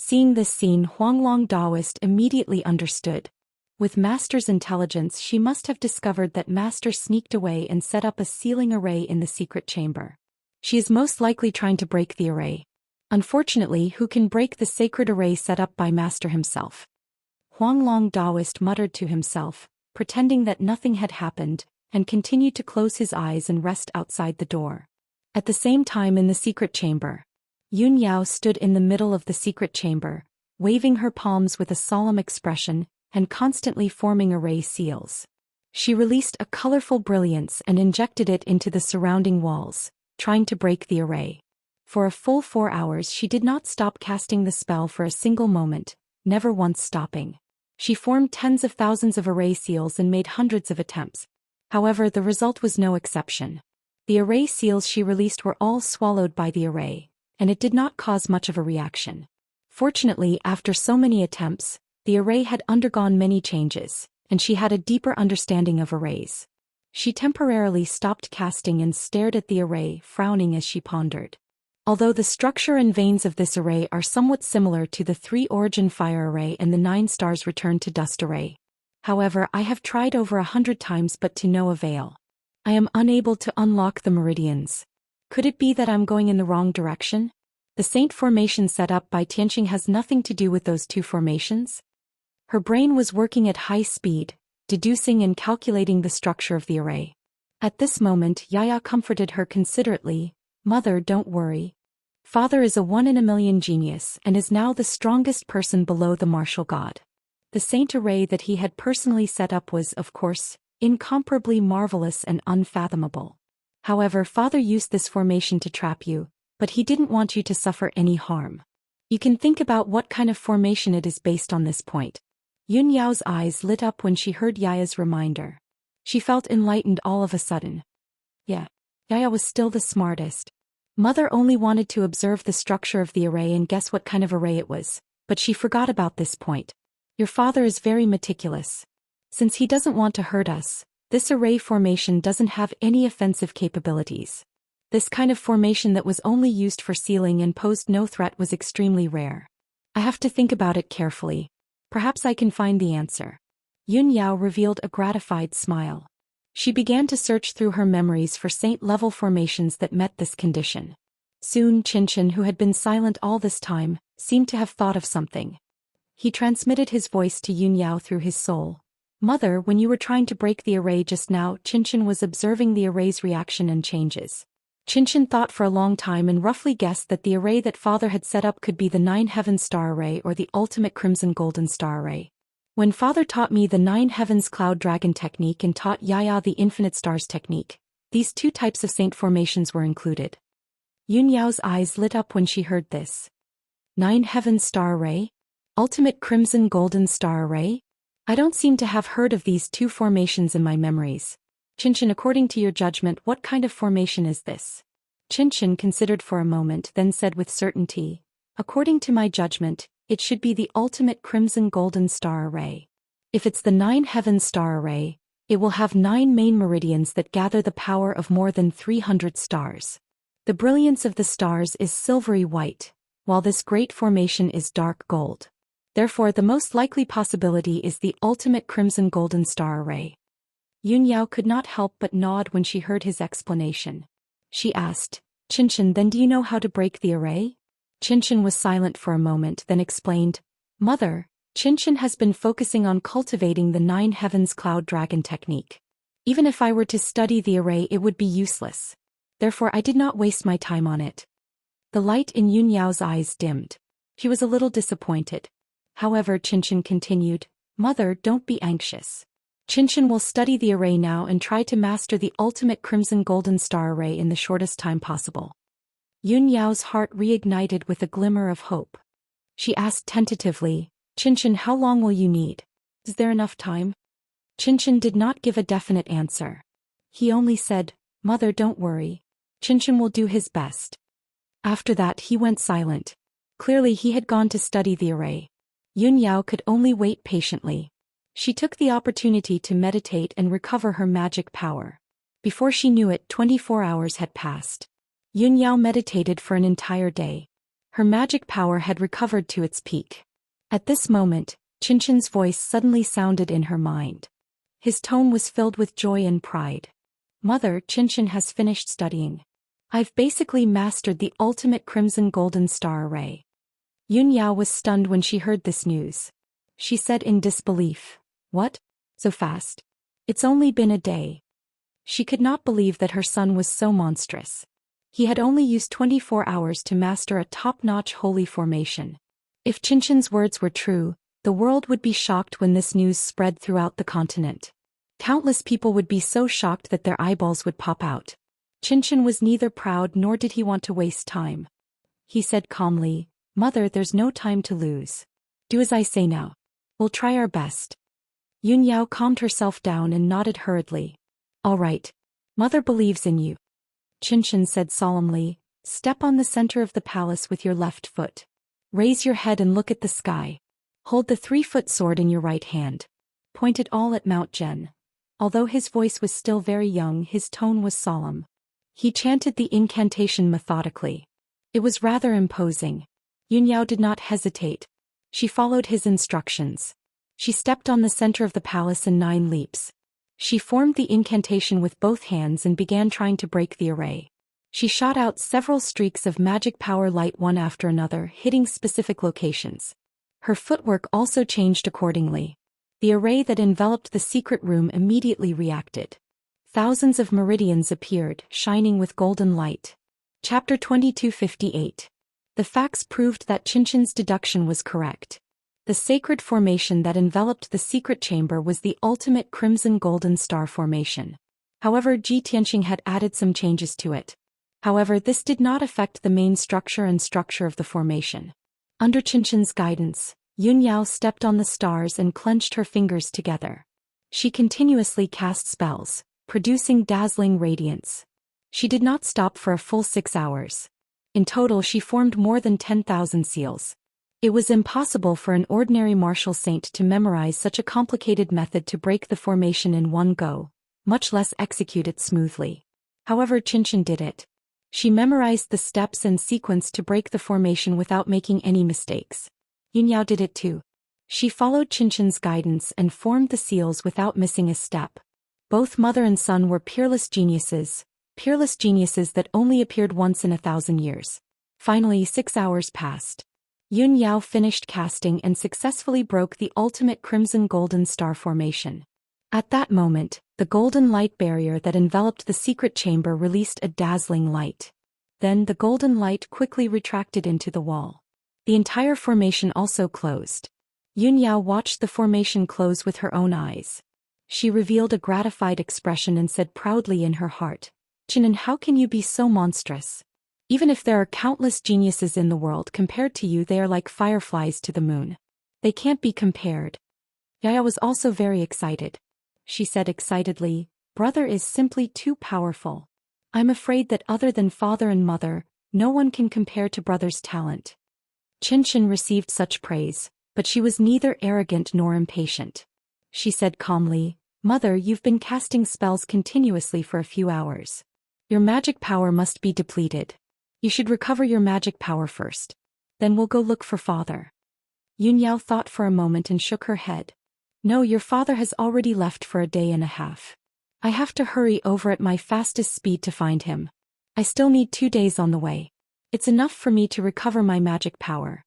Seeing this scene, Huanglong Daoist immediately understood. With Master's intelligence, she must have discovered that Master sneaked away and set up a sealing array in the secret chamber. She is most likely trying to break the array. Unfortunately, who can break the sacred array set up by Master himself? Huanglong Daoist muttered to himself, pretending that nothing had happened, and continued to close his eyes and rest outside the door. At the same time, in the secret chamber, Yun Yao stood in the middle of the secret chamber, waving her palms with a solemn expression, and constantly forming array seals. She released a colorful brilliance and injected it into the surrounding walls, trying to break the array. For a full 4 hours she did not stop casting the spell for a single moment, never once stopping. She formed tens of thousands of array seals and made hundreds of attempts. However, the result was no exception. The array seals she released were all swallowed by the array, and it did not cause much of a reaction. Fortunately, after so many attempts, the array had undergone many changes, and she had a deeper understanding of arrays. She temporarily stopped casting and stared at the array, frowning as she pondered. Although the structure and veins of this array are somewhat similar to the 3 origin fire array and the 9 stars return to dust array. However, I have tried over 100 times but to no avail. I am unable to unlock the meridians. Could it be that I'm going in the wrong direction? The saint formation set up by Tianxing has nothing to do with those 2 formations? Her brain was working at high speed, deducing and calculating the structure of the array. At this moment, Yaya comforted her considerately. Mother, don't worry. Father is a 1 in a million genius and is now the strongest person below the martial god. The saint array that he had personally set up was, of course, incomparably marvelous and unfathomable. However, Father used this formation to trap you, but he didn't want you to suffer any harm. You can think about what kind of formation it is based on this point. Yun Yao's eyes lit up when she heard Yaya's reminder. She felt enlightened all of a sudden. Yeah, Yaya was still the smartest. Mother only wanted to observe the structure of the array and guess what kind of array it was, but she forgot about this point. Your father is very meticulous. Since he doesn't want to hurt us, this array formation doesn't have any offensive capabilities. This kind of formation that was only used for sealing and posed no threat was extremely rare. I have to think about it carefully. Perhaps I can find the answer. Yun Yao revealed a gratified smile. She began to search through her memories for saint-level formations that met this condition. Soon Xianxia, who had been silent all this time, seemed to have thought of something. He transmitted his voice to Yun Yao through his soul. Mother, when you were trying to break the array just now, Xianxia was observing the array's reaction and changes. Xianxia thought for a long time and roughly guessed that the array that Father had set up could be the 9 Heavens Star Array or the Ultimate Crimson Golden Star Array. When Father taught me the 9 Heavens Cloud Dragon technique and taught Yaya the Infinite Stars technique, these 2 types of saint formations were included. Yun Yao's eyes lit up when she heard this. 9 Heavens Star Array? Ultimate Crimson Golden Star Array? I don't seem to have heard of these 2 formations in my memories. Xianxia, according to your judgment, what kind of formation is this? Xianxia considered for a moment, then said with certainty, according to my judgment, it should be the Ultimate Crimson Golden Star Array. If it's the 9 Heavens Star Array, it will have 9 main meridians that gather the power of more than 300 stars. The brilliance of the stars is silvery white, while this great formation is dark gold. Therefore, the most likely possibility is the Ultimate Crimson Golden Star Array. Yun Yao could not help but nod when she heard his explanation. She asked, Xianxia, then do you know how to break the array? Xianxia was silent for a moment, then explained, Mother, Xianxia has been focusing on cultivating the 9 Heavens Cloud Dragon technique. Even if I were to study the array, it would be useless. Therefore, I did not waste my time on it. The light in Yun Yao's eyes dimmed. She was a little disappointed. However, Xianxia continued, Mother, don't be anxious. Xianxia will study the array now and try to master the Ultimate Crimson Golden Star Array in the shortest time possible. Yun Yao's heart reignited with a glimmer of hope. She asked tentatively, Xianxia, how long will you need? Is there enough time? Xianxia did not give a definite answer. He only said, Mother, don't worry. Xianxia will do his best. After that he went silent. Clearly he had gone to study the array. Yun Yao could only wait patiently. She took the opportunity to meditate and recover her magic power. Before she knew it, 24 hours had passed. Yun Yao meditated for an entire day. Her magic power had recovered to its peak. At this moment, Qinchin's voice suddenly sounded in her mind. His tone was filled with joy and pride. Mother, Qinchin has finished studying. I've basically mastered the ultimate crimson golden star array. Yun Yao was stunned when she heard this news. She said in disbelief, "What? So fast? It's only been a day." She could not believe that her son was so monstrous. He had only used 24 hours to master a top-notch holy formation. If Qinchin's words were true, the world would be shocked when this news spread throughout the continent. Countless people would be so shocked that their eyeballs would pop out. Qinchin was neither proud nor did he want to waste time. He said calmly, "Mother, there's no time to lose. Do as I say now. We'll try our best." Yun Yao calmed herself down and nodded hurriedly. "All right. Mother believes in you." Qinchin said solemnly, "Step on the center of the palace with your left foot. Raise your head and look at the sky. Hold the 3-foot sword in your right hand. Point it all at Mount Zhen." Although his voice was still very young, his tone was solemn. He chanted the incantation methodically. It was rather imposing. Yun Yao did not hesitate. She followed his instructions. She stepped on the center of the palace in 9 leaps. She formed the incantation with both hands and began trying to break the array. She shot out several streaks of magic power light one after another, hitting specific locations. Her footwork also changed accordingly. The array that enveloped the secret room immediately reacted. Thousands of meridians appeared, shining with golden light. Chapter 2258. The facts proved that Qinchin's deduction was correct. The sacred formation that enveloped the secret chamber was the ultimate crimson golden star formation. However, Ji Tianxing had added some changes to it. However, this did not affect the main structure of the formation. Under Qinchin's guidance, Yun Yao stepped on the stars and clenched her fingers together. She continuously cast spells, producing dazzling radiance. She did not stop for a full 6 hours. In total, she formed more than 10,000 seals. It was impossible for an ordinary martial saint to memorize such a complicated method to break the formation in one go, much less execute it smoothly. However, Qinchin did it. She memorized the steps and sequence to break the formation without making any mistakes. Yun Yao did it too. She followed Qinchin's guidance and formed the seals without missing a step. Both mother and son were peerless geniuses that only appeared once in 1,000 years. Finally, 6 hours passed. Yun Yao finished casting and successfully broke the ultimate crimson golden star formation. At that moment, the golden light barrier that enveloped the secret chamber released a dazzling light. Then the golden light quickly retracted into the wall. The entire formation also closed. Yun Yao watched the formation close with her own eyes. She revealed a gratified expression and said proudly in her heart, "Qinchin, how can you be so monstrous? Even if there are countless geniuses in the world, compared to you they are like fireflies to the moon. They can't be compared." Yaya was also very excited. She said excitedly, "Brother is simply too powerful. I'm afraid that other than father and mother, no one can compare to brother's talent." Qinchin received such praise, but she was neither arrogant nor impatient. She said calmly, "Mother, you've been casting spells continuously for a few hours. Your magic power must be depleted. You should recover your magic power first. Then we'll go look for father." Yun Yao thought for a moment and shook her head. "No, your father has already left for a day and a half. I have to hurry over at my fastest speed to find him. I still need 2 days on the way. It's enough for me to recover my magic power."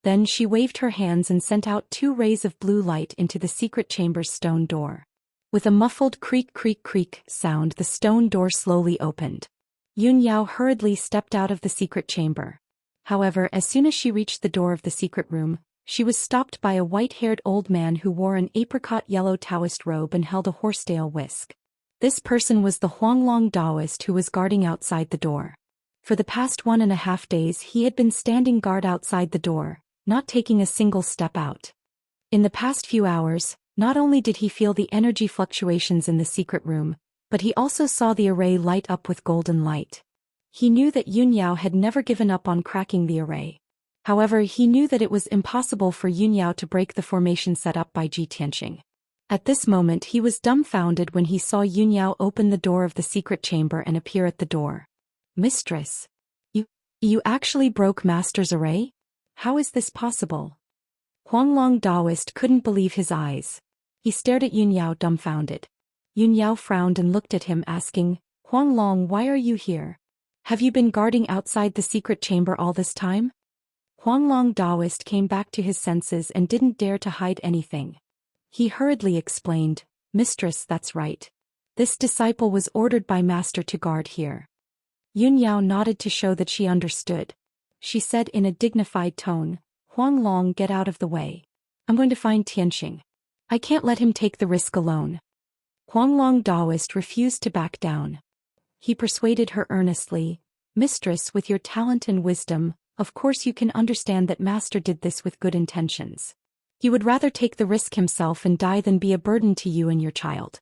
Then she waved her hands and sent out 2 rays of blue light into the secret chamber's stone door. With a muffled creak creak creak sound, the stone door slowly opened. Yun Yao hurriedly stepped out of the secret chamber. However, as soon as she reached the door of the secret room, she was stopped by a white-haired old man who wore an apricot-yellow Daoist robe and held a horsetail whisk. This person was the Huanglong Daoist who was guarding outside the door. For the past 1.5 days he had been standing guard outside the door, not taking a single step out. In the past few hours, not only did he feel the energy fluctuations in the secret room, but he also saw the array light up with golden light. He knew that Yun Yao had never given up on cracking the array. However, he knew that it was impossible for Yun Yao to break the formation set up by Ji Tianxing. At this moment he was dumbfounded when he saw Yun Yao open the door of the secret chamber and appear at the door. "Mistress. You actually broke Master's array? How is this possible? Huanglong Daoist couldn't believe his eyes. He stared at Yunyao dumbfounded. Yunyao frowned and looked at him asking, Huanglong, why are you here? Have you been guarding outside the secret chamber all this time? Huanglong Daoist came back to his senses and didn't dare to hide anything. He hurriedly explained, Mistress, that's right. This disciple was ordered by Master to guard here. Yunyao nodded to show that she understood. She said in a dignified tone, Huanglong, get out of the way. I'm going to find Tianxing. I can't let him take the risk alone. Huanglong Daoist refused to back down. He persuaded her earnestly, Mistress, with your talent and wisdom, of course you can understand that Master did this with good intentions. He would rather take the risk himself and die than be a burden to you and your child.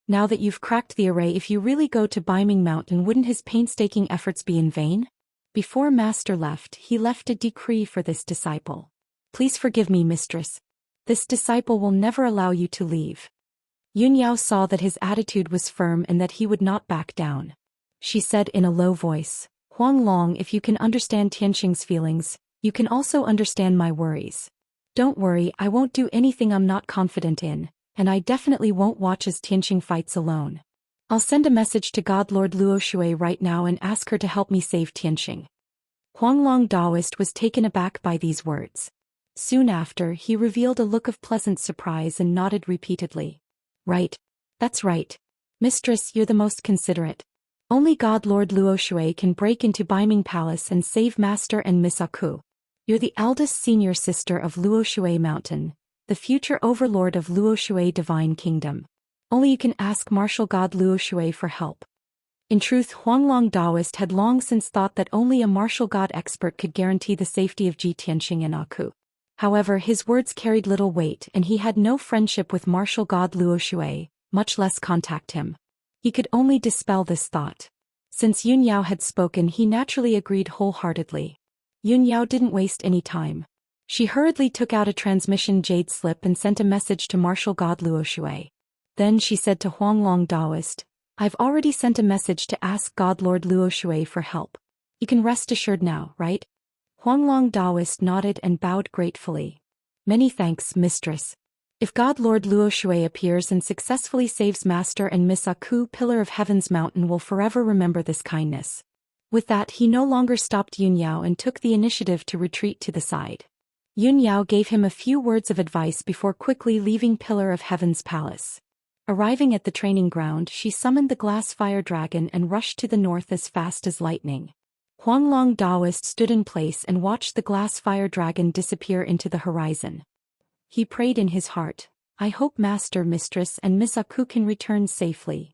Now that you've cracked the array, if you really go to Baiming Mountain, wouldn't his painstaking efforts be in vain? Before Master left, he left a decree for this disciple. Please forgive me, Mistress. This disciple will never allow you to leave. Yunyao saw that his attitude was firm and that he would not back down. She said in a low voice, Huanglong, if you can understand Tianxing's feelings, you can also understand my worries. Don't worry, I won't do anything I'm not confident in, and I definitely won't watch as Tianxing fights alone. I'll send a message to God Lord Luoshui right now and ask her to help me save Tianxing. Huanglong Daoist was taken aback by these words. Soon after, he revealed a look of pleasant surprise and nodded repeatedly. Right. That's right. Mistress, you're the most considerate. Only God Lord Luoshui can break into Baiming Palace and save Master and Miss Aku. You're the eldest senior sister of Luoshui Mountain, the future overlord of Luoshui Divine Kingdom. Only you can ask martial god Luoshui for help. In truth, Huanglong Daoist had long since thought that only a martial god expert could guarantee the safety of Ji Tianxing and Aku. However, his words carried little weight and he had no friendship with martial god Luoshui, much less contact him. He could only dispel this thought. Since Yunyao had spoken, he naturally agreed wholeheartedly. Yunyao didn't waste any time. She hurriedly took out a transmission jade slip and sent a message to martial god Luoshui. Then she said to Huanglong Daoist, I've already sent a message to ask God Lord Luoshui for help. You can rest assured now, right? Huanglong Daoist nodded and bowed gratefully. Many thanks, Mistress. If God Lord Luoshui appears and successfully saves Master and Miss Aku, Pillar of Heaven's Mountain will forever remember this kindness. With that, he no longer stopped Yunyao and took the initiative to retreat to the side. Yunyao gave him a few words of advice before quickly leaving Pillar of Heaven's palace. Arriving at the training ground, she summoned the glass fire dragon and rushed to the north as fast as lightning. Huanglong Daoist stood in place and watched the glass fire dragon disappear into the horizon. He prayed in his heart, I hope Master, Mistress and Miss Aku can return safely.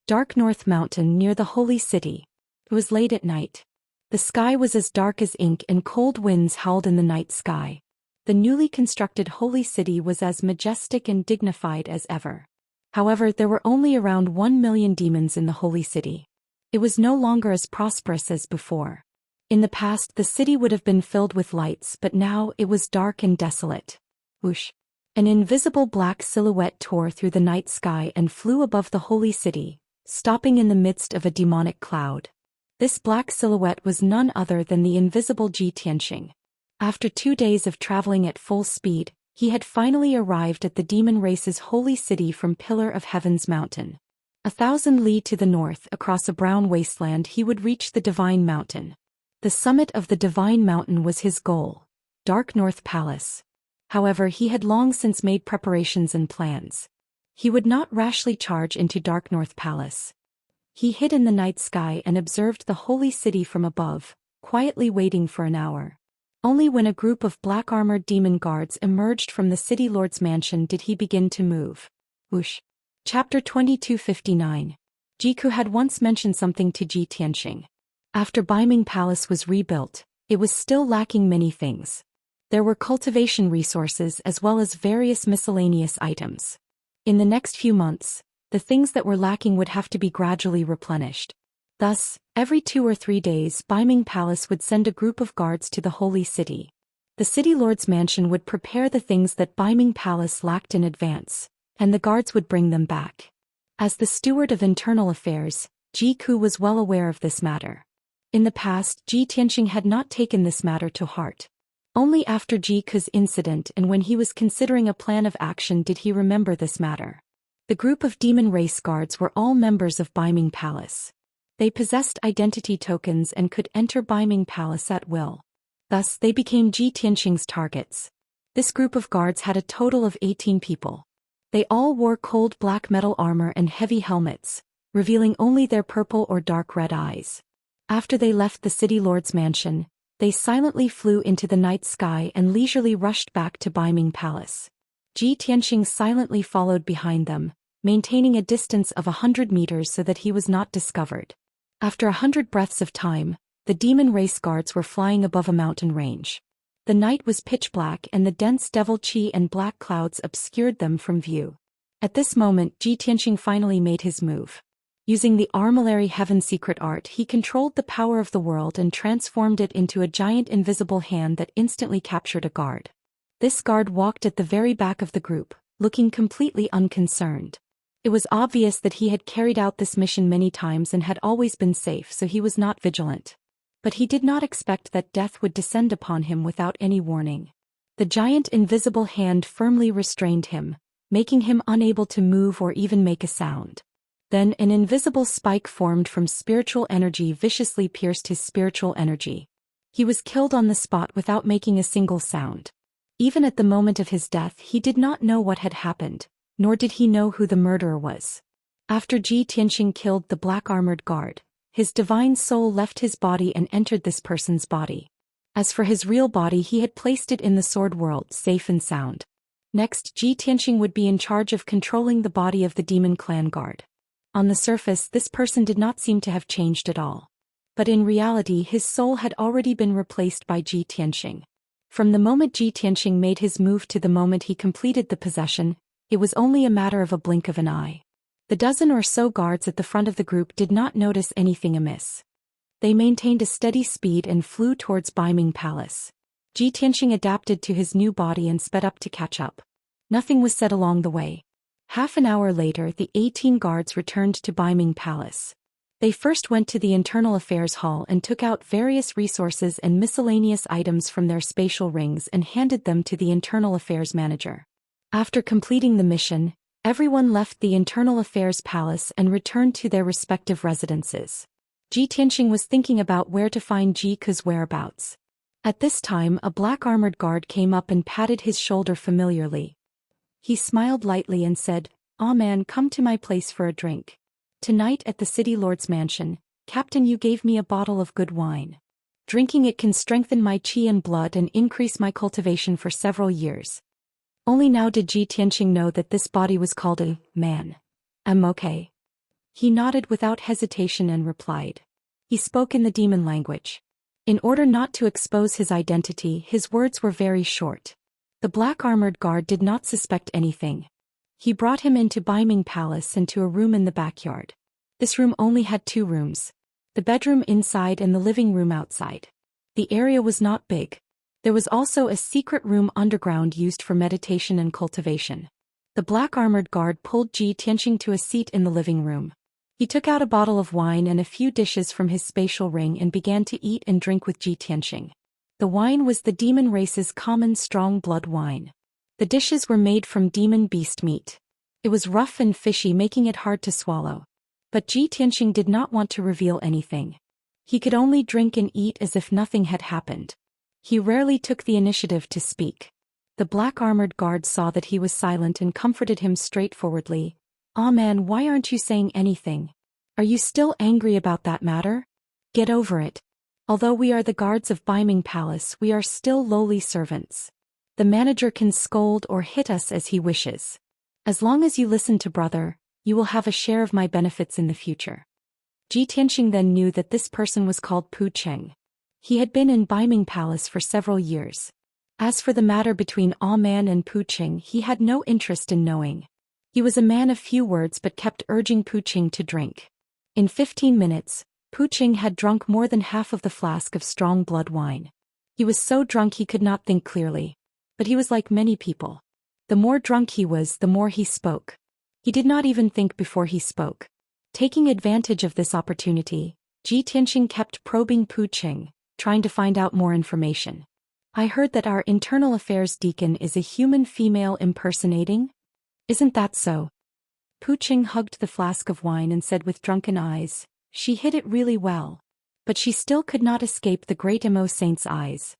Dark North Mountain near the Holy City. It was late at night. The sky was as dark as ink and cold winds howled in the night sky. The newly constructed Holy City was as majestic and dignified as ever. However, there were only around 1 million demons in the Holy City. It was no longer as prosperous as before. In the past, the city would have been filled with lights, but now it was dark and desolate. Whoosh! An invisible black silhouette tore through the night sky and flew above the Holy City, stopping in the midst of a demonic cloud. This black silhouette was none other than the invisible Ji Tianxing. After 2 days of traveling at full speed, he had finally arrived at the demon race's holy city from Pillar of Heaven's Mountain. 1,000 li to the north, across a brown wasteland, he would reach the Divine Mountain. The summit of the Divine Mountain was his goal, Dark North Palace. However, he had long since made preparations and plans. He would not rashly charge into Dark North Palace. He hid in the night sky and observed the holy city from above, quietly waiting for an hour. Only when a group of black-armored demon guards emerged from the city lord's mansion did he begin to move. Whoosh! Chapter 2259. Jiku had once mentioned something to Ji Tianxing. After Baiming Palace was rebuilt, it was still lacking many things. There were cultivation resources as well as various miscellaneous items. In the next few months, the things that were lacking would have to be gradually replenished. Thus, every 2 or 3 days, Baiming Palace would send a group of guards to the holy city. The city lord's mansion would prepare the things that Baiming Palace lacked in advance, and the guards would bring them back. As the steward of internal affairs, Jiku was well aware of this matter. In the past, Ji Tianxing had not taken this matter to heart. Only after Ji Ke's incident and when he was considering a plan of action did he remember this matter. The group of demon race guards were all members of Baiming Palace. They possessed identity tokens and could enter Baiming Palace at will. Thus, they became Ji Tianxing's targets. This group of guards had a total of 18 people. They all wore cold black metal armor and heavy helmets, revealing only their purple or dark red eyes. After they left the city lord's mansion, they silently flew into the night sky and leisurely rushed back to Baiming Palace. Ji Tianxing silently followed behind them, maintaining a distance of 100 meters so that he was not discovered. After 100 breaths of time, the demon race guards were flying above a mountain range. The night was pitch black and the dense devil chi and black clouds obscured them from view. At this moment, Ji Tianxing finally made his move. Using the Armillary Heaven secret art, he controlled the power of the world and transformed it into a giant invisible hand that instantly captured a guard. This guard walked at the very back of the group, looking completely unconcerned. It was obvious that he had carried out this mission many times and had always been safe, so he was not vigilant. But he did not expect that death would descend upon him without any warning. The giant invisible hand firmly restrained him, making him unable to move or even make a sound. Then an invisible spike formed from spiritual energy viciously pierced his spiritual energy. He was killed on the spot without making a single sound. Even at the moment of his death, he did not know what had happened, nor did he know who the murderer was. After Ji Tianxing killed the black-armored guard, his divine soul left his body and entered this person's body. As for his real body, he had placed it in the sword world, safe and sound. Next, Ji Tianxing would be in charge of controlling the body of the demon clan guard. On the surface, this person did not seem to have changed at all. But in reality, his soul had already been replaced by Ji Tianxing. From the moment Ji Tianxing made his move to the moment he completed the possession, it was only a matter of a blink of an eye. The dozen or so guards at the front of the group did not notice anything amiss. They maintained a steady speed and flew towards Baiming Palace. Ji Tianxing adapted to his new body and sped up to catch up. Nothing was said along the way. Half an hour later, the 18 guards returned to Baiming Palace. They first went to the Internal Affairs Hall and took out various resources and miscellaneous items from their spatial rings and handed them to the Internal Affairs Manager. After completing the mission, everyone left the Internal Affairs Palace and returned to their respective residences. Ji Tianxing was thinking about where to find Ji Ke's whereabouts. At this time, a black-armored guard came up and patted his shoulder familiarly. He smiled lightly and said, "Ah man, come to my place for a drink. Tonight at the city lord's mansion, Captain, you gave me a bottle of good wine. Drinking it can strengthen my chi and blood and increase my cultivation for several years." Only now did Ji Tianxing know that this body was called a man. Okay. He nodded without hesitation and replied. He spoke in the demon language. In order not to expose his identity, his words were very short. The black-armored guard did not suspect anything. He brought him into Baiming Palace and to a room in the backyard. This room only had 2 rooms. The bedroom inside and the living room outside. The area was not big. There was also a secret room underground used for meditation and cultivation. The black-armored guard pulled Ji Tianxing to a seat in the living room. He took out a bottle of wine and a few dishes from his spatial ring and began to eat and drink with Ji Tianxing. The wine was the demon race's common strong blood wine. The dishes were made from demon beast meat. It was rough and fishy, making it hard to swallow. But Ji Tianxing did not want to reveal anything. He could only drink and eat as if nothing had happened. He rarely took the initiative to speak. The black-armored guard saw that he was silent and comforted him straightforwardly. "Ah man, why aren't you saying anything? Are you still angry about that matter? Get over it. Although we are the guards of Baiming Palace, we are still lowly servants. The manager can scold or hit us as he wishes. As long as you listen to brother, you will have a share of my benefits in the future." Ji Tianxing then knew that this person was called Pu Cheng. He had been in Baiming Palace for several years. As for the matter between Ah Man and Pu Cheng, he had no interest in knowing. He was a man of few words but kept urging Pu Cheng to drink. In 15 minutes, Pu Cheng had drunk more than half of the flask of strong blood wine. He was so drunk he could not think clearly. But he was like many people. The more drunk he was, the more he spoke. He did not even think before he spoke. Taking advantage of this opportunity, Ji Tianxing kept probing Pu Qing, trying to find out more information. I heard that our internal affairs deacon is a human female impersonating? Isn't that so? Pu Qing hugged the flask of wine and said with drunken eyes, she hid it really well. But she still could not escape the great Imo saint's eyes.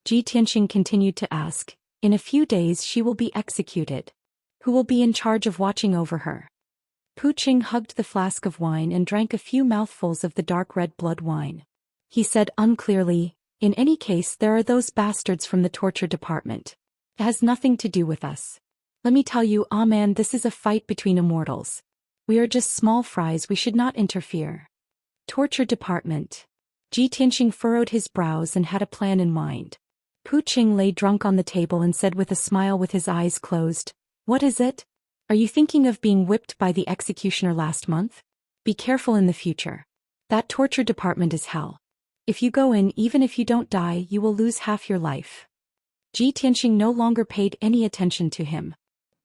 Ji Tianxing continued to ask, in a few days she will be executed. Who will be in charge of watching over her? Pu Qing hugged the flask of wine and drank a few mouthfuls of the dark red blood wine. He said unclearly, in any case there are those bastards from the torture department. It has nothing to do with us. Let me tell you, man, this is a fight between immortals. We are just small fries, we should not interfere. Torture department. Ji Tianxing furrowed his brows and had a plan in mind. Pu Qing lay drunk on the table and said with a smile with his eyes closed, what is it? Are you thinking of being whipped by the executioner last month? Be careful in the future. That torture department is hell. If you go in, even if you don't die, you will lose half your life. Ji Tianxing no longer paid any attention to him.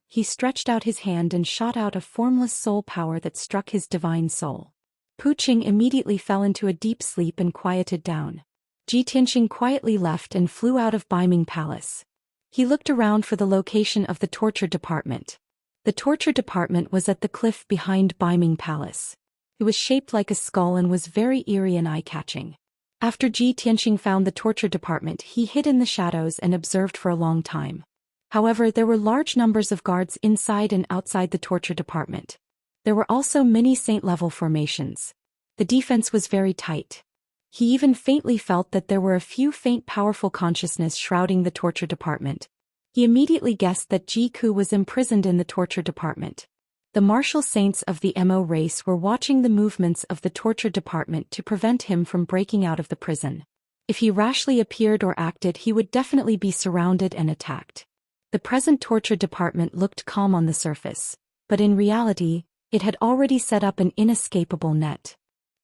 He stretched out his hand and shot out a formless soul power that struck his divine soul. Pu Qing immediately fell into a deep sleep and quieted down. Ji Tianxing quietly left and flew out of Baiming Palace. He looked around for the location of the torture department. The torture department was at the cliff behind Baiming Palace. It was shaped like a skull and was very eerie and eye-catching. After Ji Tianxing found the torture department, he hid in the shadows and observed for a long time. However, there were large numbers of guards inside and outside the torture department. There were also many saint-level formations. The defense was very tight. He even faintly felt that there were a few faint powerful consciousness shrouding the torture department. He immediately guessed that Ji Ku was imprisoned in the torture department. The martial saints of the Mo race were watching the movements of the torture department to prevent him from breaking out of the prison. If he rashly appeared or acted, he would definitely be surrounded and attacked. The present torture department looked calm on the surface, but in reality, it had already set up an inescapable net.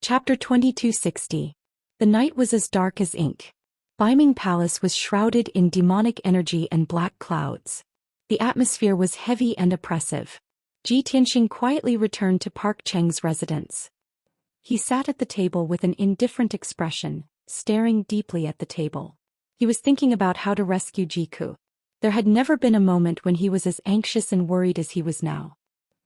Chapter 2260. The night was as dark as ink. Baiming Palace was shrouded in demonic energy and black clouds. The atmosphere was heavy and oppressive. Ji Tianxing quietly returned to Park Cheng's residence. He sat at the table with an indifferent expression, staring deeply at the table. He was thinking about how to rescue Ji Ku. There had never been a moment when he was as anxious and worried as he was now.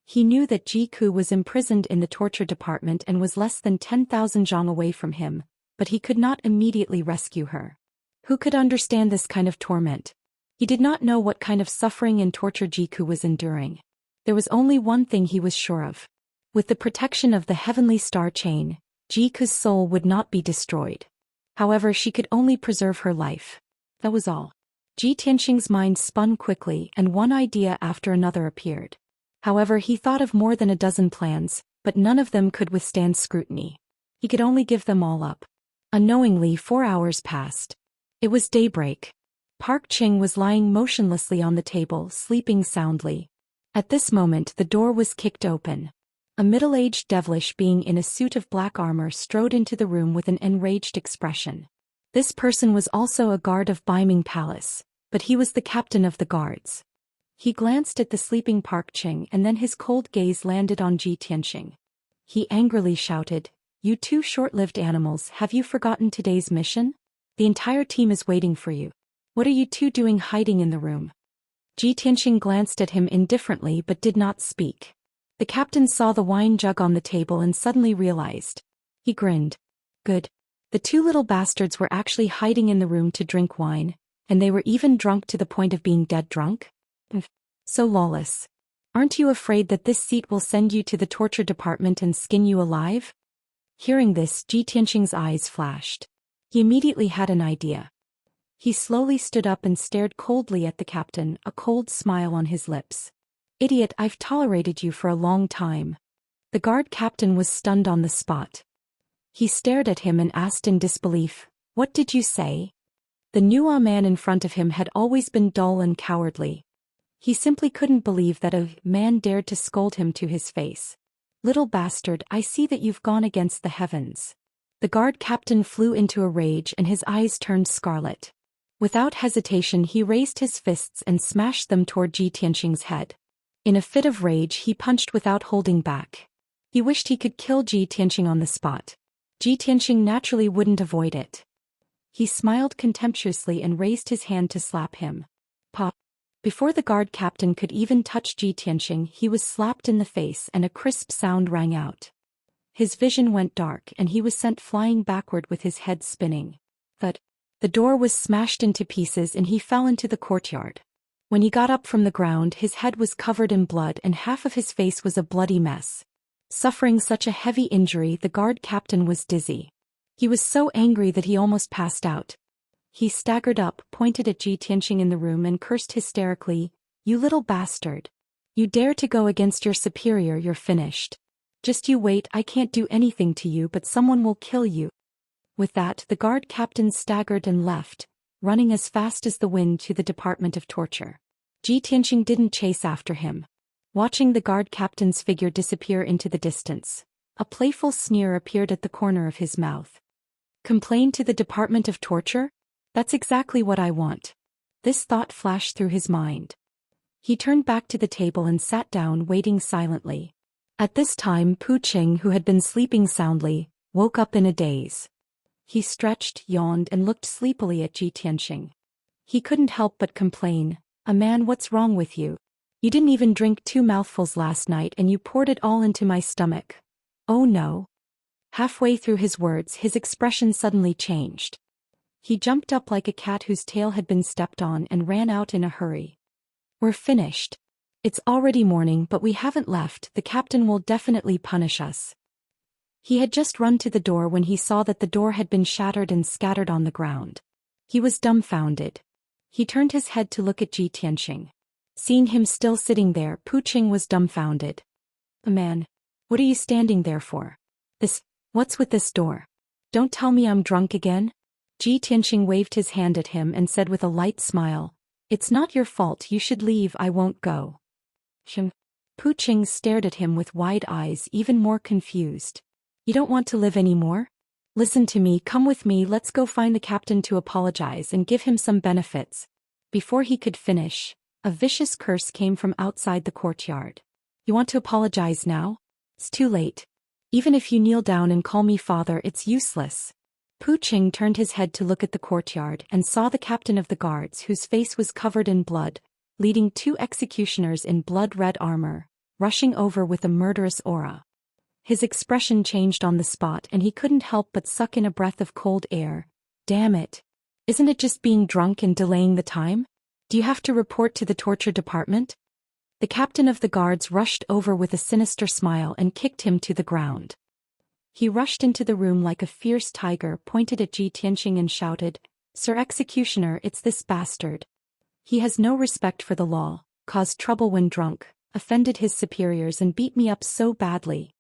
He knew that Ji Ku was imprisoned in the torture department and was less than 10,000 zhang away from him, but he could not immediately rescue her. Who could understand this kind of torment? He did not know what kind of suffering and torture Ji Ku was enduring. There was only one thing he was sure of. With the protection of the heavenly star chain, Ji Ku's soul would not be destroyed. However, she could only preserve her life. That was all. Ji Tianxing's mind spun quickly and one idea after another appeared. However, he thought of more than a dozen plans, but none of them could withstand scrutiny. He could only give them all up. Unknowingly, 4 hours passed. It was daybreak. Park Cheng was lying motionlessly on the table, sleeping soundly. At this moment the door was kicked open. A middle-aged devilish being in a suit of black armor strode into the room with an enraged expression. This person was also a guard of Baiming Palace, but he was the captain of the guards. He glanced at the sleeping Park Cheng and then his cold gaze landed on Ji Tianxing. He angrily shouted, "You two short-lived animals, have you forgotten today's mission? The entire team is waiting for you. What are you two doing hiding in the room?" Ji Tianxing glanced at him indifferently but did not speak. The captain saw the wine jug on the table and suddenly realized. He grinned. Good. The two little bastards were actually hiding in the room to drink wine, and they were even drunk to the point of being dead drunk? So lawless. Aren't you afraid that this seat will send you to the torture department and skin you alive? Hearing this, Ji Tianxing's eyes flashed. He immediately had an idea. He slowly stood up and stared coldly at the captain, a cold smile on his lips. "Idiot, I've tolerated you for a long time." The guard captain was stunned on the spot. He stared at him and asked in disbelief, "What did you say?" The new man in front of him had always been dull and cowardly. He simply couldn't believe that a man dared to scold him to his face. "Little bastard, I see that you've gone against the heavens." The guard captain flew into a rage and his eyes turned scarlet. Without hesitation he raised his fists and smashed them toward Ji Tianxing's head. In a fit of rage he punched without holding back. He wished he could kill Ji Tianxing on the spot. Ji Tianxing naturally wouldn't avoid it. He smiled contemptuously and raised his hand to slap him. Pop! Before the guard captain could even touch Ji Tianxing, he was slapped in the face and a crisp sound rang out. His vision went dark and he was sent flying backward with his head spinning. But the door was smashed into pieces and he fell into the courtyard. When he got up from the ground, his head was covered in blood and half of his face was a bloody mess. Suffering such a heavy injury, the guard captain was dizzy. He was so angry that he almost passed out. He staggered up, pointed at Ji Tianxing in the room and cursed hysterically, "You little bastard. You dare to go against your superior, you're finished. Just you wait, I can't do anything to you but someone will kill you." With that, the guard captain staggered and left, running as fast as the wind to the department of torture. Ji Tianxing didn't chase after him. Watching the guard captain's figure disappear into the distance, a playful sneer appeared at the corner of his mouth. Complain to the department of torture? That's exactly what I want. This thought flashed through his mind. He turned back to the table and sat down, waiting silently. At this time, Pu Qing, who had been sleeping soundly, woke up in a daze. He stretched, yawned and looked sleepily at Ji Tianxing. He couldn't help but complain, "A man, what's wrong with you? You didn't even drink 2 mouthfuls last night and you poured it all into my stomach. Oh no." Halfway through his words, his expression suddenly changed. He jumped up like a cat whose tail had been stepped on and ran out in a hurry. "We're finished. It's already morning but we haven't left, the captain will definitely punish us." He had just run to the door when he saw that the door had been shattered and scattered on the ground. He was dumbfounded. He turned his head to look at Ji Tianxing. Seeing him still sitting there, Pu Qing was dumbfounded. "Man, what are you standing there for? What's with this door? Don't tell me I'm drunk again?" Ji Tianxing waved his hand at him and said with a light smile, "It's not your fault, you should leave, I won't go." Pu Qing stared at him with wide eyes, even more confused. "You don't want to live anymore? Listen to me, come with me, let's go find the captain to apologize and give him some benefits." Before he could finish, a vicious curse came from outside the courtyard. "You want to apologize now? It's too late. Even if you kneel down and call me father, it's useless." Pu Qing turned his head to look at the courtyard and saw the captain of the guards, whose face was covered in blood, leading 2 executioners in blood-red armor, rushing over with a murderous aura. His expression changed on the spot and he couldn't help but suck in a breath of cold air. "Damn it. Isn't it just being drunk and delaying the time? Do you have to report to the torture department?" The captain of the guards rushed over with a sinister smile and kicked him to the ground. He rushed into the room like a fierce tiger, pointed at Ji Tianxing and shouted, "Sir Executioner, it's this bastard. He has no respect for the law, caused trouble when drunk, offended his superiors and beat me up so badly."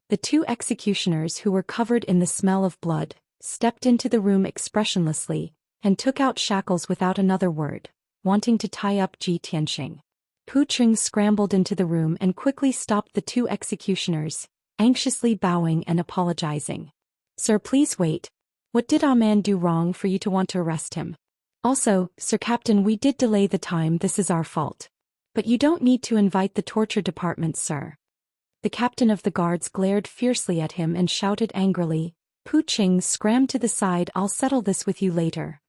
The 2 executioners, who were covered in the smell of blood, stepped into the room expressionlessly, and took out shackles without another word, wanting to tie up Ji Tianxing. Pu Qing scrambled into the room and quickly stopped the 2 executioners, anxiously bowing and apologizing. "Sir, please wait. What did our man do wrong for you to want to arrest him? Also, Sir Captain, we did delay the time, this is our fault. But you don't need to invite the torture department, sir." The captain of the guards glared fiercely at him and shouted angrily, "Pu Qing, scram to the side, I'll settle this with you later."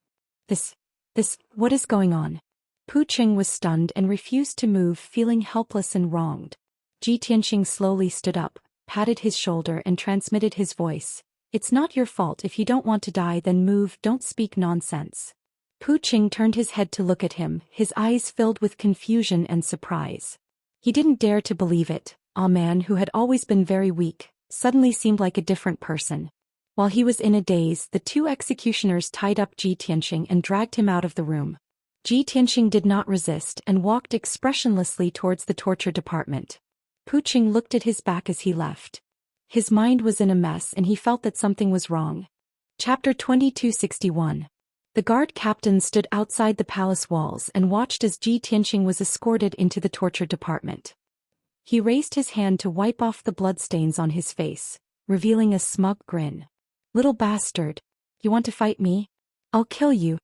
What is going on?" Pu Qing was stunned and refused to move, feeling helpless and wronged. Ji Tianxing slowly stood up, patted his shoulder and transmitted his voice, "It's not your fault, if you don't want to die then move, don't speak nonsense." Pu Qing turned his head to look at him, his eyes filled with confusion and surprise. He didn't dare to believe it. A man who had always been very weak, suddenly seemed like a different person. While he was in a daze, the 2 executioners tied up Ji Tianxing and dragged him out of the room. Ji Tianxing did not resist and walked expressionlessly towards the torture department. Pu Qing looked at his back as he left. His mind was in a mess and he felt that something was wrong. Chapter 2261. The guard captain stood outside the palace walls and watched as Ji Tianxing was escorted into the torture department. He raised his hand to wipe off the bloodstains on his face, revealing a smug grin. "Little bastard. You want to fight me? I'll kill you."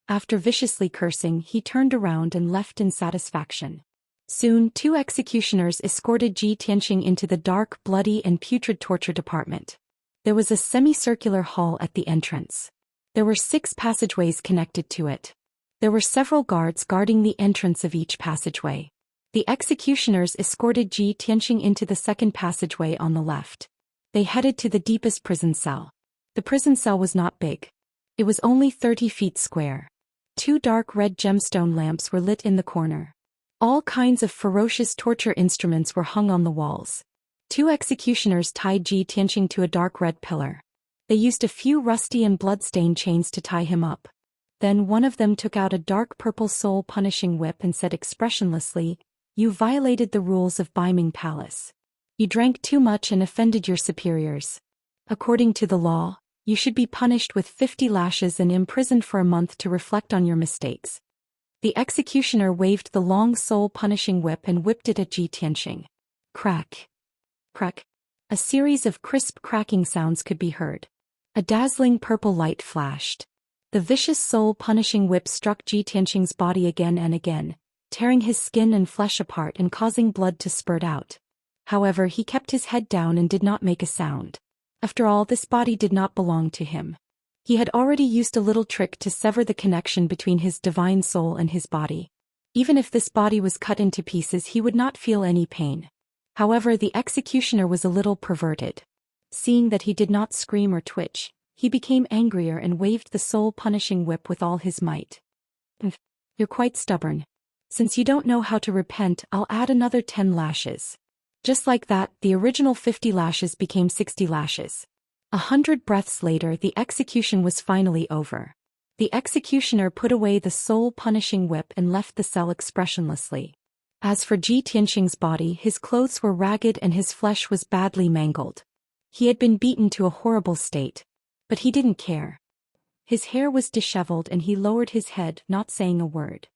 After viciously cursing, he turned around and left in satisfaction. Soon 2 executioners escorted Ji Tianxing into the dark, bloody and putrid torture department. There was a semicircular hall at the entrance. There were 6 passageways connected to it. There were several guards guarding the entrance of each passageway. The executioners escorted Ji Tianxing into the second passageway on the left. They headed to the deepest prison cell. The prison cell was not big. It was only 30 feet square. 2 dark red gemstone lamps were lit in the corner. All kinds of ferocious torture instruments were hung on the walls. 2 executioners tied Ji Tianxing to a dark red pillar. They used a few rusty and blood-stained chains to tie him up. Then one of them took out a dark purple soul-punishing whip and said expressionlessly, "You violated the rules of Baiming Palace. You drank too much and offended your superiors. According to the law, you should be punished with 50 lashes and imprisoned for a month to reflect on your mistakes." The executioner waved the long soul-punishing whip and whipped it at Ji Tianxing. Crack. Crack. A series of crisp cracking sounds could be heard. A dazzling purple light flashed. The vicious soul-punishing whip struck Ji Tianxing's body again and again, tearing his skin and flesh apart and causing blood to spurt out. However, he kept his head down and did not make a sound. After all, this body did not belong to him. He had already used a little trick to sever the connection between his divine soul and his body. Even if this body was cut into pieces, he would not feel any pain. However, the executioner was a little perverted. Seeing that he did not scream or twitch, he became angrier and waved the soul-punishing whip with all his might. "You're quite stubborn. Since you don't know how to repent, I'll add another 10 lashes." Just like that, the original 50 lashes became 60 lashes. 100 breaths later, the execution was finally over. The executioner put away the soul-punishing whip and left the cell expressionlessly. As for Ji Tianxing's body, his clothes were ragged and his flesh was badly mangled. He had been beaten to a horrible state. But he didn't care. His hair was disheveled and he lowered his head, not saying a word.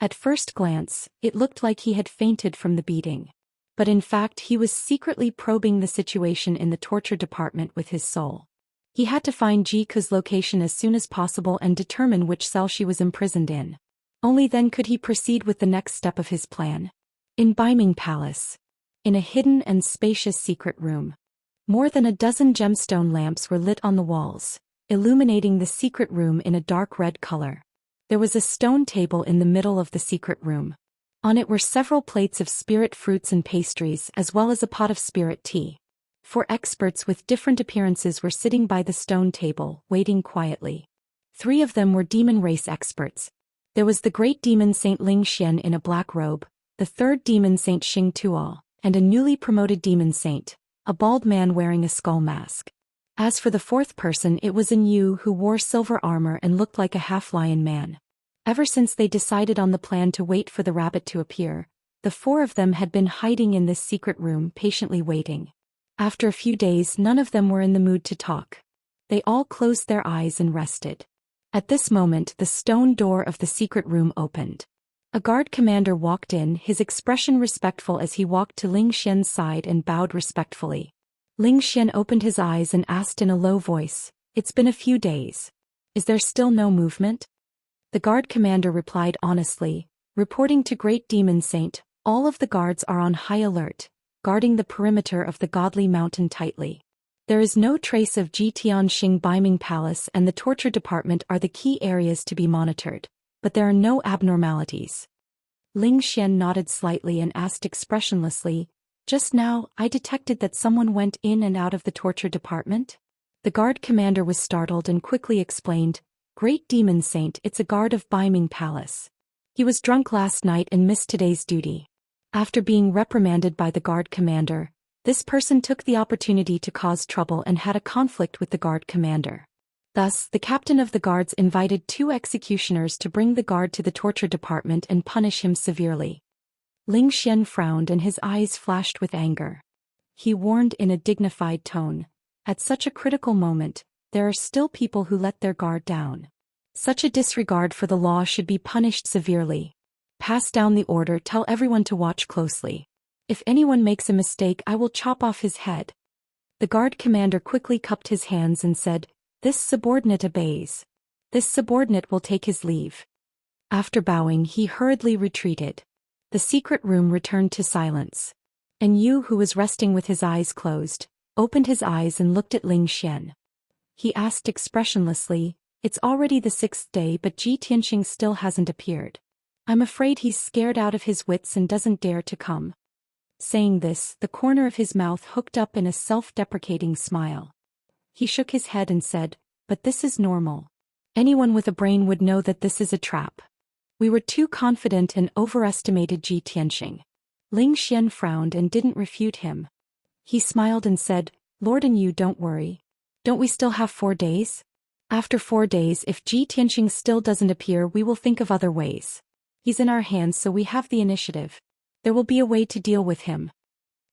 At first glance, it looked like he had fainted from the beating. But in fact, he was secretly probing the situation in the torture department with his soul. He had to find Ji Ke's location as soon as possible and determine which cell she was imprisoned in. Only then could he proceed with the next step of his plan. In Baiming Palace. In a hidden and spacious secret room. More than a dozen gemstone lamps were lit on the walls, illuminating the secret room in a dark red color. There was a stone table in the middle of the secret room. On it were several plates of spirit fruits and pastries as well as a pot of spirit tea. 4 experts with different appearances were sitting by the stone table, waiting quietly. 3 of them were demon race experts. There was the great demon Saint Zhou Xian in a black robe, the 3rd demon Saint Xing Tuo, and a newly promoted demon saint, a bald man wearing a skull mask. As for the 4th person, it was an Yu who wore silver armor and looked like a half-lion man. Ever since they decided on the plan to wait for the rabbit to appear, the 4 of them had been hiding in this secret room, patiently waiting. After a few days, none of them were in the mood to talk. They all closed their eyes and rested. At this moment, the stone door of the secret room opened. A guard commander walked in, his expression respectful as he walked to Ling Xian's side and bowed respectfully. Ling Xian opened his eyes and asked in a low voice, "It's been a few days. Is there still no movement?" The guard commander replied honestly, reporting to Great Demon Saint, "All of the guards are on high alert, guarding the perimeter of the godly mountain tightly. There is no trace of Ji Tianxing. Baiming Palace and the torture department are the key areas to be monitored, but there are no abnormalities." Ling Xian nodded slightly and asked expressionlessly, "Just now, I detected that someone went in and out of the torture department?" The guard commander was startled and quickly explained, "Great Demon Saint, it's a guard of Baiming Palace. He was drunk last night and missed today's duty." After being reprimanded by the guard commander, this person took the opportunity to cause trouble and had a conflict with the guard commander. Thus, the captain of the guards invited 2 executioners to bring the guard to the torture department and punish him severely. Ling Xian frowned and his eyes flashed with anger. He warned in a dignified tone, "At such a critical moment, there are still people who let their guard down. Such a disregard for the law should be punished severely. Pass down the order, tell everyone to watch closely. If anyone makes a mistake, I will chop off his head." The guard commander quickly cupped his hands and said, "This subordinate obeys. This subordinate will take his leave." After bowing, he hurriedly retreated. The secret room returned to silence. And Yu, who was resting with his eyes closed, opened his eyes and looked at Ling Xian. He asked expressionlessly, "It's already the 6th day but Ji Tianxing still hasn't appeared. I'm afraid he's scared out of his wits and doesn't dare to come." Saying this, the corner of his mouth hooked up in a self-deprecating smile. He shook his head and said, "But this is normal. Anyone with a brain would know that this is a trap. We were too confident and overestimated Ji Tianxing." Ling Xian frowned and didn't refute him. He smiled and said, "Lord, and you don't worry. Don't we still have 4 days? After 4 days, if Ji Tianxing still doesn't appear, we will think of other ways. He's in our hands, so we have the initiative. There will be a way to deal with him."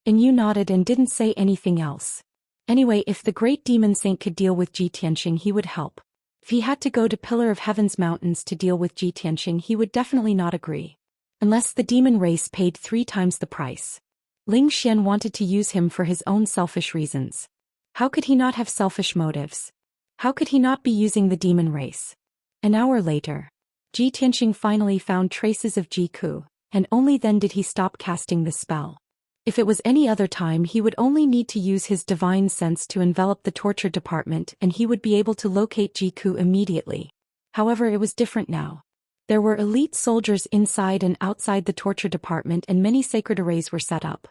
And you nodded and didn't say anything else. Anyway, if the great demon saint could deal with Ji Tianxing, he would help. If he had to go to Pillar of Heaven's mountains to deal with Ji Tianxing, he would definitely not agree. Unless the demon race paid 3 times the price. Ling Xian wanted to use him for his own selfish reasons. How could he not have selfish motives? How could he not be using the demon race? An hour later, Ji Tianxing finally found traces of Ji Ku, and only then did he stop casting the spell. If it was any other time, he would only need to use his divine sense to envelop the torture department and he would be able to locate Ji Ku immediately. However, it was different now. There were elite soldiers inside and outside the torture department and many sacred arrays were set up.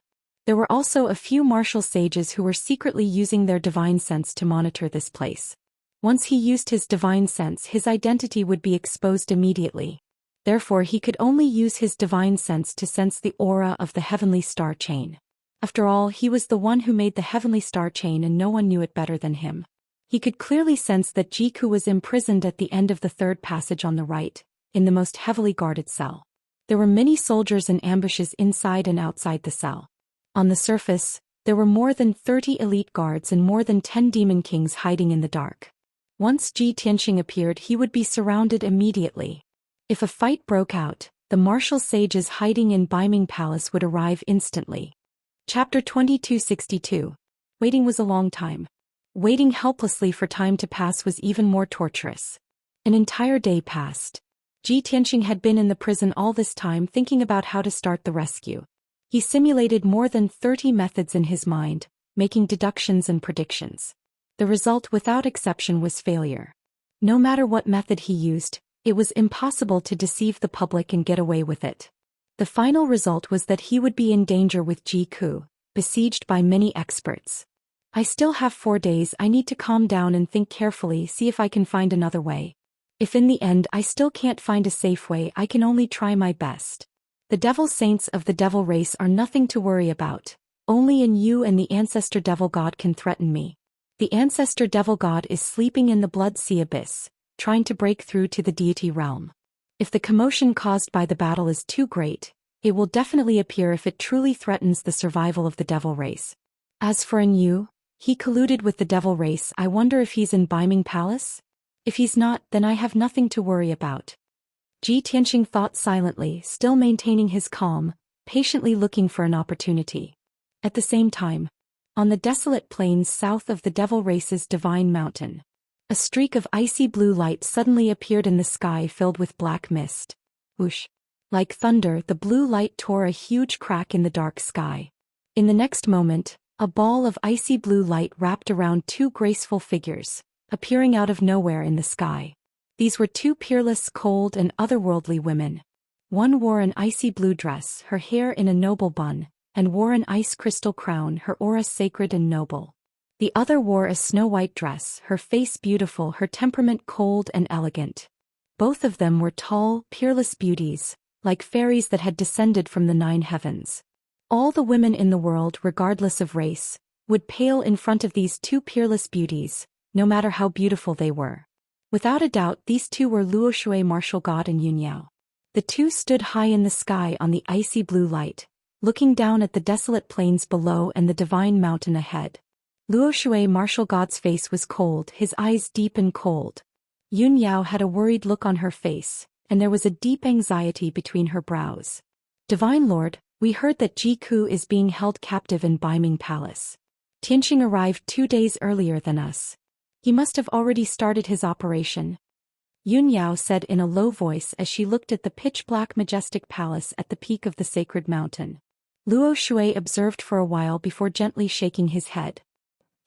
There were also a few martial sages who were secretly using their divine sense to monitor this place. Once he used his divine sense, his identity would be exposed immediately. Therefore, he could only use his divine sense to sense the aura of the heavenly star chain. After all, he was the one who made the heavenly star chain and no one knew it better than him. He could clearly sense that Ji Ku was imprisoned at the end of the 3rd passage on the right, in the most heavily guarded cell. There were many soldiers and ambushes inside and outside the cell. On the surface, there were more than 30 elite guards and more than 10 demon kings hiding in the dark. Once Ji Tianxing appeared, he would be surrounded immediately. If a fight broke out, the martial sages hiding in Biming Palace would arrive instantly. Chapter 2262. Waiting was a long time. Waiting helplessly for time to pass was even more torturous. An entire day passed. Ji Tianxing had been in the prison all this time thinking about how to start the rescue. He simulated more than 30 methods in his mind, making deductions and predictions. The result without exception was failure. No matter what method he used, it was impossible to deceive the public and get away with it. The final result was that he would be in danger with Ji Ku, besieged by many experts. "I still have 4 days. I need to calm down and think carefully, see if I can find another way. If in the end I still can't find a safe way, I can only try my best. The devil saints of the devil race are nothing to worry about. Only in you and the ancestor devil god can threaten me. The ancestor devil god is sleeping in the blood sea abyss, trying to break through to the deity realm. If the commotion caused by the battle is too great, it will definitely appear if it truly threatens the survival of the devil race. As for Yu, he colluded with the devil race. I wonder if he's in Biming Palace? If he's not, then I have nothing to worry about." Ji Tianxing thought silently, still maintaining his calm, patiently looking for an opportunity. At the same time, on the desolate plains south of the devil race's divine mountain, a streak of icy blue light suddenly appeared in the sky filled with black mist. Whoosh! Like thunder, the blue light tore a huge crack in the dark sky. In the next moment, a ball of icy blue light wrapped around 2 graceful figures, appearing out of nowhere in the sky. These were 2 peerless, cold, and otherworldly women. One wore an icy blue dress, her hair in a noble bun, and wore an ice crystal crown, her aura sacred and noble. The other wore a snow-white dress, her face beautiful, her temperament cold and elegant. Both of them were tall, peerless beauties, like fairies that had descended from the 9 heavens. All the women in the world, regardless of race, would pale in front of these 2 peerless beauties, no matter how beautiful they were. Without a doubt, these 2 were Luoshui martial god and Yunyao. The 2 stood high in the sky on the icy blue light, looking down at the desolate plains below and the divine mountain ahead. Luoshui martial god's face was cold, his eyes deep and cold. Yunyao had a worried look on her face, and there was a deep anxiety between her brows. "Divine Lord, we heard that Ji Ku is being held captive in Biming Palace. Tianxing arrived 2 days earlier than us. He must have already started his operation," Yunyao said in a low voice as she looked at the pitch-black majestic palace at the peak of the sacred mountain. Luo Shui observed for a while before gently shaking his head.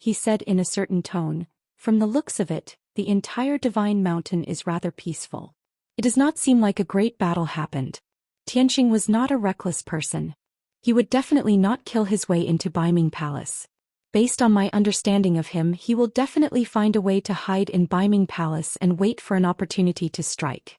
he said in a certain tone. From the looks of it, the entire divine mountain is rather peaceful. It does not seem like a great battle happened. Tianxing was not a reckless person. He would definitely not kill his way into Baiming Palace. Based on my understanding of him, he will definitely find a way to hide in Baiming Palace and wait for an opportunity to strike.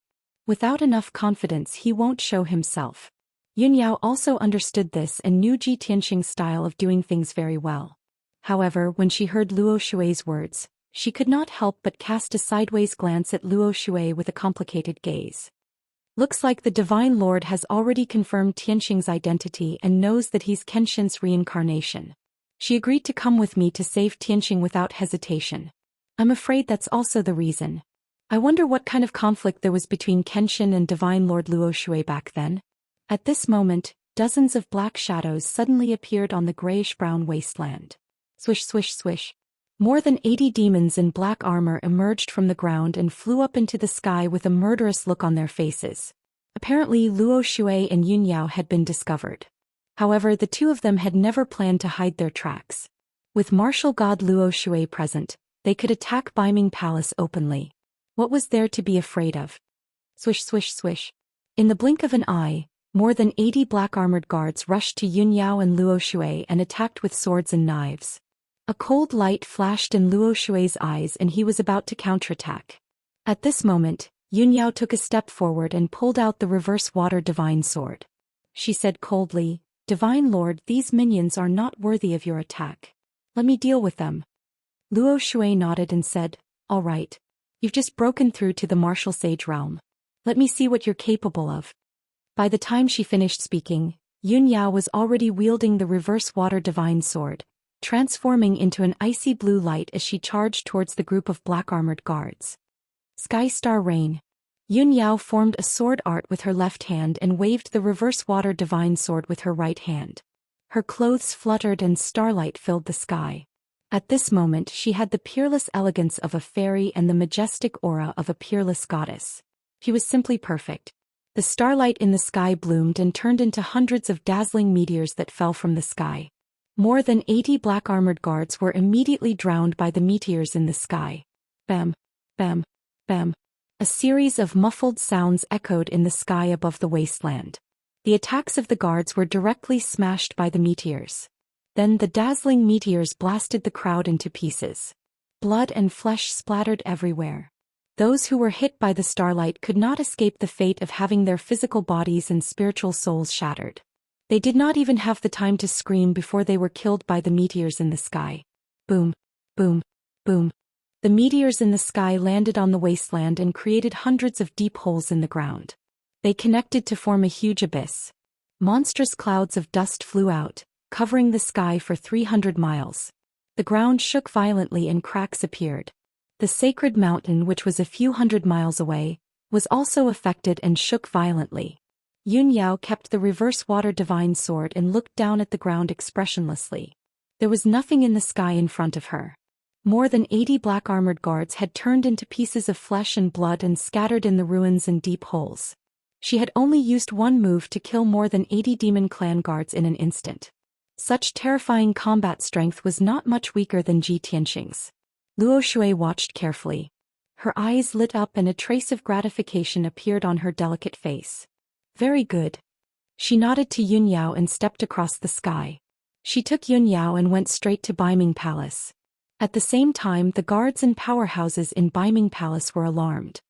Without enough confidence, he won't show himself. Yunyao also understood this and knew Ji Tianxing's style of doing things very well. However, when she heard Luo Shui's words, she could not help but cast a sideways glance at Luo Shui with a complicated gaze. Looks like the Divine Lord has already confirmed Tianxing's identity and knows that he's Kenshin's reincarnation. She agreed to come with me to save Tianxing without hesitation. I'm afraid that's also the reason. I wonder what kind of conflict there was between Kenshin and Divine Lord Luo Shui back then. At this moment, dozens of black shadows suddenly appeared on the grayish-brown wasteland. Swish swish swish. More than 80 demons in black armor emerged from the ground and flew up into the sky with a murderous look on their faces. Apparently Luo Shui and Yunyao had been discovered. However, the two of them had never planned to hide their tracks. With martial god Luo Shui present, they could attack Baiming Palace openly. What was there to be afraid of? Swish swish swish. In the blink of an eye, more than 80 black-armored guards rushed to Yunyao and Luo Shui and attacked with swords and knives. A cold light flashed in Luo Shui's eyes and he was about to counterattack. At this moment, Yunyao took a step forward and pulled out the reverse water divine sword. She said coldly, "Divine Lord, these minions are not worthy of your attack. Let me deal with them." Luo Shui nodded and said, "All right. You've just broken through to the martial sage realm. Let me see what you're capable of." By the time she finished speaking, Yunyao was already wielding the reverse water divine sword, transforming into an icy blue light as she charged towards the group of black-armored guards. Sky Star Rain. Yunyao formed a sword art with her left hand and waved the reverse water divine sword with her right hand. Her clothes fluttered and starlight filled the sky. At this moment she had the peerless elegance of a fairy and the majestic aura of a peerless goddess. She was simply perfect. The starlight in the sky bloomed and turned into hundreds of dazzling meteors that fell from the sky. More than 80 black-armored guards were immediately drowned by the meteors in the sky. Bam, bam, bam. A series of muffled sounds echoed in the sky above the wasteland. The attacks of the guards were directly smashed by the meteors. Then the dazzling meteors blasted the crowd into pieces. Blood and flesh splattered everywhere. Those who were hit by the starlight could not escape the fate of having their physical bodies and spiritual souls shattered. They did not even have the time to scream before they were killed by the meteors in the sky. Boom, boom, boom. The meteors in the sky landed on the wasteland and created hundreds of deep holes in the ground. They connected to form a huge abyss. Monstrous clouds of dust flew out, covering the sky for 300 miles. The ground shook violently and cracks appeared. The sacred mountain, which was a few hundred miles away, was also affected and shook violently. Yunyao kept the reverse water divine sword and looked down at the ground expressionlessly. There was nothing in the sky in front of her. More than 80 black-armored guards had turned into pieces of flesh and blood and scattered in the ruins and deep holes. She had only used one move to kill more than 80 demon clan guards in an instant. Such terrifying combat strength was not much weaker than Ji Tianxing's. Luo Shui watched carefully. Her eyes lit up and a trace of gratification appeared on her delicate face. Very good. She nodded to Yunyao and stepped across the sky. She took Yunyao and went straight to Baiming Palace. At the same time, the guards and powerhouses in Baiming Palace were alarmed.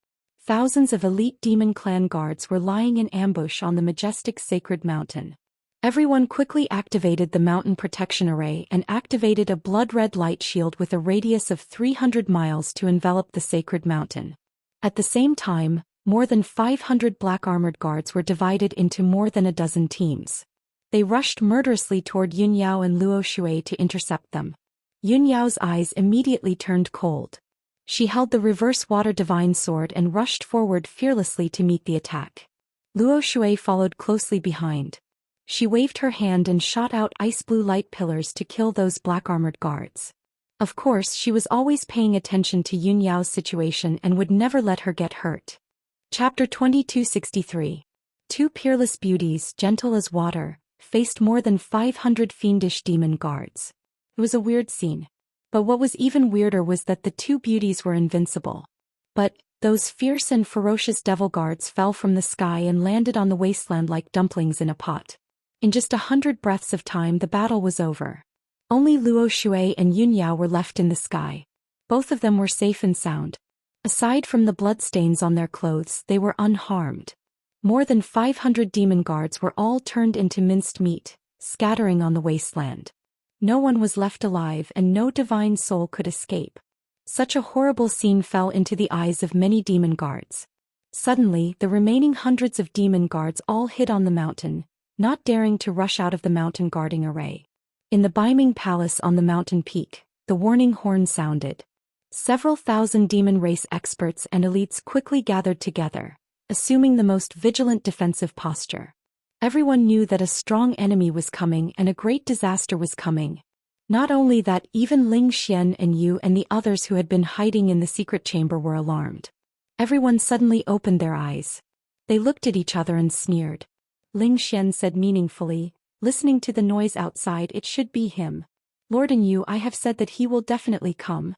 Thousands of elite demon clan guards were lying in ambush on the majestic sacred mountain. Everyone quickly activated the mountain protection array and activated a blood-red light shield with a radius of 300 miles to envelop the sacred mountain. At the same time, more than 500 black-armored guards were divided into more than a dozen teams. They rushed murderously toward Yunyao and Luo Shui to intercept them. Yunyao's eyes immediately turned cold. She held the reverse water divine sword and rushed forward fearlessly to meet the attack. Luo Shui followed closely behind. She waved her hand and shot out ice blue light pillars to kill those black-armored guards. Of course, she was always paying attention to Yunyao's situation and would never let her get hurt. Chapter 2263. Two peerless beauties, gentle as water, faced more than 500 fiendish demon guards. It was a weird scene. But what was even weirder was that the two beauties were invincible. But those fierce and ferocious devil guards fell from the sky and landed on the wasteland like dumplings in a pot. In just 100 breaths of time the battle was over. Only Luo Shui and Yun Yao were left in the sky. Both of them were safe and sound. Aside from the bloodstains on their clothes, they were unharmed. More than 500 demon guards were all turned into minced meat, scattering on the wasteland. No one was left alive and no divine soul could escape. Such a horrible scene fell into the eyes of many demon guards. Suddenly, the remaining hundreds of demon guards all hid on the mountain, not daring to rush out of the mountain guarding array. In the Beiming Palace on the mountain peak, the warning horn sounded. Several thousand demon race experts and elites quickly gathered together, assuming the most vigilant defensive posture. Everyone knew that a strong enemy was coming and a great disaster was coming. Not only that, even Ling Xian and Yu and the others who had been hiding in the secret chamber were alarmed. Everyone suddenly opened their eyes. They looked at each other and sneered. Ling Xian said meaningfully, listening to the noise outside, "It should be him. Lord and Yu, I have said that he will definitely come."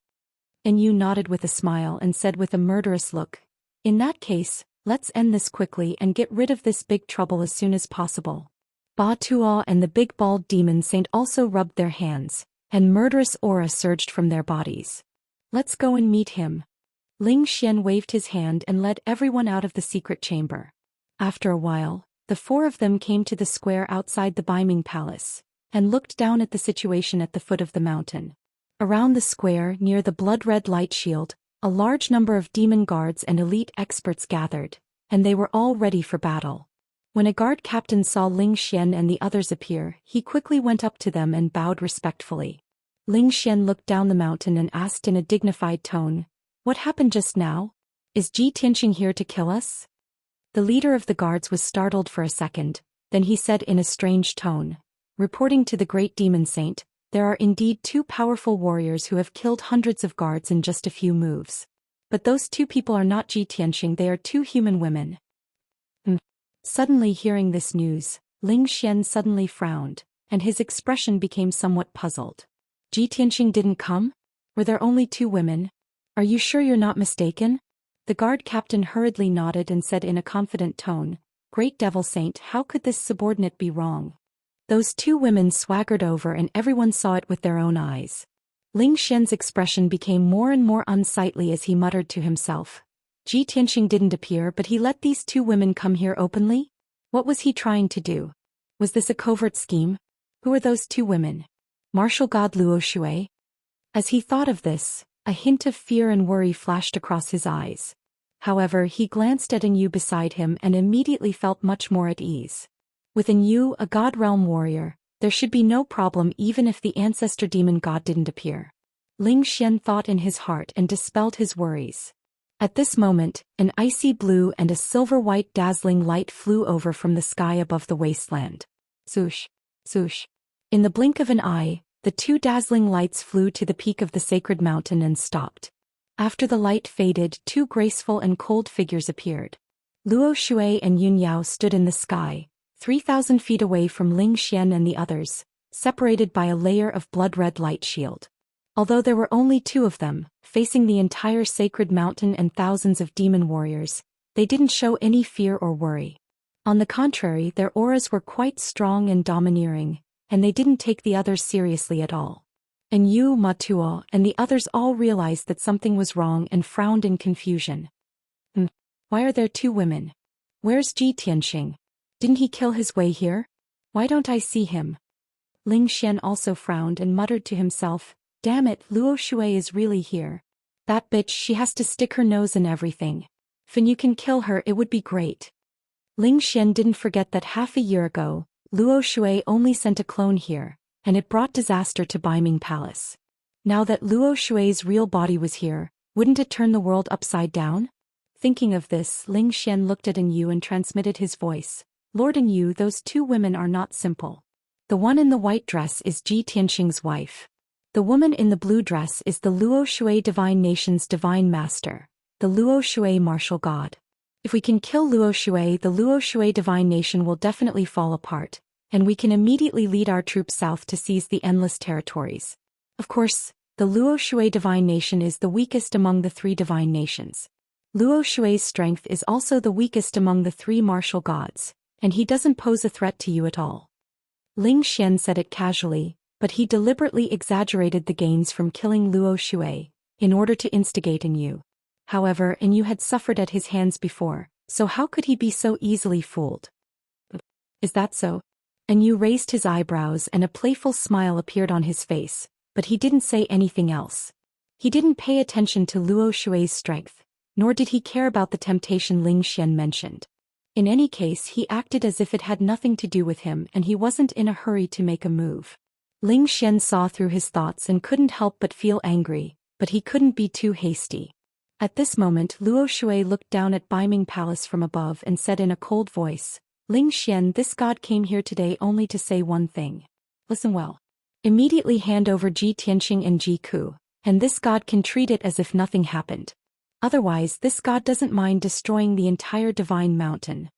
And Yu nodded with a smile and said with a murderous look, "In that case, let's end this quickly and get rid of this big trouble as soon as possible." Ba Tuo and the big bald demon saint also rubbed their hands, and murderous aura surged from their bodies. "Let's go and meet him." Ling Xian waved his hand and led everyone out of the secret chamber. After a while, the four of them came to the square outside the Beiming Palace, and looked down at the situation at the foot of the mountain. Around the square, near the blood-red light shield, a large number of demon guards and elite experts gathered, and they were all ready for battle. When a guard captain saw Ling Xian and the others appear, he quickly went up to them and bowed respectfully. Ling Xian looked down the mountain and asked in a dignified tone, "What happened just now? Is Ji Tianqing here to kill us?" The leader of the guards was startled for a second, then he said in a strange tone, "Reporting to the great demon saint, there are indeed two powerful warriors who have killed hundreds of guards in just a few moves. But those two people are not Ji Tianqing, they are two human women." Suddenly hearing this news, Ling Xian suddenly frowned, and his expression became somewhat puzzled. "Ji Tianqing didn't come? Were there only two women? Are you sure you're not mistaken?" The guard captain hurriedly nodded and said in a confident tone, "Great Devil Saint, how could this subordinate be wrong?" Those two women swaggered over and everyone saw it with their own eyes. Ling Xian's expression became more and more unsightly as he muttered to himself, "Ji Tianqing didn't appear, but he let these two women come here openly? What was he trying to do? Was this a covert scheme? Who are those two women? Martial god Luo Shui?" As he thought of this, a hint of fear and worry flashed across his eyes. However, he glanced at Yu beside him and immediately felt much more at ease. With Yu, a god realm warrior, there should be no problem even if the ancestor demon god didn't appear. Ling Xian thought in his heart and dispelled his worries. At this moment, an icy blue and a silver-white dazzling light flew over from the sky above the wasteland. Swoosh, swoosh. In the blink of an eye, the two dazzling lights flew to the peak of the sacred mountain and stopped. After the light faded, two graceful and cold figures appeared. Luo Shui and Yun Yao stood in the sky, 3,000 feet away from Ling Xian and the others, separated by a layer of blood-red light shield. Although there were only two of them, facing the entire sacred mountain and thousands of demon warriors, they didn't show any fear or worry. On the contrary, their auras were quite strong and domineering, and they didn't take the others seriously at all. And Yu, Ma Tuo, and the others all realized that something was wrong and frowned in confusion. Why are there two women? Where's Ji Tianqing? Didn't he kill his way here? Why don't I see him? Ling Xian also frowned and muttered to himself, "Damn it, Luo Shui is really here. That bitch, she has to stick her nose in everything. If you can kill her, it would be great." Ling Xian didn't forget that half a year ago, Luo Shui only sent a clone here, and it brought disaster to Beiming Palace. Now that Luo Shui's real body was here, wouldn't it turn the world upside down? Thinking of this, Ling Xian looked at Yu and transmitted his voice. "Lord Yu, those two women are not simple. The one in the white dress is Ji Tianqing's wife. The woman in the blue dress is the Luo Shui Divine Nation's Divine Master, the Luo Shui Martial God. If we can kill Luo Shui, the Luo Shui Divine Nation will definitely fall apart, and we can immediately lead our troops south to seize the endless territories. Of course, The Luo Shui divine nation is the weakest among the three divine nations. Luo Shui's strength is also the weakest among the three martial gods, and he doesn't pose a threat to you at all. Ling Xian said it casually, but he deliberately exaggerated the gains from killing Luo Shui, in order to instigate Yu. However, Yu had suffered at his hands before, so how could he be so easily fooled? Is that so? Yu raised his eyebrows and a playful smile appeared on his face, but he didn't say anything else. He didn't pay attention to Luo Shui's strength, nor did he care about the temptation Ling Xian mentioned. In any case, he acted as if it had nothing to do with him and he wasn't in a hurry to make a move. Ling Xian saw through his thoughts and couldn't help but feel angry, but he couldn't be too hasty. At this moment, Luo Shui looked down at Baiming Palace from above and said in a cold voice, Ling Xian, this god came here today only to say one thing. Listen well. Immediately hand over Ji Tianqing and Ji Ku, and this god can treat it as if nothing happened. Otherwise, this god doesn't mind destroying the entire divine mountain.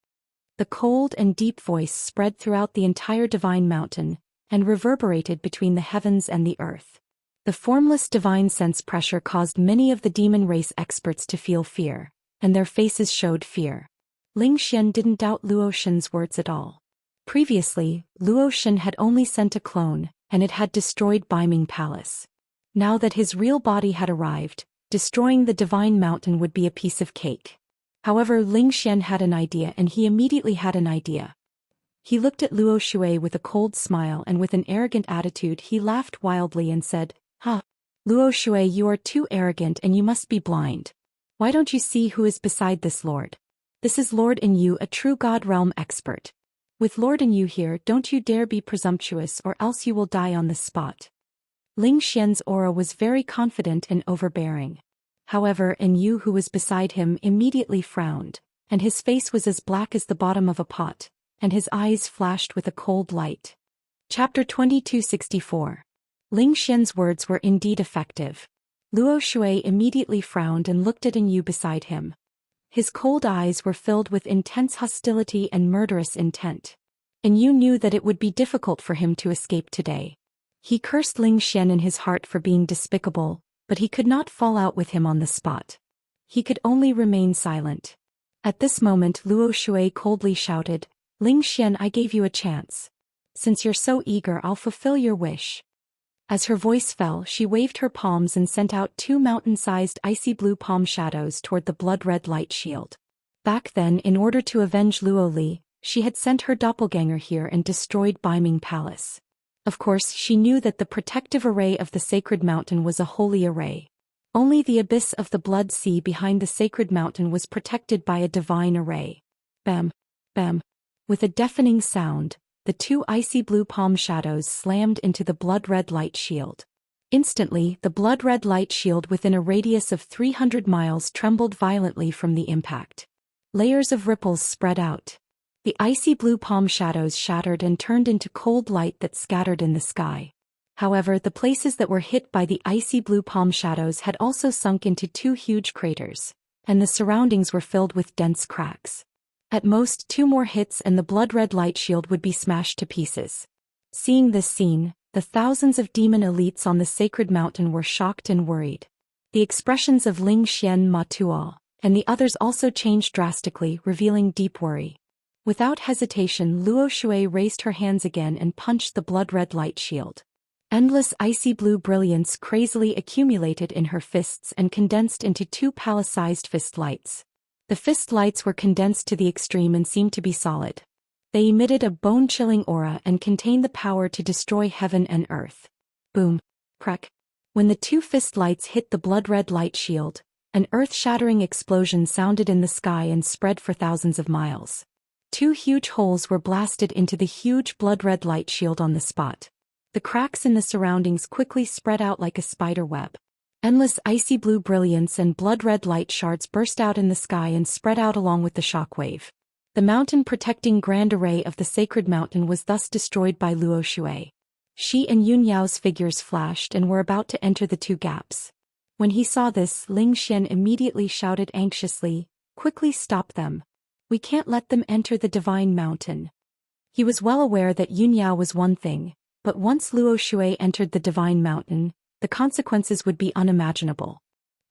The cold and deep voice spread throughout the entire divine mountain, and reverberated between the heavens and the earth. The formless divine sense pressure caused many of the demon race experts to feel fear, and their faces showed fear. Ling Xian didn't doubt Luo Shen's words at all. Previously, Luo Shen had only sent a clone, and it had destroyed Baiming Palace. Now that his real body had arrived, destroying the divine mountain would be a piece of cake. However, Ling Xian had an idea and he immediately had an idea. He looked at Luo Shui with a cold smile and with an arrogant attitude he laughed wildly and said, "Ha! Luo Shui, you are too arrogant and you must be blind. Why don't you see who is beside this lord? This is Lord Yu, a true god realm expert. With Lord Yu here, don't you dare be presumptuous or else you will die on the spot." Ling Xian's aura was very confident and overbearing. However, Yu, who was beside him, immediately frowned, and his face was as black as the bottom of a pot, and his eyes flashed with a cold light. Chapter 2264. Ling Xian's words were indeed effective. Luo Shui immediately frowned and looked at Yu beside him. His cold eyes were filled with intense hostility and murderous intent. Yu knew that it would be difficult for him to escape today. He cursed Ling Xian in his heart for being despicable, but he could not fall out with him on the spot. He could only remain silent. At this moment, Luo Shui coldly shouted, "Ling Xian, I gave you a chance. Since you're so eager, I'll fulfill your wish." As her voice fell, she waved her palms and sent out two mountain-sized icy blue palm shadows toward the blood-red light shield. Back then, in order to avenge Luo Li, she had sent her doppelganger here and destroyed Baiming Palace. Of course, she knew that the protective array of the sacred mountain was a holy array. Only the abyss of the blood sea behind the sacred mountain was protected by a divine array. Bam! Bam! With a deafening sound, the two icy blue palm shadows slammed into the blood-red light shield. Instantly, the blood-red light shield within a radius of 300 miles trembled violently from the impact. Layers of ripples spread out. The icy blue palm shadows shattered and turned into cold light that scattered in the sky. However, the places that were hit by the icy blue palm shadows had also sunk into two huge craters, and the surroundings were filled with dense cracks. At most, two more hits and the blood-red light shield would be smashed to pieces. Seeing this scene, the thousands of demon elites on the sacred mountain were shocked and worried. The expressions of Ling Xian, Ma Tuo, and the others also changed drastically, revealing deep worry. Without hesitation, Luo Shui raised her hands again and punched the blood-red light shield. Endless icy blue brilliance crazily accumulated in her fists and condensed into two palace-sized fist lights. The fist lights were condensed to the extreme and seemed to be solid. They emitted a bone-chilling aura and contained the power to destroy heaven and earth. Boom! Crack! When the two fist lights hit the blood-red light shield, an earth-shattering explosion sounded in the sky and spread for thousands of miles. Two huge holes were blasted into the huge blood-red light shield on the spot. The cracks in the surroundings quickly spread out like a spider web. Endless icy blue brilliance and blood-red light shards burst out in the sky and spread out along with the shockwave. The mountain-protecting grand array of the sacred mountain was thus destroyed by Luo Shui. She and Yun Yao's figures flashed and were about to enter the two gaps. When he saw this, Ling Xian immediately shouted anxiously, "Quickly stop them. We can't let them enter the divine mountain." He was well aware that Yun Yao was one thing, but once Luo Shui entered the divine mountain, the consequences would be unimaginable.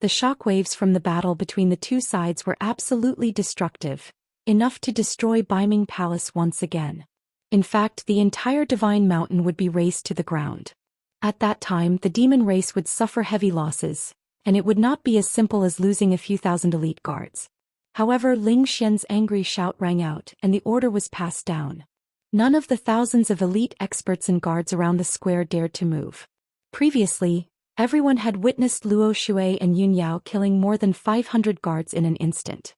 The shockwaves from the battle between the two sides were absolutely destructive, enough to destroy Beiming Palace once again. In fact, the entire Divine Mountain would be razed to the ground. At that time, the demon race would suffer heavy losses, and it would not be as simple as losing a few thousand elite guards. However, Ling Xian's angry shout rang out, and the order was passed down. None of the thousands of elite experts and guards around the square dared to move. Previously, everyone had witnessed Luo Shui and Yun Yao killing more than 500 guards in an instant.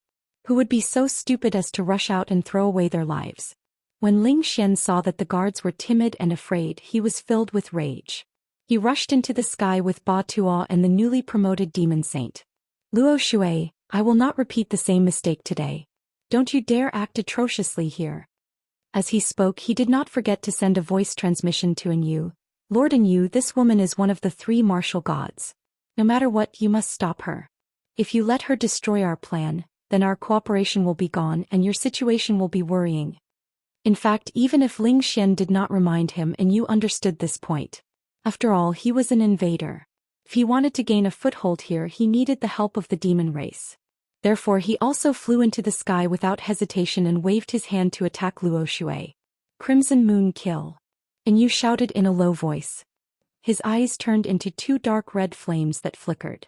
Who would be so stupid as to rush out and throw away their lives? When Ling Xian saw that the guards were timid and afraid, he was filled with rage. He rushed into the sky with Ba Tuo and the newly promoted demon saint. Luo Shui, I will not repeat the same mistake today. Don't you dare act atrociously here. As he spoke, he did not forget to send a voice transmission to Enyu. Lord Enyu, this woman is one of the three martial gods. No matter what, you must stop her. If you let her destroy our plan, then our cooperation will be gone and your situation will be worrying. In fact, even if Ling Xian did not remind him, Enyu understood this point. After all, he was an invader. If he wanted to gain a foothold here, he needed the help of the demon race. Therefore, he also flew into the sky without hesitation and waved his hand to attack Luo Shui. Crimson Moon kill. Enyu shouted in a low voice. His eyes turned into two dark red flames that flickered.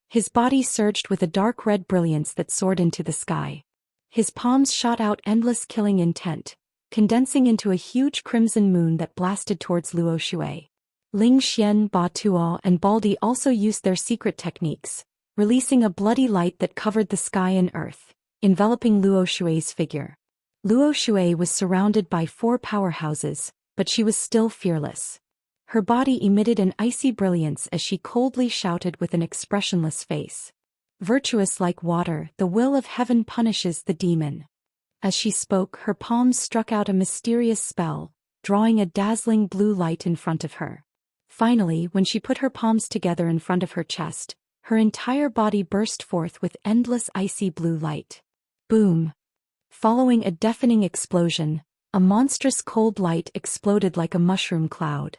His body surged with a dark red brilliance that soared into the sky. His palms shot out endless killing intent, condensing into a huge crimson moon that blasted towards Luo Shui. Ling Xian, Ba Tuo, and Baldi also used their secret techniques, releasing a bloody light that covered the sky and earth, enveloping Luo Shui's figure. Luo Shui was surrounded by four powerhouses, but she was still fearless. Her body emitted an icy brilliance as she coldly shouted with an expressionless face. Virtuous like water, the will of heaven punishes the demon. As she spoke, her palms struck out a mysterious spell, drawing a dazzling blue light in front of her. Finally, when she put her palms together in front of her chest, her entire body burst forth with endless icy blue light. Boom! Following a deafening explosion, a monstrous cold light exploded like a mushroom cloud.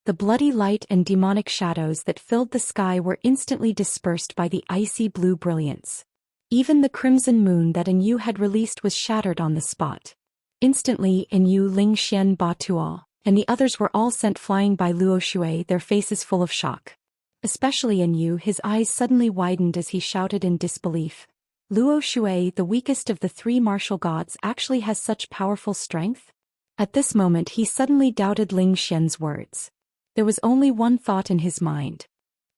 The bloody light and demonic shadows that filled the sky were instantly dispersed by the icy blue brilliance. Even the crimson moon that Enyu had released was shattered on the spot. Instantly, Enyu, Ling Xian, Ba Tuo, and the others were all sent flying by Luo Shui, their faces full of shock. Especially Enyu, his eyes suddenly widened as he shouted in disbelief. Luo Shui, the weakest of the three martial gods, actually has such powerful strength? At this moment he suddenly doubted Ling Xian's words. There was only one thought in his mind.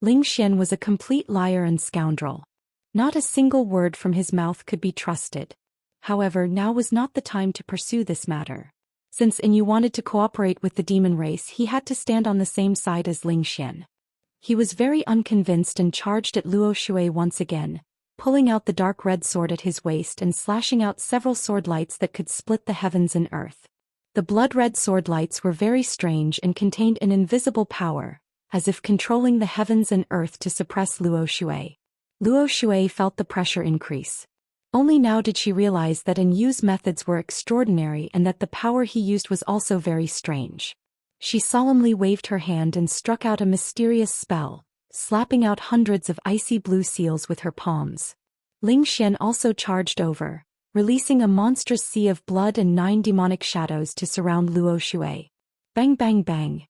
Ling Xian was a complete liar and scoundrel. Not a single word from his mouth could be trusted. However, now was not the time to pursue this matter. Since Enyu wanted to cooperate with the demon race, he had to stand on the same side as Ling Xian. He was very unconvinced and charged at Luo Shui once again, pulling out the dark red sword at his waist and slashing out several sword lights that could split the heavens and earth. The blood-red sword lights were very strange and contained an invisible power, as if controlling the heavens and earth to suppress Luo Shui. Luo Shui felt the pressure increase. Only now did she realize that Enyu's methods were extraordinary and that the power he used was also very strange. She solemnly waved her hand and struck out a mysterious spell, slapping out hundreds of icy blue seals with her palms. Ling Xian also charged over, releasing a monstrous sea of blood and 9 demonic shadows to surround Luo Shui. Bang bang bang.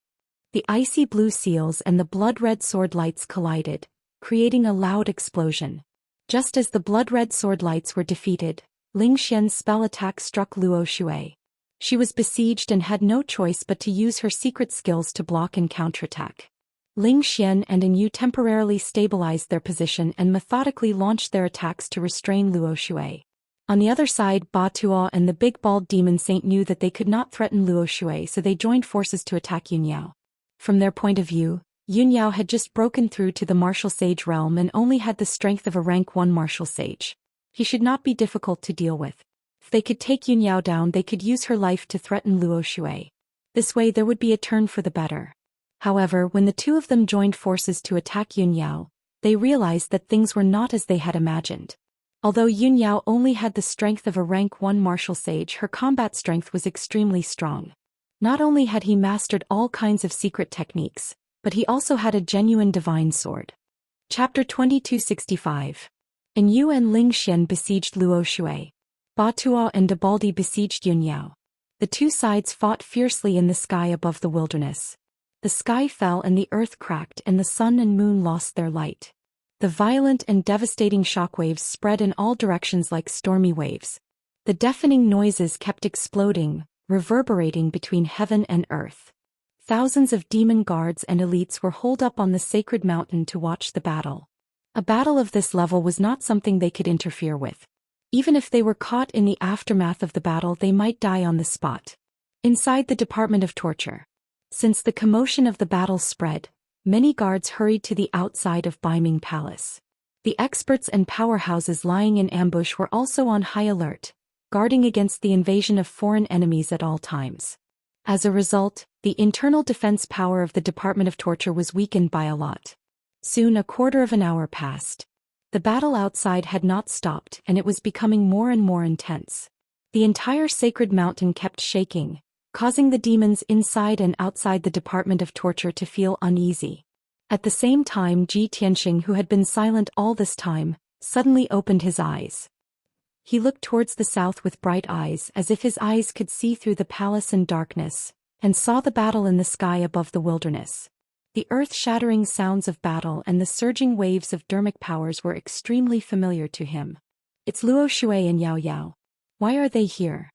The icy blue seals and the blood-red sword lights collided, creating a loud explosion. Just as the blood-red sword lights were defeated, Ling Xian's spell attack struck Luo Shui. She was besieged and had no choice but to use her secret skills to block and counterattack. Ling Xian and Enyu temporarily stabilized their position and methodically launched their attacks to restrain Luo Shui. On the other side, Ba Tuo and the big bald demon saint knew that they could not threaten Luo Shui, so they joined forces to attack Yun Yao. From their point of view, Yun Yao had just broken through to the martial sage realm and only had the strength of a rank 1 martial sage. He should not be difficult to deal with. If they could take Yun Yao down, they could use her life to threaten Luo Shui. This way there would be a turn for the better. However, when the two of them joined forces to attack Yun Yao, they realized that things were not as they had imagined. Although Yun Yao only had the strength of a rank 1 martial sage, her combat strength was extremely strong. Not only had he mastered all kinds of secret techniques, but he also had a genuine divine sword. Chapter 2265. And Yu and Ling Xian besieged Luo Shui. Ba Tuo and Debaldi besieged Yunyao. The two sides fought fiercely in the sky above the wilderness. The sky fell and the earth cracked and the sun and moon lost their light. The violent and devastating shockwaves spread in all directions like stormy waves. The deafening noises kept exploding, reverberating between heaven and earth. Thousands of demon guards and elites were holed up on the sacred mountain to watch the battle. A battle of this level was not something they could interfere with. Even if they were caught in the aftermath of the battle, they might die on the spot. Inside the Department of Torture. Since the commotion of the battle spread, many guards hurried to the outside of Baiming Palace. The experts and powerhouses lying in ambush were also on high alert, guarding against the invasion of foreign enemies at all times. As a result, the internal defense power of the Department of Torture was weakened by a lot. Soon a quarter of an hour passed. The battle outside had not stopped and it was becoming more and more intense. The entire sacred mountain kept shaking, causing the demons inside and outside the Department of Torture to feel uneasy. At the same time, Ji Tianxing, who had been silent all this time, suddenly opened his eyes. He looked towards the south with bright eyes as if his eyes could see through the palace and darkness, and saw the battle in the sky above the wilderness. The earth-shattering sounds of battle and the surging waves of dermic powers were extremely familiar to him. It's Luo Shui and Yao Yao. Why are they here?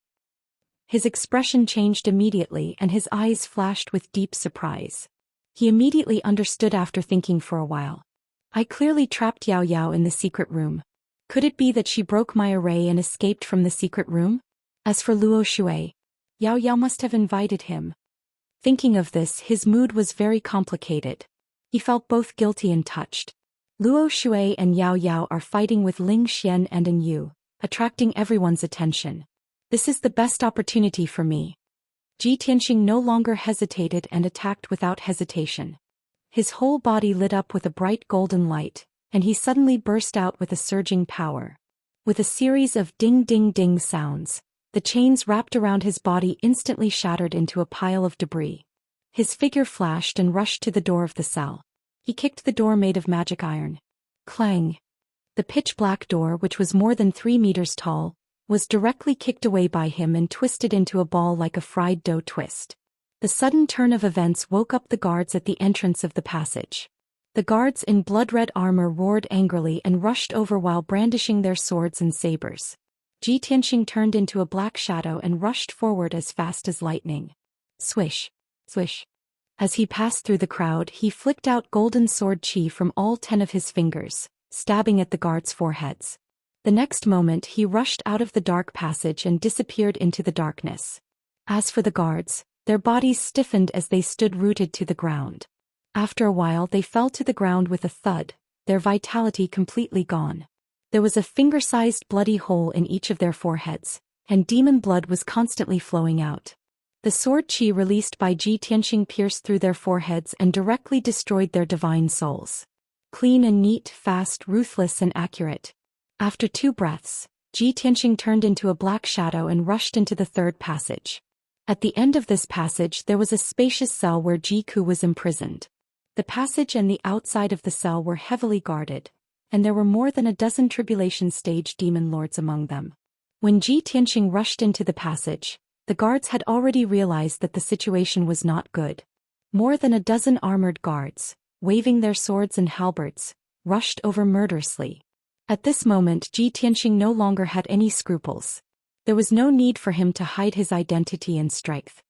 His expression changed immediately and his eyes flashed with deep surprise. He immediately understood after thinking for a while. I clearly trapped Yao Yao in the secret room. Could it be that she broke my array and escaped from the secret room? As for Luo Shui, Yao Yao must have invited him. Thinking of this, his mood was very complicated. He felt both guilty and touched. Luo Shui and Yao Yao are fighting with Ling Xian and An Yu, attracting everyone's attention. This is the best opportunity for me. Ji Tianxing no longer hesitated and attacked without hesitation. His whole body lit up with a bright golden light, and he suddenly burst out with a surging power. With a series of ding-ding-ding sounds, the chains wrapped around his body instantly shattered into a pile of debris. His figure flashed and rushed to the door of the cell. He kicked the door made of magic iron. Clang! The pitch-black door, which was more than 3 meters tall, was directly kicked away by him and twisted into a ball like a fried dough twist. The sudden turn of events woke up the guards at the entrance of the passage. The guards in blood-red armor roared angrily and rushed over while brandishing their swords and sabers. Ji Tianxing turned into a black shadow and rushed forward as fast as lightning. Swish! Swish! As he passed through the crowd, he flicked out golden sword chi from all 10 of his fingers, stabbing at the guards' foreheads. The next moment he rushed out of the dark passage and disappeared into the darkness. As for the guards, their bodies stiffened as they stood rooted to the ground. After a while they fell to the ground with a thud, their vitality completely gone. There was a finger-sized bloody hole in each of their foreheads, and demon blood was constantly flowing out. The sword chi released by Ji Tianxing pierced through their foreheads and directly destroyed their divine souls. Clean and neat, fast, ruthless and accurate. After 2 breaths, Ji Tianxing turned into a black shadow and rushed into the 3rd passage. At the end of this passage there was a spacious cell where Ji Ku was imprisoned. The passage and the outside of the cell were heavily guarded, and there were more than a dozen tribulation stage demon lords among them. When Ji Tianxing rushed into the passage, the guards had already realized that the situation was not good. More than a dozen armored guards, waving their swords and halberds, rushed over murderously. At this moment Ji Tianxing no longer had any scruples. There was no need for him to hide his identity and strength.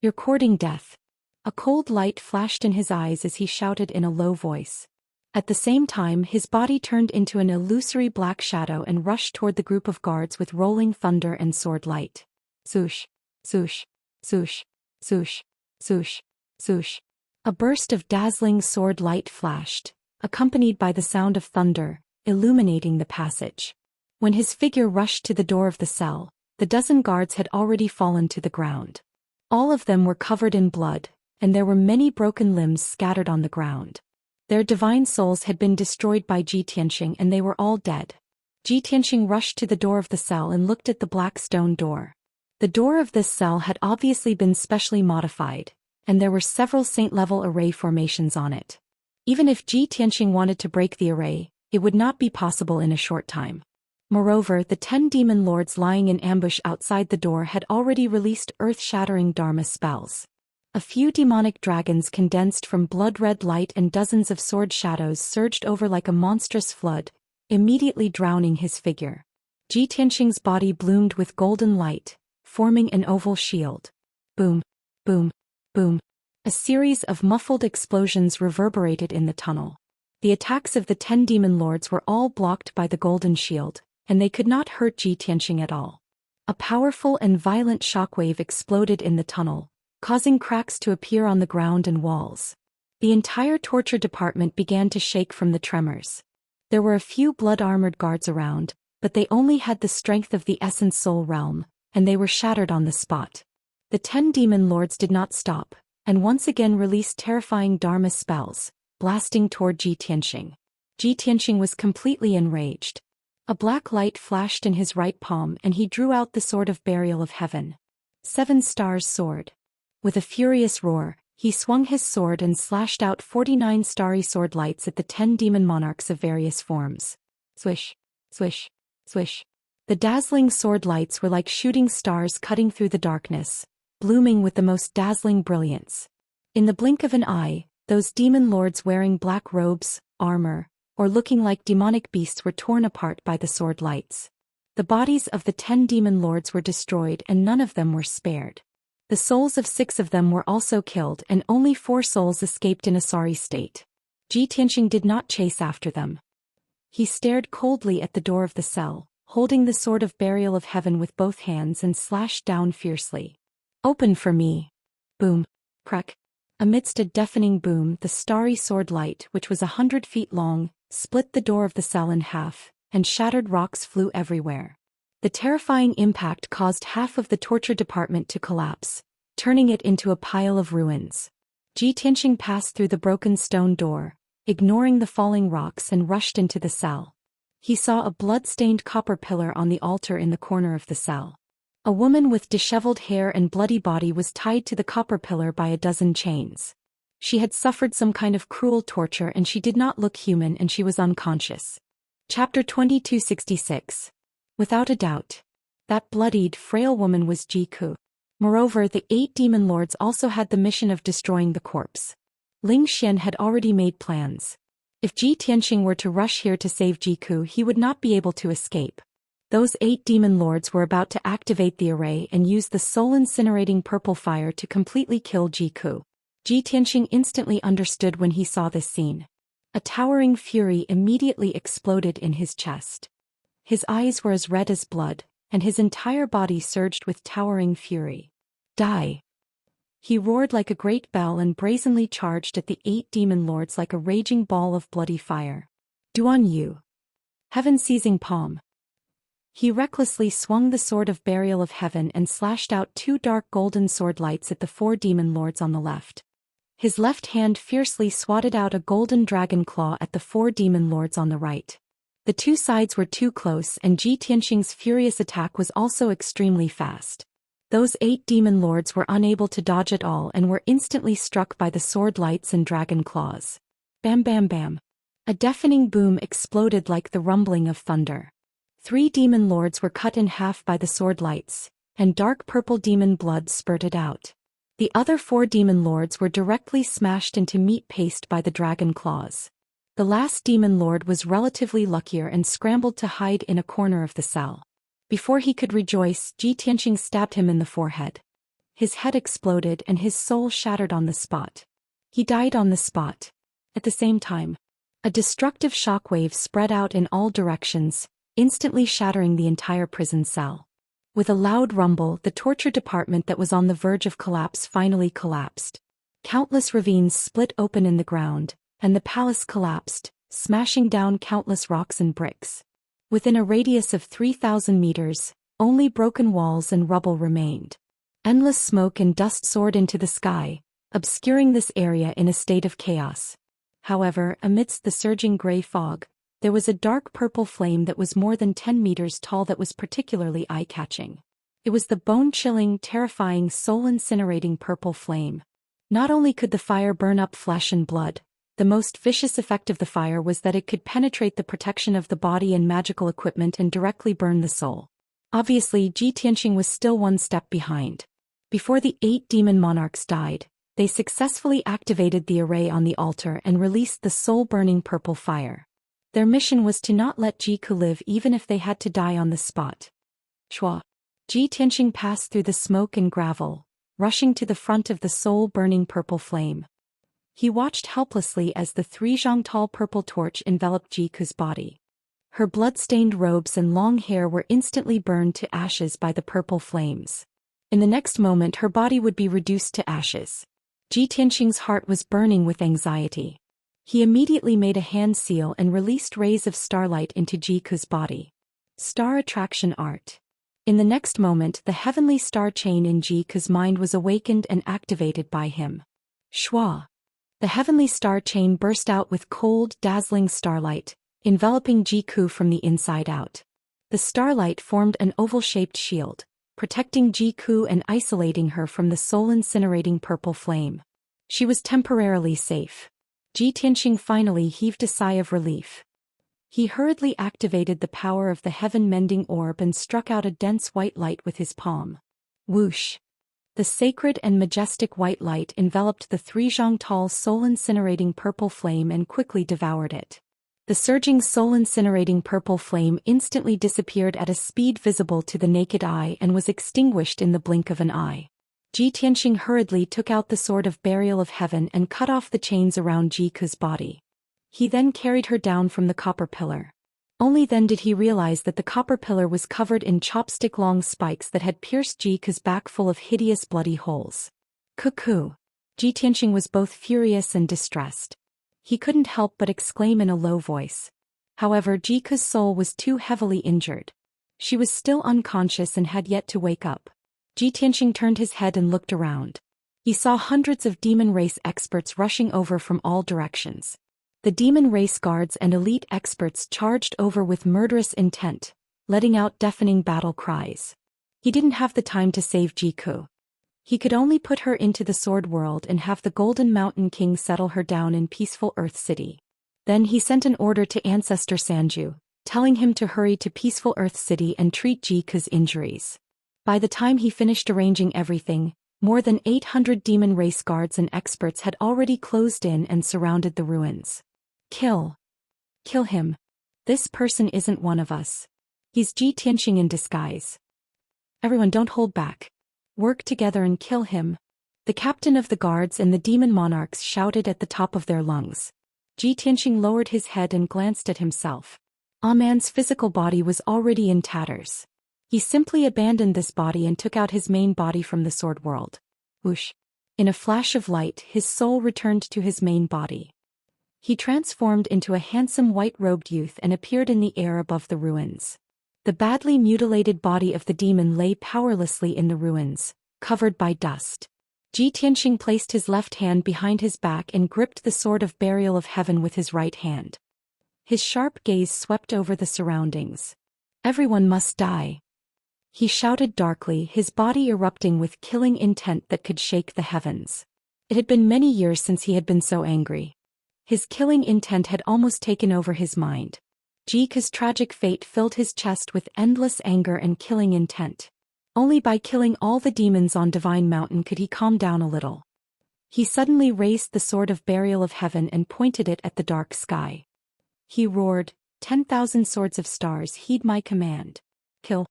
You're courting death. A cold light flashed in his eyes as he shouted in a low voice. At the same time his body turned into an illusory black shadow and rushed toward the group of guards with rolling thunder and sword light. Swoosh, swoosh, swoosh, swoosh, swoosh, swoosh. A burst of dazzling sword light flashed, accompanied by the sound of thunder, illuminating the passage. When his figure rushed to the door of the cell, the dozen guards had already fallen to the ground. All of them were covered in blood, and there were many broken limbs scattered on the ground. Their divine souls had been destroyed by Ji Tianxing and they were all dead. Ji Tianxing rushed to the door of the cell and looked at the black stone door. The door of this cell had obviously been specially modified, and there were several saint-level array formations on it. Even if Ji Tianxing wanted to break the array, it would not be possible in a short time. Moreover, the 10 demon lords lying in ambush outside the door had already released earth-shattering Dharma spells. A few demonic dragons condensed from blood-red light and dozens of sword shadows surged over like a monstrous flood, immediately drowning his figure. Ji Tianxing's body bloomed with golden light, forming an oval shield. Boom, boom, boom. A series of muffled explosions reverberated in the tunnel. The attacks of the 10 demon lords were all blocked by the golden shield, and they could not hurt Ji Tianxing at all. A powerful and violent shockwave exploded in the tunnel, causing cracks to appear on the ground and walls. The entire torture department began to shake from the tremors. There were a few blood-armored guards around, but they only had the strength of the Essence Soul realm, and they were shattered on the spot. The 10 demon lords did not stop, and once again released terrifying Dharma spells, blasting toward Ji Tianxing. Ji Tianxing was completely enraged. A black light flashed in his right palm and he drew out the Sword of Burial of Heaven. 7 Stars Sword. With a furious roar, he swung his sword and slashed out 49 starry sword lights at the 10 demon monarchs of various forms. Swish, swish, swish. The dazzling sword lights were like shooting stars cutting through the darkness, blooming with the most dazzling brilliance. In the blink of an eye, those demon lords wearing black robes, armor, or looking like demonic beasts were torn apart by the sword lights. The bodies of the 10 demon lords were destroyed and none of them were spared. The souls of 6 of them were also killed and only 4 souls escaped in a sorry state. Ji Tianxing did not chase after them. He stared coldly at the door of the cell, holding the Sword of Burial of Heaven with both hands and slashed down fiercely. Open for me. Boom. Crack. Amidst a deafening boom, the starry sword light, which was 100 feet long, split the door of the cell in half, and shattered rocks flew everywhere. The terrifying impact caused half of the torture department to collapse, turning it into a pile of ruins. Ji Tianxing passed through the broken stone door, ignoring the falling rocks, and rushed into the cell. He saw a blood-stained copper pillar on the altar in the corner of the cell. A woman with disheveled hair and bloody body was tied to the copper pillar by a dozen chains. She had suffered some kind of cruel torture and she did not look human and she was unconscious. Chapter 2266. Without a doubt, that bloodied, frail woman was Ji Ku. Moreover, the 8 demon lords also had the mission of destroying the corpse. Ling Xian had already made plans. If Ji Tianxing were to rush here to save Ji Ku, he would not be able to escape. Those 8 demon lords were about to activate the array and use the soul-incinerating purple fire to completely kill Ji Ku. Ji Tianxing instantly understood when he saw this scene. A towering fury immediately exploded in his chest. His eyes were as red as blood, and his entire body surged with towering fury. Die! He roared like a great bell and brazenly charged at the 8 demon lords like a raging ball of bloody fire. Duan Yu. Heaven-seizing palm. He recklessly swung the Sword of Burial of Heaven and slashed out 2 dark golden sword lights at the 4 demon lords on the left. His left hand fiercely swatted out a golden dragon claw at the 4 demon lords on the right. The 2 sides were too close and Ji Tianxing's furious attack was also extremely fast. Those 8 demon lords were unable to dodge at all and were instantly struck by the sword lights and dragon claws. Bam bam bam. A deafening boom exploded like the rumbling of thunder. 3 demon lords were cut in half by the sword lights, and dark purple demon blood spurted out. The other 4 demon lords were directly smashed into meat paste by the dragon claws. The last demon lord was relatively luckier and scrambled to hide in a corner of the cell. Before he could rejoice, Ji Tianxing stabbed him in the forehead. His head exploded and his soul shattered on the spot. He died on the spot. At the same time, a destructive shockwave spread out in all directions, instantly shattering the entire prison cell. With a loud rumble, the torture department that was on the verge of collapse finally collapsed. Countless ravines split open in the ground, and the palace collapsed, smashing down countless rocks and bricks. Within a radius of 3,000 meters, only broken walls and rubble remained. Endless smoke and dust soared into the sky, obscuring this area in a state of chaos. However, amidst the surging gray fog, there was a dark purple flame that was more than 10 meters tall that was particularly eye-catching. It was the bone-chilling, terrifying, soul-incinerating purple flame. Not only could the fire burn up flesh and blood, the most vicious effect of the fire was that it could penetrate the protection of the body and magical equipment and directly burn the soul. Obviously, Ji Tianqing was still one step behind. Before the 8 demon monarchs died, they successfully activated the array on the altar and released the soul-burning purple fire. Their mission was to not let Jiku live even if they had to die on the spot. Shua. Ji Tianqing passed through the smoke and gravel, rushing to the front of the soul-burning purple flame. He watched helplessly as the 3-zhang-tall purple torch enveloped Jiku's body. Her blood-stained robes and long hair were instantly burned to ashes by the purple flames. In the next moment her body would be reduced to ashes. Ji Tianqing's heart was burning with anxiety. He immediately made a hand seal and released rays of starlight into Jiku's body. Star attraction art. In the next moment the heavenly star chain in Jiku's mind was awakened and activated by him. Shua. The heavenly star chain burst out with cold, dazzling starlight, enveloping Jiku from the inside out. The starlight formed an oval-shaped shield, protecting Jiku and isolating her from the soul-incinerating purple flame. She was temporarily safe. Ji Tianqing finally heaved a sigh of relief. He hurriedly activated the power of the heaven-mending orb and struck out a dense white light with his palm. Whoosh! The sacred and majestic white light enveloped the 3-zhang-tall soul-incinerating purple flame and quickly devoured it. The surging soul-incinerating purple flame instantly disappeared at a speed visible to the naked eye and was extinguished in the blink of an eye. Ji Tianqing hurriedly took out the sword of burial of heaven and cut off the chains around Jiku's body. He then carried her down from the copper pillar. Only then did he realize that the copper pillar was covered in chopstick-long spikes that had pierced Jiku's back full of hideous bloody holes. Cuckoo! Ji Tianqing was both furious and distressed. He couldn't help but exclaim in a low voice. However, Jiku's soul was too heavily injured. She was still unconscious and had yet to wake up. Ji Tianqing turned his head and looked around. He saw hundreds of demon race experts rushing over from all directions. The demon race guards and elite experts charged over with murderous intent, letting out deafening battle cries. He didn't have the time to save Jiku. He could only put her into the Sword World and have the Golden Mountain King settle her down in peaceful Earth City. Then he sent an order to Ancestor Sanju, telling him to hurry to peaceful Earth City and treat Jiku's injuries. By the time he finished arranging everything, more than 800 demon race guards and experts had already closed in and surrounded the ruins. Kill him. This person isn't one of us. He's Ji Tianqing in disguise. Everyone, don't hold back. Work together and kill him. The captain of the guards and the demon monarchs shouted at the top of their lungs. Ji Tianqing lowered his head and glanced at himself. Ah Man's physical body was already in tatters. He simply abandoned this body and took out his main body from the Sword World. Whoosh! In a flash of light, his soul returned to his main body. He transformed into a handsome white-robed youth and appeared in the air above the ruins. The badly mutilated body of the demon lay powerlessly in the ruins, covered by dust. Ji Tianqing placed his left hand behind his back and gripped the sword of burial of heaven with his right hand. His sharp gaze swept over the surroundings. Everyone must die. He shouted darkly, his body erupting with killing intent that could shake the heavens. It had been many years since he had been so angry. His killing intent had almost taken over his mind. Jiku's tragic fate filled his chest with endless anger and killing intent. Only by killing all the demons on Divine Mountain could he calm down a little. He suddenly raised the sword of burial of heaven and pointed it at the dark sky. He roared, 10,000 swords of stars, heed my command. Kill.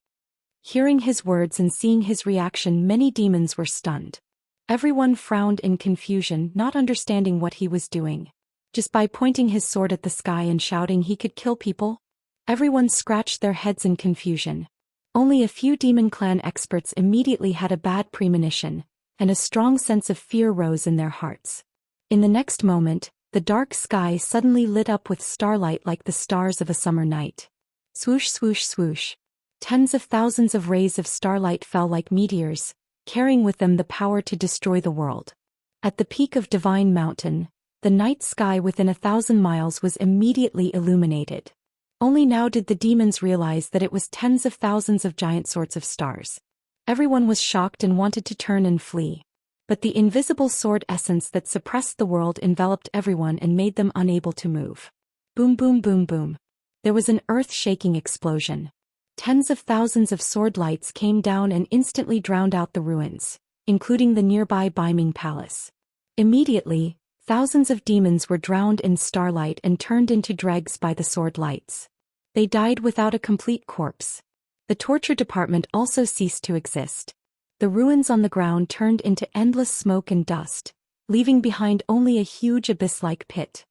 Hearing his words and seeing his reaction, many demons were stunned. Everyone frowned in confusion, not understanding what he was doing. Just by pointing his sword at the sky and shouting he could kill people? Everyone scratched their heads in confusion. Only a few demon clan experts immediately had a bad premonition, and a strong sense of fear rose in their hearts. In the next moment, the dark sky suddenly lit up with starlight like the stars of a summer night. Swoosh, swoosh, swoosh. Tens of thousands of rays of starlight fell like meteors, carrying with them the power to destroy the world. At the peak of Divine Mountain, the night sky within 1,000 miles was immediately illuminated. Only now did the demons realize that it was tens of thousands of giant sorts of stars. Everyone was shocked and wanted to turn and flee. But the invisible sword essence that suppressed the world enveloped everyone and made them unable to move. Boom boom boom boom. There was an earth-shaking explosion. Tens of thousands of sword lights came down and instantly drowned out the ruins, including the nearby Beiming Palace. Immediately, thousands of demons were drowned in starlight and turned into dregs by the sword lights. They died without a complete corpse. The torture department also ceased to exist. The ruins on the ground turned into endless smoke and dust, leaving behind only a huge abyss-like pit.